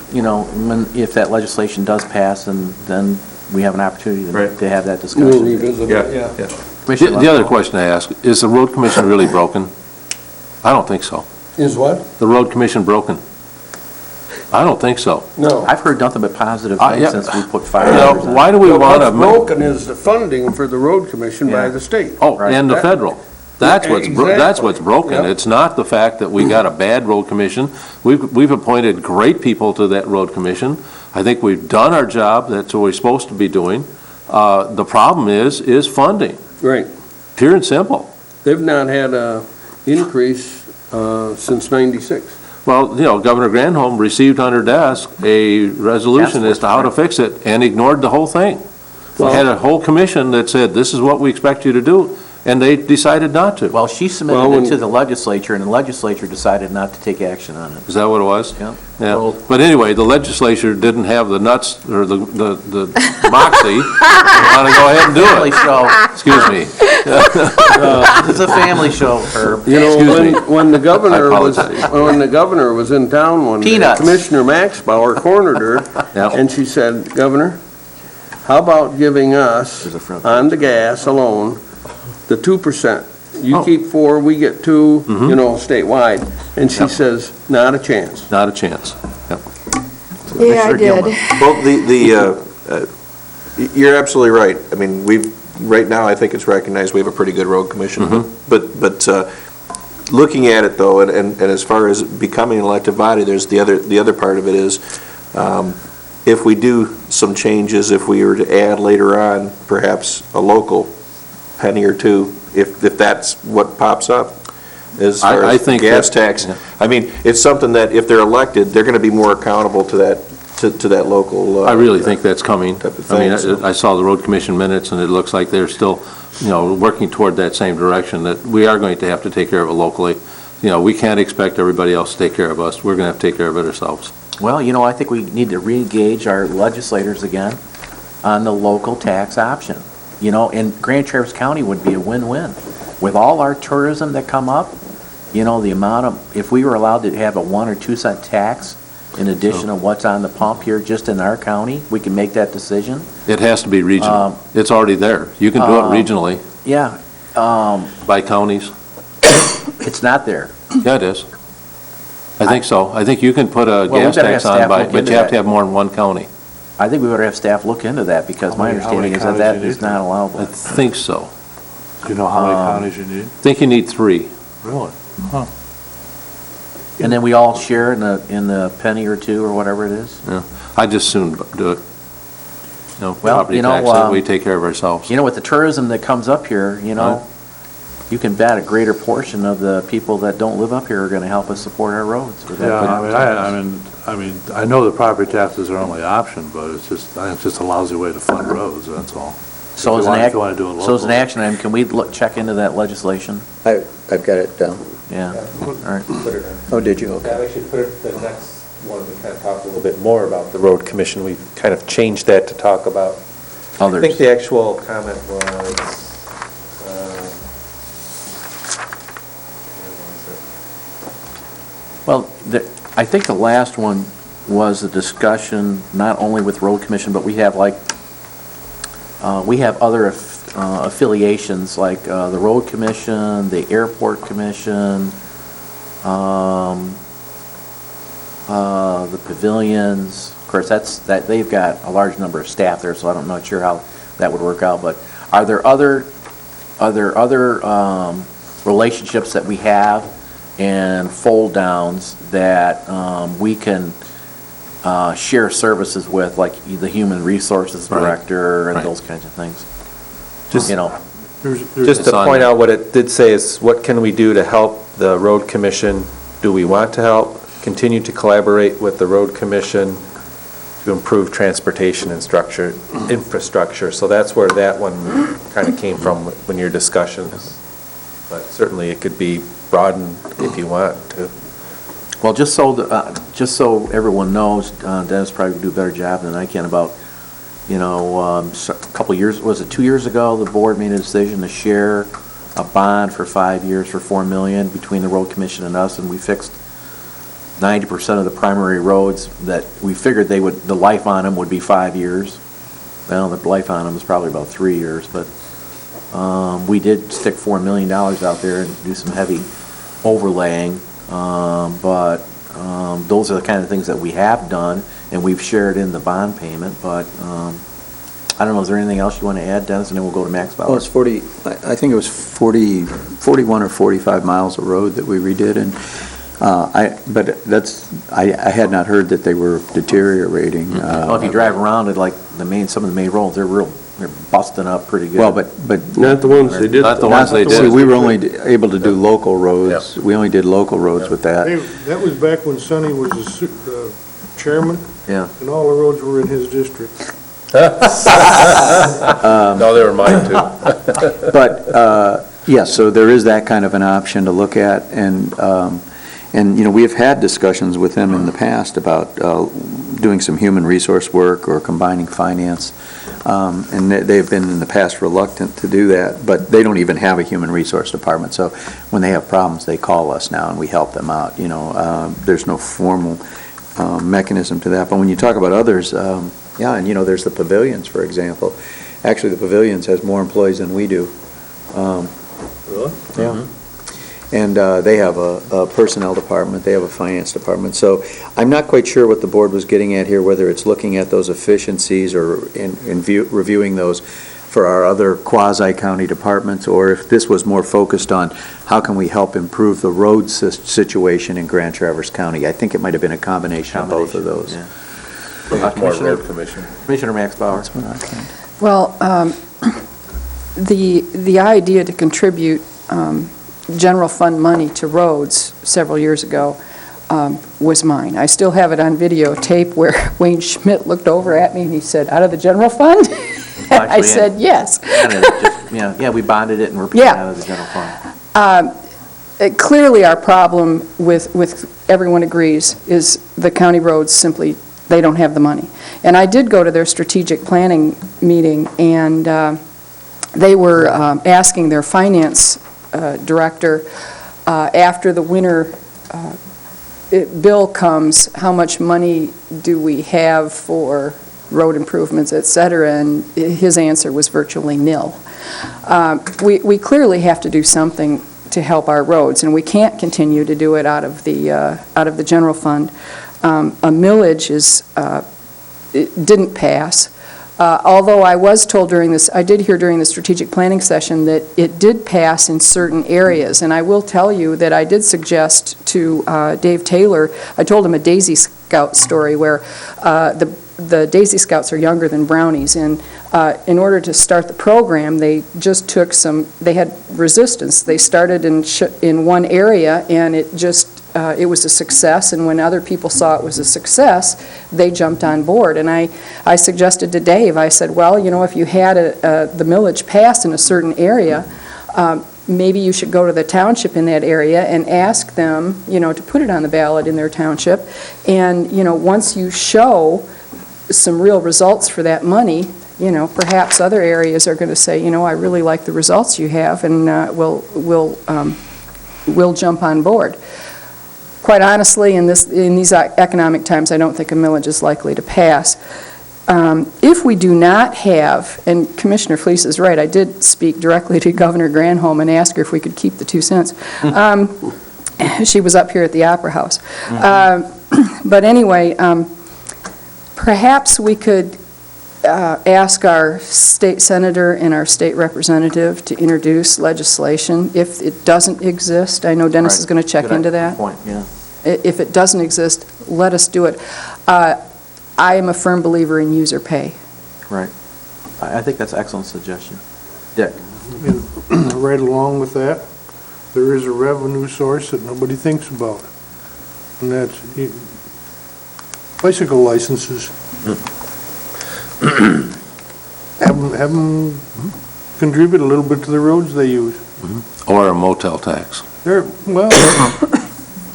if that legislation does pass, and then we have an opportunity to have that discussion. We'll revisit it, yeah. Commissioner The other Lemko. question I ask, is the road commission really broken? I don't think so. Is what? The road commission broken? I don't think so. No. I've heard nothing but positive Yeah. things since we put $5 on. Why do we want What's to? broken is the funding for the road commission by the state. Oh, Right. and the federal. That's what's Exactly. broken. Yep. It's not the fact that we got a bad road commission. We've appointed great people to that road commission. I think we've done our job. That's what we're supposed to be doing. The problem is funding. Right. Pure and simple. They've not had a increase since '96. Well, Governor Granholm received on her desk a resolution as to how to fix it and ignored the whole thing. Well- Had a whole commission that said, this is what we expect you to do, and they decided not to. Well, she Well, submitted when- it to the legislature, and the legislature decided not to take action on it. Is that what it was? Yeah. Yeah, Well- but anyway, the legislature didn't have the nuts, or the moxie, to want to go ahead and do Family it. show. Excuse me. It's a family show, Herb. You know, Excuse me. when the governor I was, apologize. when the governor was in town one day, Peanuts. Commissioner Maxbauer cornered her, Yep. and she said, "Governor, how about giving us, There's a front on the gas alone, the 2%? Oh. You keep 4, we get 2, statewide." And she says, "Not a chance." Not a chance. Yeah, I Commissioner did. Gilman. Well, you're absolutely right. I mean, right now, I think it's recognized we have a pretty good road commission. But looking at it though, and as far as becoming an elected body, there's the other part of it is, if we do some changes, if we were to add later on, perhaps a local penny or two, if that's what pops up, as far I as think gas that- tax. I mean, it's something that if they're elected, they're gonna be more accountable to that local. I really think that's coming. Type of I mean, thing, so. I saw the road commission minutes, and it looks like they're still, working toward that same direction, that we are going to have to take care of it locally. We can't expect everybody else to take care of us. We're going to have to take care of it ourselves. Well, I think we need to re-engage our legislators again on the local tax option. And Grand Traverse County would be a win-win. With all our tourism that come up, the amount of, if we were allowed to have a 1 or 2 cent tax in addition of what's on the pump here just in our county, we can make that decision. It has to be regional. It's already there. You can do it regionally, Yeah, by counties. it's not there. Yeah, it is. I think so. I think you can put a we gas better tax have on, staff look but into you have that. to have more than one county. I think we better have staff look into that because my understanding is that is not allowable. I think so. Do you know how many counties you need? I think you need 3. Really? And then we all share in the penny or 2 or whatever it is. I'd just soon do it. Well, Property tax, we take care of ourselves. With the tourism that comes up here, you can bet a greater portion of the people that don't live up here are going to help us support our roads. with that Yeah, I know the property taxes are only option, but I think it's just a lousy way to fund roads, that's all. So If as you an want- if you wanna do it so as an locally. action item, can we check into that legislation? I've got it down. Yeah, all right. Oh, did you? Okay. Yeah, we should put it, the next one, we kind of talk a little bit more about the road commission. We kind of changed that to talk about, I think Others. the actual comment was, Well, I think the last one was a discussion, not only with road commission, but we have we have other affiliations, like the road commission, the airport commission, the pavilions. Of course, they've got a large number of staff there, so I'm not sure how that would work out. But are there other relationships that we have and fold downs that we can share services with, like the human resources Right. director and Right. those kinds of things? Just- It's just to on point there. out what it did say is, what can we do to help the road commission? Do we want to help? Continue to collaborate with the road commission to improve transportation and infrastructure. So that's where that one kind of came from when your discussions. But certainly it could be broadened if you want to. Well, just so everyone knows, Dennis probably would do a better job than I can about, a couple years, was it 2 years ago, the board made a decision to share a bond for 5 years for $4 million between the road commission and us, and we fixed 90% of the primary roads that we figured the life on them would be 5 years. Well, the life on them is probably about 3 years, but we did stick $4 million out there and do some heavy overlaying. But those are the kind of things that we have done, and we've shared in the bond payment. But I don't know, is there anything else you want to add, Dennis? And then we'll go to Max Bauer. Well, it's 40, I think it was 41 or 45 miles of road that we redid, and I had not heard that they were deteriorating. Well, if you drive around it, like some of the main roads, they're real They're busting up pretty good. Well, but Not the ones they did. Not the though. ones they see, did. we were only able to do local roads. We only did local roads with that. That was back when Sonny was the chairman, Yeah. and all the roads were in his district. No, they were mine too. But, yes, so there is that kind of an option to look at, and, you know, we have had discussions with them in the past about doing some human resource work or combining finance, and they've been in the past reluctant to do that, but they don't even have a human resource department, so when they have problems, they call us now and we help them out, you know. There's no formal mechanism to that, but when you talk about others, yeah, and you know, there's the pavilions, for example. Actually, the pavilions has more employees than we do. Really? Yeah. And they have a personnel department, they have a finance department. So I'm not quite sure what the board was getting at here, whether it's looking at those efficiencies or reviewing those for our other quasi-county departments, or if this was more focused on how can we help improve the road situation in Grand Traverse County. I think it might have been a combination of both of those. Yeah. More road commission. Commissioner Max Bauer. Well, the idea to contribute general fund money to roads several years ago was mine. I still have it on videotape where Wayne Schmidt looked over at me and he said, "Out of the general fund?" I Actually, said, "Yes." Yeah, we bonded it and we're paying Yeah. out of the general fund. Clearly, our problem with everyone agrees is the county roads simply, they don't have the money. And I did go to their strategic planning meeting, and they were asking their finance director, after the winter bill comes, how much money do we have for road improvements, et cetera, and his answer was virtually nil. We clearly have to do something to help our roads, and we can't continue to do it out of the general fund. A millage it didn't pass. Although I was told I did hear during the strategic planning session that it did pass in certain areas, and I will tell you that I did suggest to Dave Taylor, I told him a Daisy Scout story where the Daisy Scouts are younger than Brownies, and in order to start the program, they just took they had resistance. They started in one area, and it was a success, and when other people saw it was a success, they jumped on board. And I suggested to Dave, I said, well, you know, if you had the millage passed in a certain area, maybe you should go to the township in that area and ask them, you know, to put it on the ballot in their township. And, you know, once you show some real results for that money, you know, perhaps other areas are going to say, you know, I really like the results you have, and we'll jump on board. Quite honestly, in these economic times, I don't think a millage is likely to pass. If we do not have, and Commissioner Fleece is right, I did speak directly to Governor Granholm and ask her if we could keep the 2 cents. She was up here at the Opera House. But anyway, perhaps we could ask our state senator and our state representative to introduce legislation if it doesn't exist. I know Dennis is going to check into that. Good point, yeah. If it doesn't exist, let us do it. I am a firm believer in user pay. Right. I think that's an excellent suggestion. Dick? And right along with that, there is a revenue source that nobody thinks about, and that's bicycle licenses. Have them contribute a little bit to the roads they use. Or a motel tax. Well,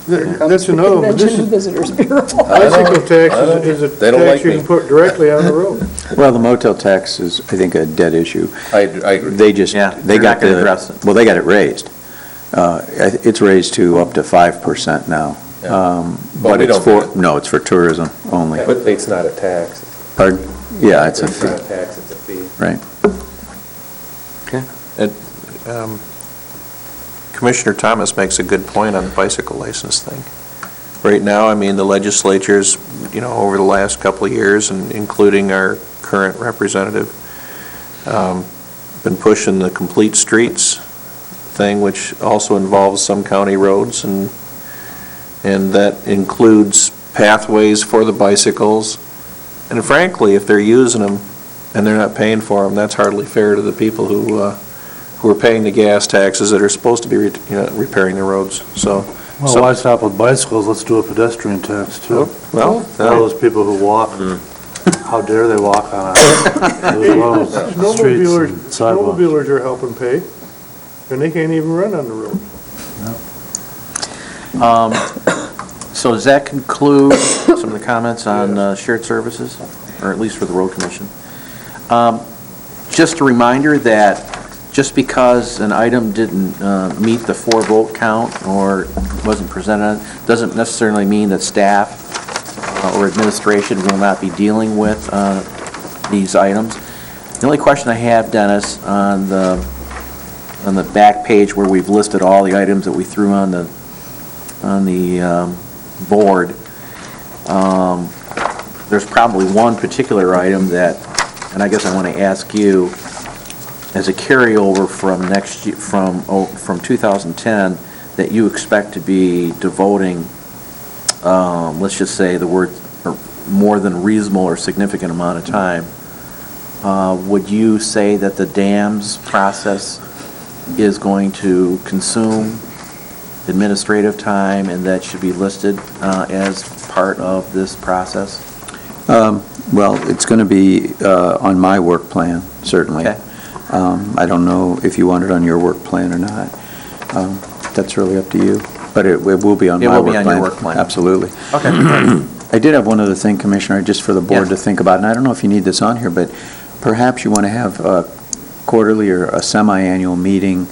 that's another one. Convention and Visitors Bureau. Bicycle tax is a They don't like tax you me. can put directly on the road. Well, the motel tax is, I think, a dead issue. I agree. They just, Yeah, they they're got not gonna address it. well, they got it raised. It's raised to up to 5% now. But we it's don't for, get it. no, it's for tourism only. But it's not a tax. Pardon? Yeah, it's a It's not fee, a tax, it's a fee. right. Commissioner Thomas makes a good point on the bicycle license thing. Right now, I mean, the legislatures, you know, over the last couple of years, and including our current representative, been pushing the complete streets thing, which also involves some county roads, and that includes pathways for the bicycles. And frankly, if they're using them and they're not paying for them, that's hardly fair to the people who are paying the gas taxes that are supposed to be, repairing the roads, so. Well, why stop with bicycles? Let's do a pedestrian tax, too. Well, All those people who walk, how dare they walk on those streets and sidewalks? Snowmobilers are helping pay, and they can't even run on the road. So does that conclude some of the comments on shared services, or at least for the road commission? Just a reminder that just because an item didn't meet the 4-vote count or wasn't presented, doesn't necessarily mean that staff or administration will not be dealing with these items. The only question I have, Dennis, on the back page where we've listed all the items that we threw on the board, there's probably one particular item that, and I guess I want to ask you, as a carryover from next year, from 2010, that you expect to be devoting, let's just say the word, or more than reasonable or significant amount of time. Would you say that the dams process is going to consume administrative time, and that should be listed as part of this process? Well, it's going to be on my work plan, certainly. Okay. I don't know if you want it on your work plan or not. That's really up to you, but it will be on my work plan. It will be on your work plan. Absolutely. Okay. I did have one other thing, Commissioner, just for the board to think about, and I don't know if you need this on here, but perhaps you want to have a quarterly or a semi-annual meeting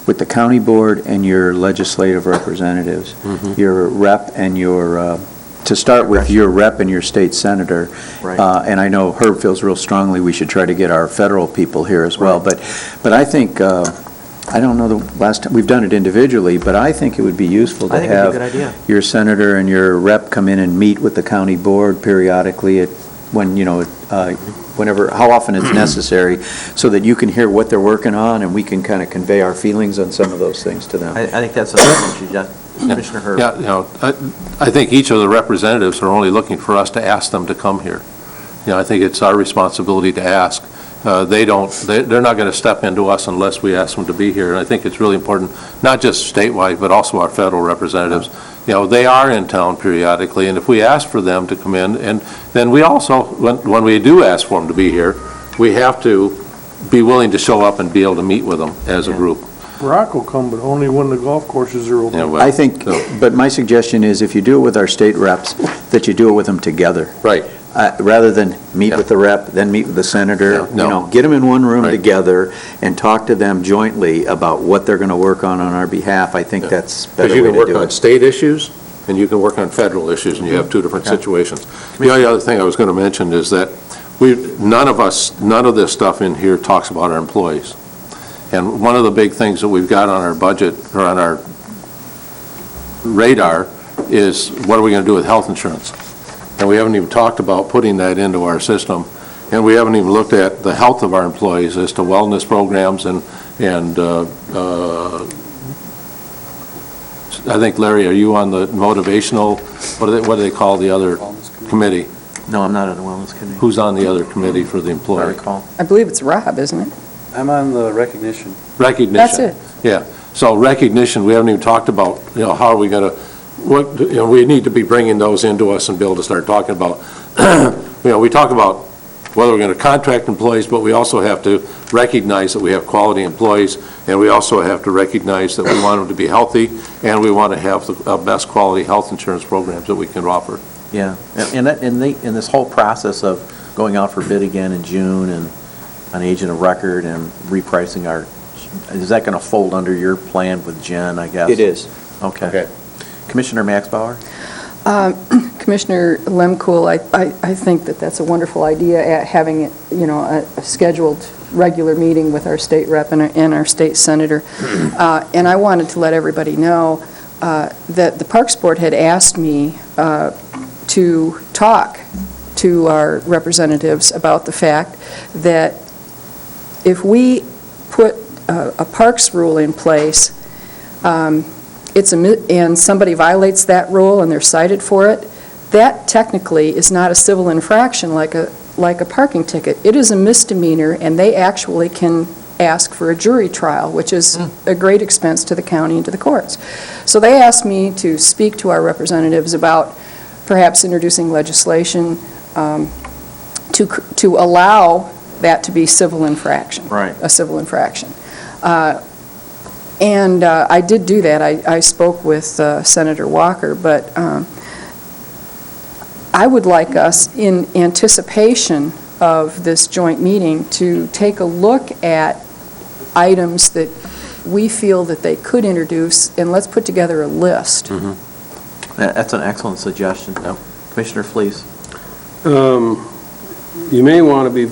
with the county board and your legislative representatives, your rep and your, to start with your rep and your state senator. Right. And I know Herb feels real strongly we should try to get our federal people here as well. Right. But I think, I don't know the last time, we've done it individually, but I think it would be useful to I think it'd be a have good idea. your senator and your rep come in and meet with the county board periodically whenever, how often it's necessary, so that you can hear what they're working on and we can kind of convey our feelings on some of those things to them. I think that's a Commissioner Herb. Yeah, I think each of the representatives are only looking for us to ask them to come here. I think it's our responsibility to ask. They're not going to step into us unless we ask them to be here. And I think it's really important, not just statewide, but also our federal representatives. They are in town periodically, and if we ask for them to come in, and then we also, when we do ask for them to be here, we have to be willing to show up and be able to meet with them as a group. Rock will come, but only when the golf courses are open. Yeah, well, I think, but my suggestion is if you do it with our state reps, that you do it with them together. Right. Rather than meet with the rep, then meet with the senator, get them in one room together and talk to them jointly about what they're going to work on our behalf. I think that's a better Because you way can to work do on it. state issues, and you can work on federal issues, and you have two different situations. The only other thing I was going to mention is that none of this stuff in here talks about our employees. And one of the big things that we've got on our budget, or on our radar, is what are we going to do with health insurance? And we haven't even talked about putting that into our system. And we haven't even looked at the health of our employees as to wellness programs and I think, Larry, are you on the motivational, what do they call the other committee? No, I'm not on the wellness committee. Who's on the other committee for the I employee? recall. I believe it's Rob, isn't it? I'm on the recognition. Recognition. That's it. Yeah. So recognition, we haven't even talked about, how are we going to, we need to be bringing those into us and be able to start talking about, we talk about whether we're going to contract employees, but we also have to recognize that we have quality employees, and we also have to recognize that we want them to be healthy, and we want to have the best quality health insurance programs that we can offer. Yeah, and this whole process of going out for bid again in June and an agent of record and repricing is that going to fold under your plan with Jen, I guess? It is. Okay. Commissioner Max Bauer? Commissioner Lemkool, I think that that's a wonderful idea, having, a scheduled regular meeting with our state rep and our state senator. And I wanted to let everybody know that the Parks Board had asked me to talk to our representatives about the fact that if we put a parks rule in place, and somebody violates that rule and they're cited for it, that technically is not a civil infraction like like a parking ticket. It is a misdemeanor, and they actually can ask for a jury trial, which is a great expense to the county and to the courts. So they asked me to speak to our representatives about perhaps introducing legislation to allow that to be civil infraction. Right. A civil infraction. And I did do that. I spoke with Senator Walker, but I would like us, in anticipation of this joint meeting, to take a look at items that we feel that they could introduce, and let's put together a list. That's an excellent suggestion. Commissioner Fleece? You may want to be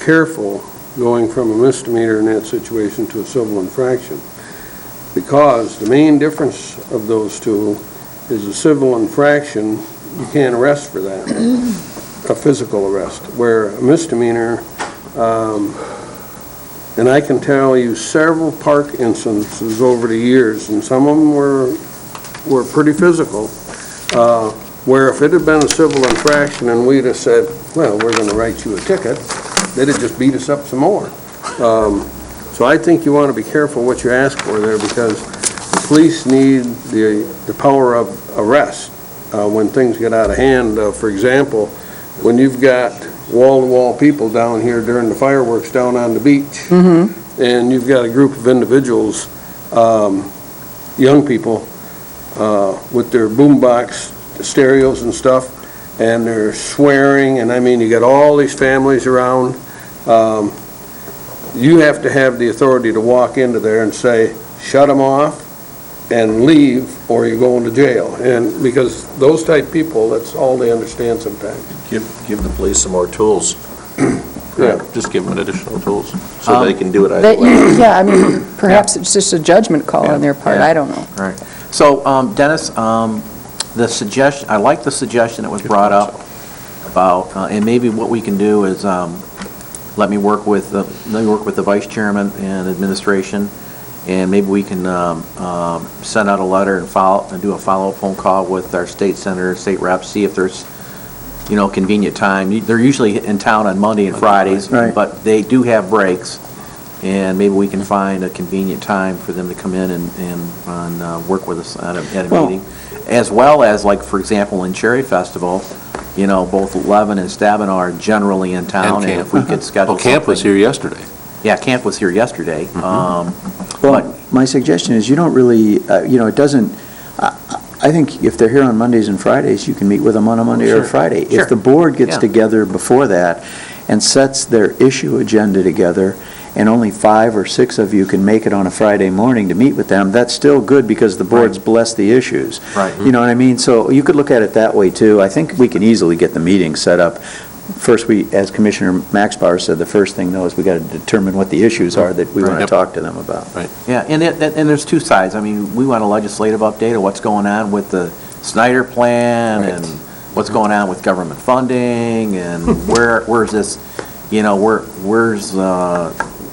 careful going from a misdemeanor in that situation to a civil infraction, because the main difference of those two is a civil infraction, you can't arrest for that, a physical arrest, where a misdemeanor, and I can tell you several park instances over the years, and some of them were pretty physical, where if it had been a civil infraction and we'd have said, well, we're going to write you a ticket, they'd have just beat us up some more. So I think you want to be careful what you ask for there, because the police need the power of arrest when things get out of hand. For example, when you've got wall-to-wall people down here during the fireworks down on the beach, and you've got a group of individuals, young people, with their boombox stereos and stuff, and they're swearing, and I mean, you got all these families around. You have to have the authority to walk into there and say, shut them off and leave, or you're going to jail. And because those type people, that's all they understand sometimes. Give the police some more tools. Yeah. Just give them additional tools so they can do it either That way. yeah, I mean, perhaps it's just a judgment call on their part, I don't know. All right. So, Dennis, the suggestion, I like the suggestion that was brought up about, and maybe what we can do is, let me work with the vice chairman and administration, and maybe we can send out a letter and do a follow-up phone call with our state senator, state reps, see if there's, convenient time. They're usually in town on Monday and Fridays, Right. but they do have breaks, and maybe we can find a convenient time for them to come in and work with us at a Well- meeting. As well as, like, for example, in Cherry Festival, both Levin and Stabenow are generally in town, and if we could schedule something. Camp was here yesterday. Yeah, Camp was here yesterday. Well, my suggestion is you don't really, it doesn't, I think if they're here on Mondays and Fridays, you can meet with them on a Monday or a Friday. Sure. If the board gets Yeah. together before that and sets their issue agenda together, and only 5 or 6 of you can make it on a Friday morning to meet with them, that's still good because the board's blessed the issues. Right. You know what I mean? So you could look at it that way, too. I think we can easily get the meeting set up. First, as Commissioner Maxbauer said, the first thing, though, is we got to determine what the issues are that we want to Yep. talk to them about. Yeah, and there's two sides. I mean, we want a legislative update of what's going on with the Snyder Plan, and what's going on with government funding, and where's this,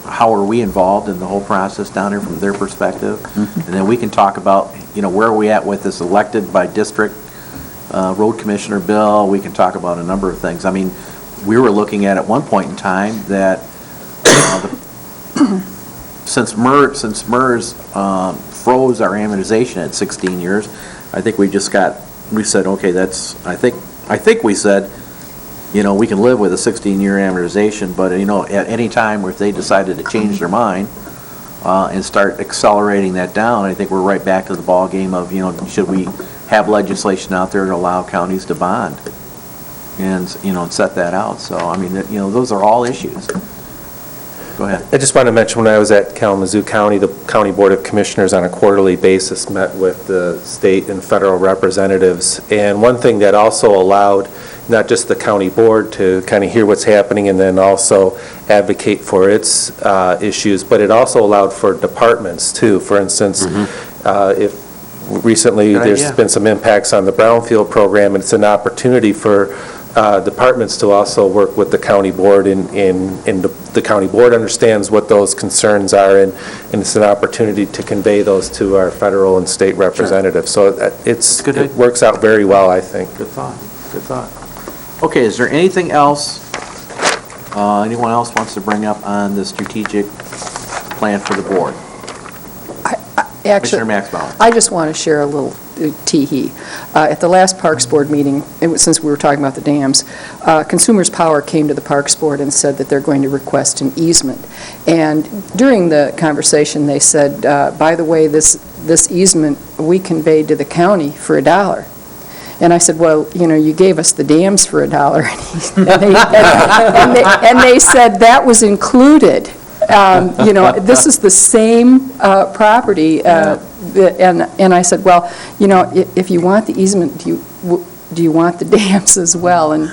how are we involved in the whole process down here from their perspective? And then we can talk about, where are we at with this elected by district road commissioner bill. We can talk about a number of things. I mean, we were looking at one point in time that since MERS froze our amortization at 16 years, I think we said, okay, I think we said, we can live with a 16-year amortization, but, at any time if they decided to change their mind and start accelerating that down, I think we're right back to the ballgame of, should we have legislation out there to allow counties to bond and, set that out. So, I mean, those are all issues. Go ahead. I just want to mention, when I was at Kalamazoo County, the County Board of Commissioners on a quarterly basis met with the state and federal representatives. And one thing that also allowed not just the county board to kind of hear what's happening and then also advocate for its issues, but it also allowed for departments too. For instance, if recently there's been some impacts on the Brownfield program, and it's an opportunity for departments to also work with the county board, and the county board understands what those concerns are, and it's an opportunity to convey those to our federal and state representatives. So it works out very well, I think. Good thought. Okay, is there anything else Anyone else wants to bring up on the strategic plan for the board? Commissioner Actually, Max Bauer. I just want to share a little tee-hee. At the last Parks Board meeting, since we were talking about the dams, Consumers Power came to the Parks Board and said that they're going to request an easement. And during the conversation, they said, by the way, this easement we conveyed to the county for $1. And I said, well, you know, you gave us the dams for $1. And they said that was included. You know, this is the same property, and I said, well, you know, if you want the easement, do you want the dams as well? And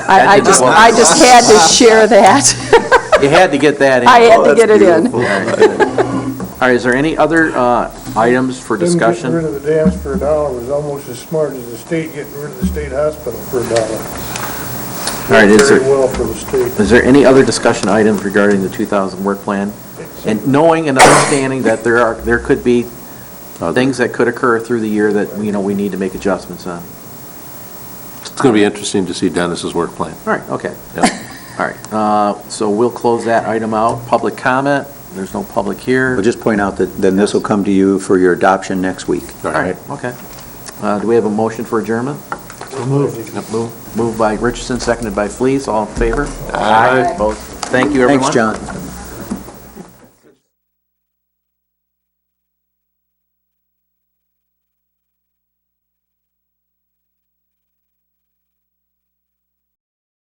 I just had to share that. You had to get that in. I had to get it in. All right, is there any other items for discussion? Them getting rid of the dams for $1 was almost as smart as the state getting rid of the state hospital for $1. All right, Very well for the state. Is there any other discussion items regarding the 2000 work plan? And knowing and understanding that there could be things that could occur through the year that, you know, we need to make adjustments on. It's going to be interesting to see Dennis's work plan. All right, okay. Yep. All right, so we'll close that item out. Public comment, there's no public here. We'll just point out that then this will come to you for your adoption next week. All right, okay. Do we have a motion for adjournment? Moved by Richardson, seconded by Flees. All in favor? Aye. Opposed? Thank you, everyone. Thanks, John.